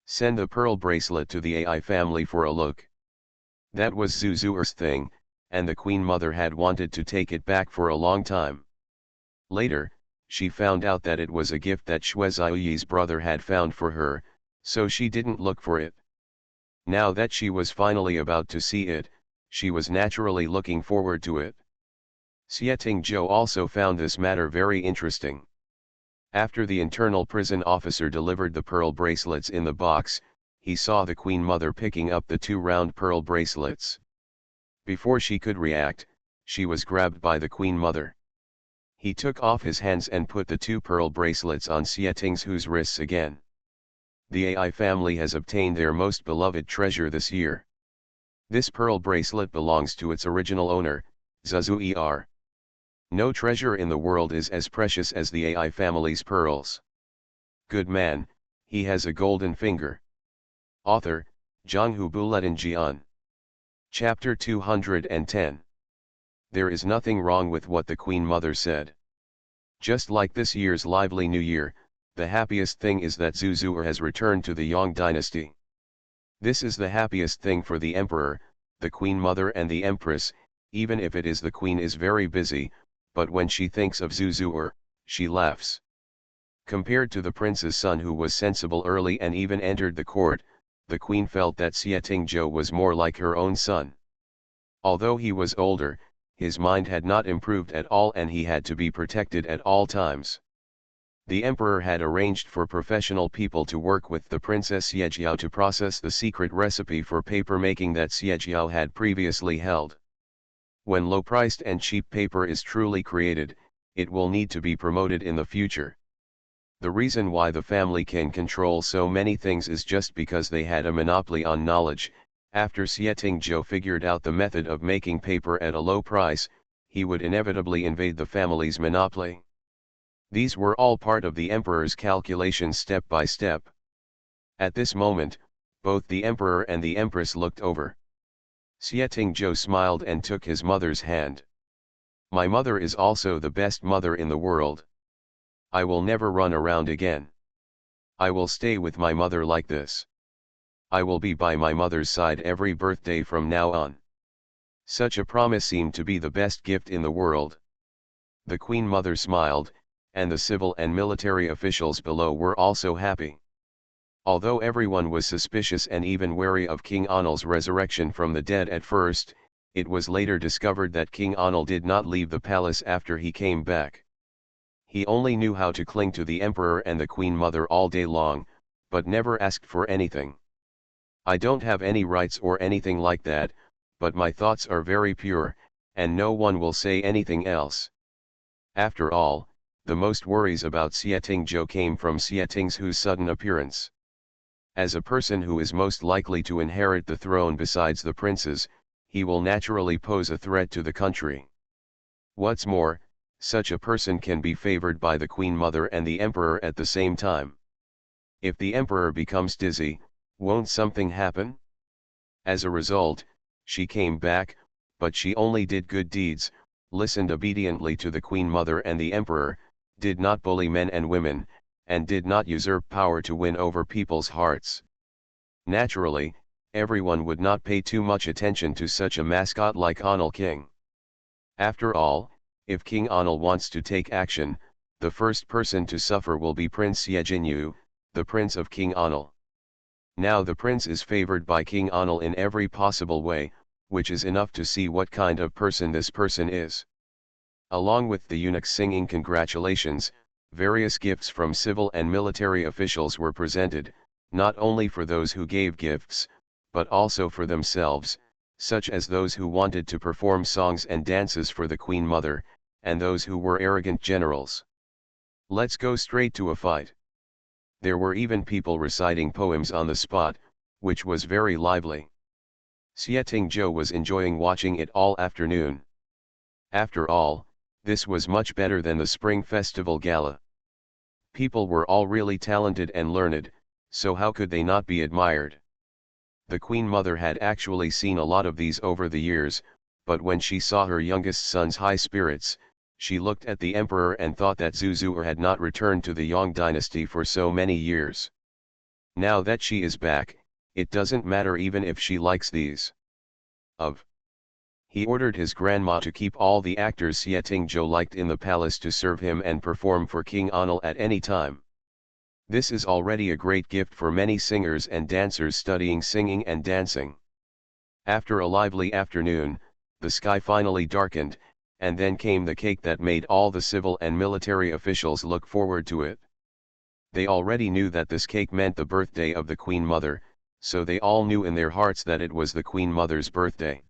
Send the pearl bracelet to the AI family for a look. That was Zuzuer's thing, and the Queen Mother had wanted to take it back for a long time. Later, she found out that it was a gift that Shueziuyi's brother had found for her, so she didn't look for it. Now that she was finally about to see it, she was naturally looking forward to it. Xietingzhou also found this matter very interesting. After the internal prison officer delivered the pearl bracelets in the box, he saw the Queen Mother picking up the two round pearl bracelets. Before she could react, she was grabbed by the Queen Mother. He took off his hands and put the two pearl bracelets on Xietingzhou's wrists again. The AI family has obtained their most beloved treasure this year. This pearl bracelet belongs to its original owner, Zuzuer. No treasure in the world is as precious as the AI family's pearls. Good man, he has a golden finger. Author, Zhanghu Buletin Jian. Chapter 210. There is nothing wrong with what the Queen Mother said. Just like this year's lively New Year, the happiest thing is that Zuzuer has returned to the Yang dynasty. This is the happiest thing for the Emperor, the Queen Mother and the Empress, even if it is the Queen is very busy, but when she thinks of Zuzuer, she laughs. Compared to the prince's son who was sensible early and even entered the court, the Queen felt that Xietingzhou was more like her own son. Although he was older, his mind had not improved at all and he had to be protected at all times. The emperor had arranged for professional people to work with the Princess Xiejiao to process the secret recipe for paper making that Xiejiao had previously held. When low-priced and cheap paper is truly created, it will need to be promoted in the future. The reason why the family can control so many things is just because they had a monopoly on knowledge. After Xietingzhou figured out the method of making paper at a low price, he would inevitably invade the family's monopoly. These were all part of the emperor's calculations step by step. At this moment, both the emperor and the empress looked over. Xietingzhou smiled and took his mother's hand. My mother is also the best mother in the world. I will never run around again. I will stay with my mother like this. I will be by my mother's side every birthday from now on. Such a promise seemed to be the best gift in the world. The Queen Mother smiled, and the civil and military officials below were also happy. Although everyone was suspicious and even wary of King Onel's resurrection from the dead at first, it was later discovered that King Onel did not leave the palace after he came back. He only knew how to cling to the emperor and the Queen Mother all day long, but never asked for anything. I don't have any rights or anything like that, but my thoughts are very pure, and no one will say anything else. After all, the most worries about Xietingzhou came from Xietingzhou's sudden appearance. As a person who is most likely to inherit the throne besides the princes, he will naturally pose a threat to the country. What's more, such a person can be favored by the Queen Mother and the Emperor at the same time. If the Emperor becomes dizzy, won't something happen? As a result, She came back, but she only did good deeds, listened obediently to the Queen Mother and the Emperor, did not bully men and women, and did not usurp power to win over people's hearts. Naturally, everyone would not pay too much attention to such a mascot like Anil King. After all, if King Anil wants to take action, the first person to suffer will be Prince Yejinyu, the prince of King Anil. Now the prince is favored by King Anil in every possible way, which is enough to see what kind of person this person is. Along with the eunuchs singing congratulations, various gifts from civil and military officials were presented, not only for those who gave gifts, but also for themselves, such as those who wanted to perform songs and dances for the Queen Mother, and those who were arrogant generals. Let's go straight to a fight. There were even people reciting poems on the spot, which was very lively. Xietingzhou was enjoying watching it all afternoon. After all, this was much better than the Spring Festival Gala. People were all really talented and learned, so how could they not be admired? The Queen Mother had actually seen a lot of these over the years, but when she saw her youngest son's high spirits, she looked at the Emperor and thought that Zuzur had not returned to the Yang dynasty for so many years. Now that she is back, it doesn't matter even if she likes these. He ordered his grandma to keep all the actors Xietingzhou liked in the palace to serve him and perform for King Anil at any time. This is already a great gift for many singers and dancers studying singing and dancing. After a lively afternoon, the sky finally darkened, and then came the cake that made all the civil and military officials look forward to it. They already knew that this cake meant the birthday of the Queen Mother, so they all knew in their hearts that it was the Queen Mother's birthday.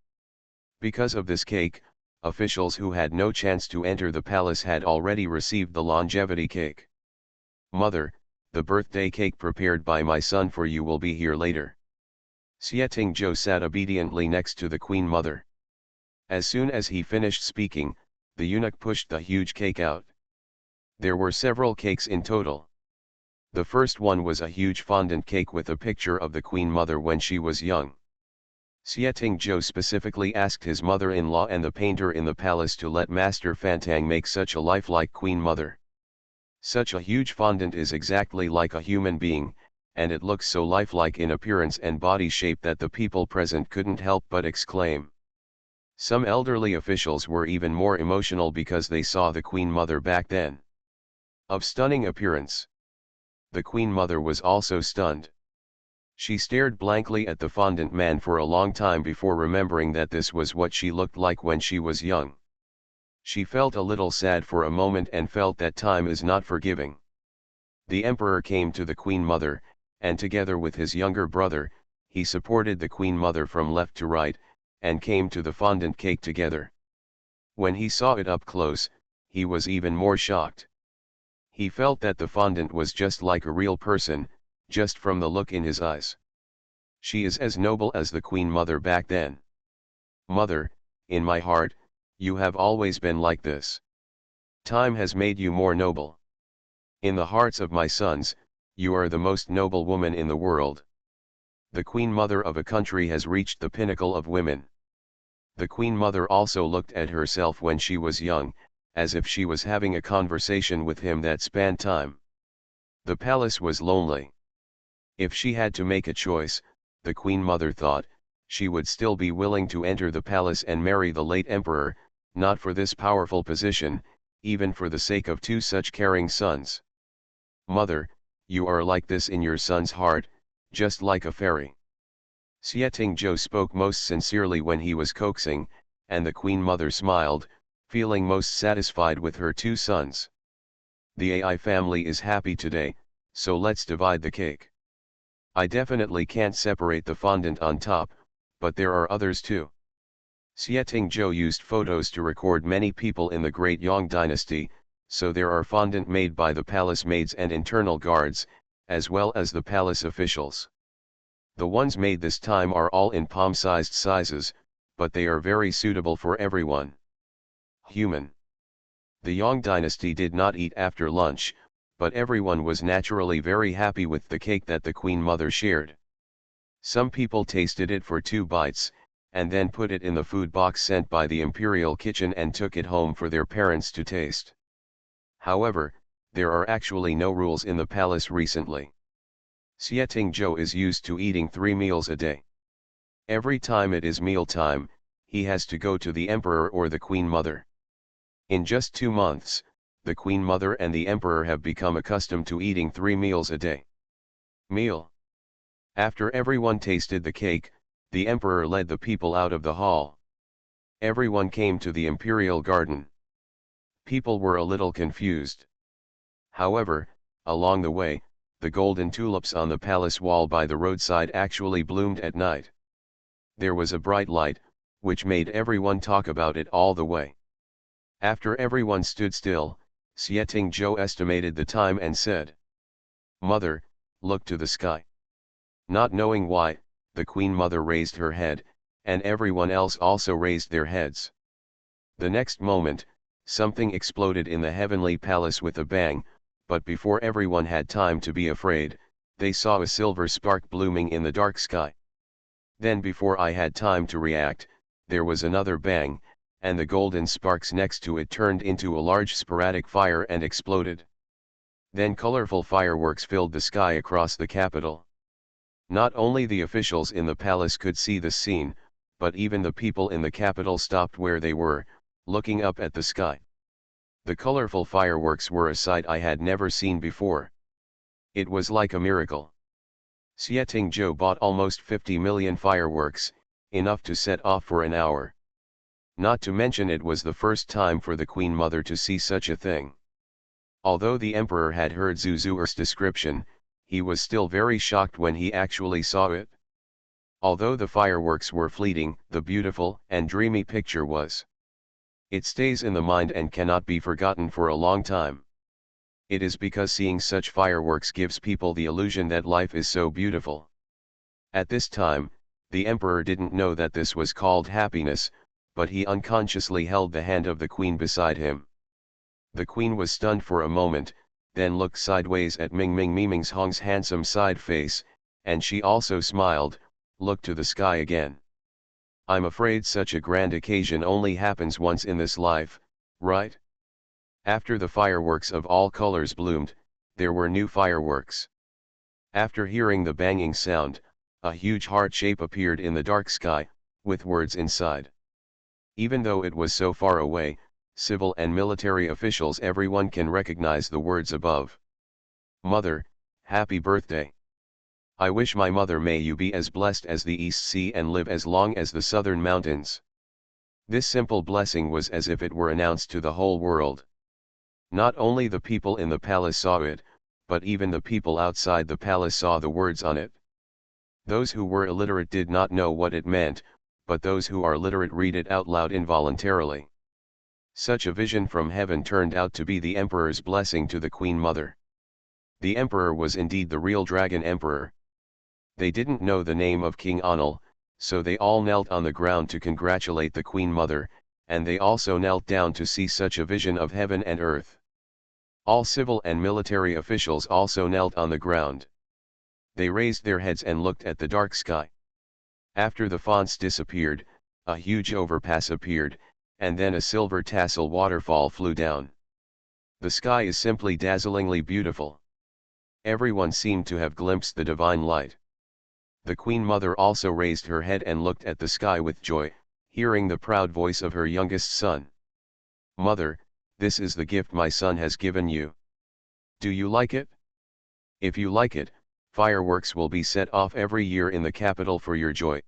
Because of this cake, officials who had no chance to enter the palace had already received the longevity cake. "Mother, the birthday cake prepared by my son for you will be here later." Xietingzhou sat obediently next to the Queen Mother. As soon as he finished speaking, the eunuch pushed the huge cake out. There were several cakes in total. The first one was a huge fondant cake with a picture of the Queen Mother when she was young. Xietingzhou specifically asked his mother-in-law and the painter in the palace to let Master Fantang make such a lifelike Queen Mother. Such a huge fondant is exactly like a human being, and it looks so lifelike in appearance and body shape that the people present couldn't help but exclaim. Some elderly officials were even more emotional because they saw the Queen Mother back then. Of stunning appearance. The Queen Mother was also stunned. She stared blankly at the fondant man for a long time before remembering that this was what she looked like when she was young. She felt a little sad for a moment and felt that time is not forgiving. The Emperor came to the Queen Mother, and together with his younger brother, he supported the Queen Mother from left to right, and came to the fondant cake together. When he saw it up close, he was even more shocked. He felt that the fondant was just like a real person, just from the look in his eyes. She is as noble as the Queen Mother back then. "Mother, in my heart, you have always been like this. Time has made you more noble. In the hearts of my sons, you are the most noble woman in the world. The Queen Mother of a country has reached the pinnacle of women." The Queen Mother also looked at herself when she was young, as if she was having a conversation with him that spanned time. The palace was lonely. If she had to make a choice, the Queen Mother thought, she would still be willing to enter the palace and marry the late emperor, not for this powerful position, even for the sake of two such caring sons. "Mother, you are like this in your son's heart, just like a fairy." Xietingzhou spoke most sincerely when he was coaxing, and the Queen Mother smiled, feeling most satisfied with her two sons. "The AI family is happy today, so let's divide the cake. I definitely can't separate the fondant on top, but there are others too." Xietingzhou used photos to record many people in the Great Yang dynasty, so there are fondant made by the palace maids and internal guards, as well as the palace officials. The ones made this time are all in palm-sized sizes, but they are very suitable for everyone. Human. The Yang dynasty did not eat after lunch, but everyone was naturally very happy with the cake that the Queen Mother shared. Some people tasted it for 2 bites, and then put it in the food box sent by the imperial kitchen and took it home for their parents to taste. However, there are actually no rules in the palace recently. Xie Tingzhou is used to eating 3 meals a day. Every time it is meal time, he has to go to the emperor or the queen mother. In just 2 months, the queen mother and the emperor have become accustomed to eating 3 meals a day. Meal. After everyone tasted the cake, the emperor led the people out of the hall. Everyone came to the imperial garden. People were a little confused. However, along the way, the golden tulips on the palace wall by the roadside actually bloomed at night. There was a bright light, which made everyone talk about it all the way. After everyone stood still, Xie Tingzhou estimated the time and said, "Mother, look to the sky." Not knowing why, the queen mother raised her head, and everyone else also raised their heads. The next moment, something exploded in the heavenly palace with a bang, but before everyone had time to be afraid, they saw a silver spark blooming in the dark sky. Then before I had time to react, there was another bang, and the golden sparks next to it turned into a large sporadic fire and exploded. Then colorful fireworks filled the sky across the capital. Not only the officials in the palace could see the scene, but even the people in the capital stopped where they were, looking up at the sky. The colorful fireworks were a sight I had never seen before. It was like a miracle. Xie Tingzhou bought almost 50 million fireworks, enough to set off for an hour. Not to mention it was the first time for the Queen Mother to see such a thing. Although the Emperor had heard Zhu Zuer's description, he was still very shocked when he actually saw it. Although the fireworks were fleeting, the beautiful and dreamy picture was. It stays in the mind and cannot be forgotten for a long time. It is because seeing such fireworks gives people the illusion that life is so beautiful. At this time, the Emperor didn't know that this was called happiness, but he unconsciously held the hand of the Queen beside him. The Queen was stunned for a moment, then looked sideways at Ming Ming's Hong's handsome side face, and she also smiled, looked to the sky again. "I'm afraid such a grand occasion only happens once in this life, right?" After the fireworks of all colors bloomed, there were new fireworks. After hearing the banging sound, a huge heart shape appeared in the dark sky, with words inside. Even though it was so far away, civil and military officials everyone can recognize the words above. "Mother, happy birthday. I wish my mother may you be as blessed as the East Sea and live as long as the southern mountains." This simple blessing was as if it were announced to the whole world. Not only the people in the palace saw it, but even the people outside the palace saw the words on it. Those who were illiterate did not know what it meant, but those who are literate read it out loud involuntarily. Such a vision from heaven turned out to be the Emperor's blessing to the Queen Mother. The Emperor was indeed the real Dragon Emperor. They didn't know the name of King Anil, so they all knelt on the ground to congratulate the Queen Mother, and they also knelt down to see such a vision of heaven and earth. All civil and military officials also knelt on the ground. They raised their heads and looked at the dark sky. After the fonts disappeared, a huge overpass appeared, and then a silver tassel waterfall flew down. The sky is simply dazzlingly beautiful. Everyone seemed to have glimpsed the divine light. The Queen Mother also raised her head and looked at the sky with joy, hearing the proud voice of her youngest son. "Mother, this is the gift my son has given you. Do you like it? If you like it, fireworks will be set off every year in the capital for your joy."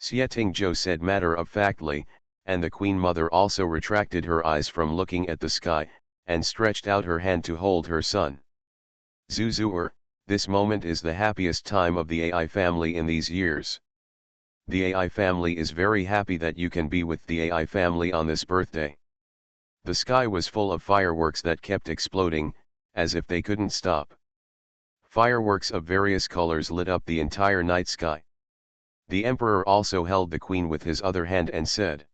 Xie Tingzhou said matter-of-factly, and the Queen Mother also retracted her eyes from looking at the sky, and stretched out her hand to hold her son. "Zhu Zuer, this moment is the happiest time of the AI family in these years. The AI family is very happy that you can be with the AI family on this birthday." The sky was full of fireworks that kept exploding, as if they couldn't stop. Fireworks of various colors lit up the entire night sky. The Emperor also held the Queen with his other hand and said,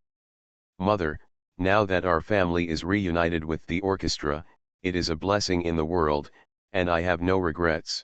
"Mother, now that our family is reunited with the orchestra, it is a blessing in the world, and I have no regrets."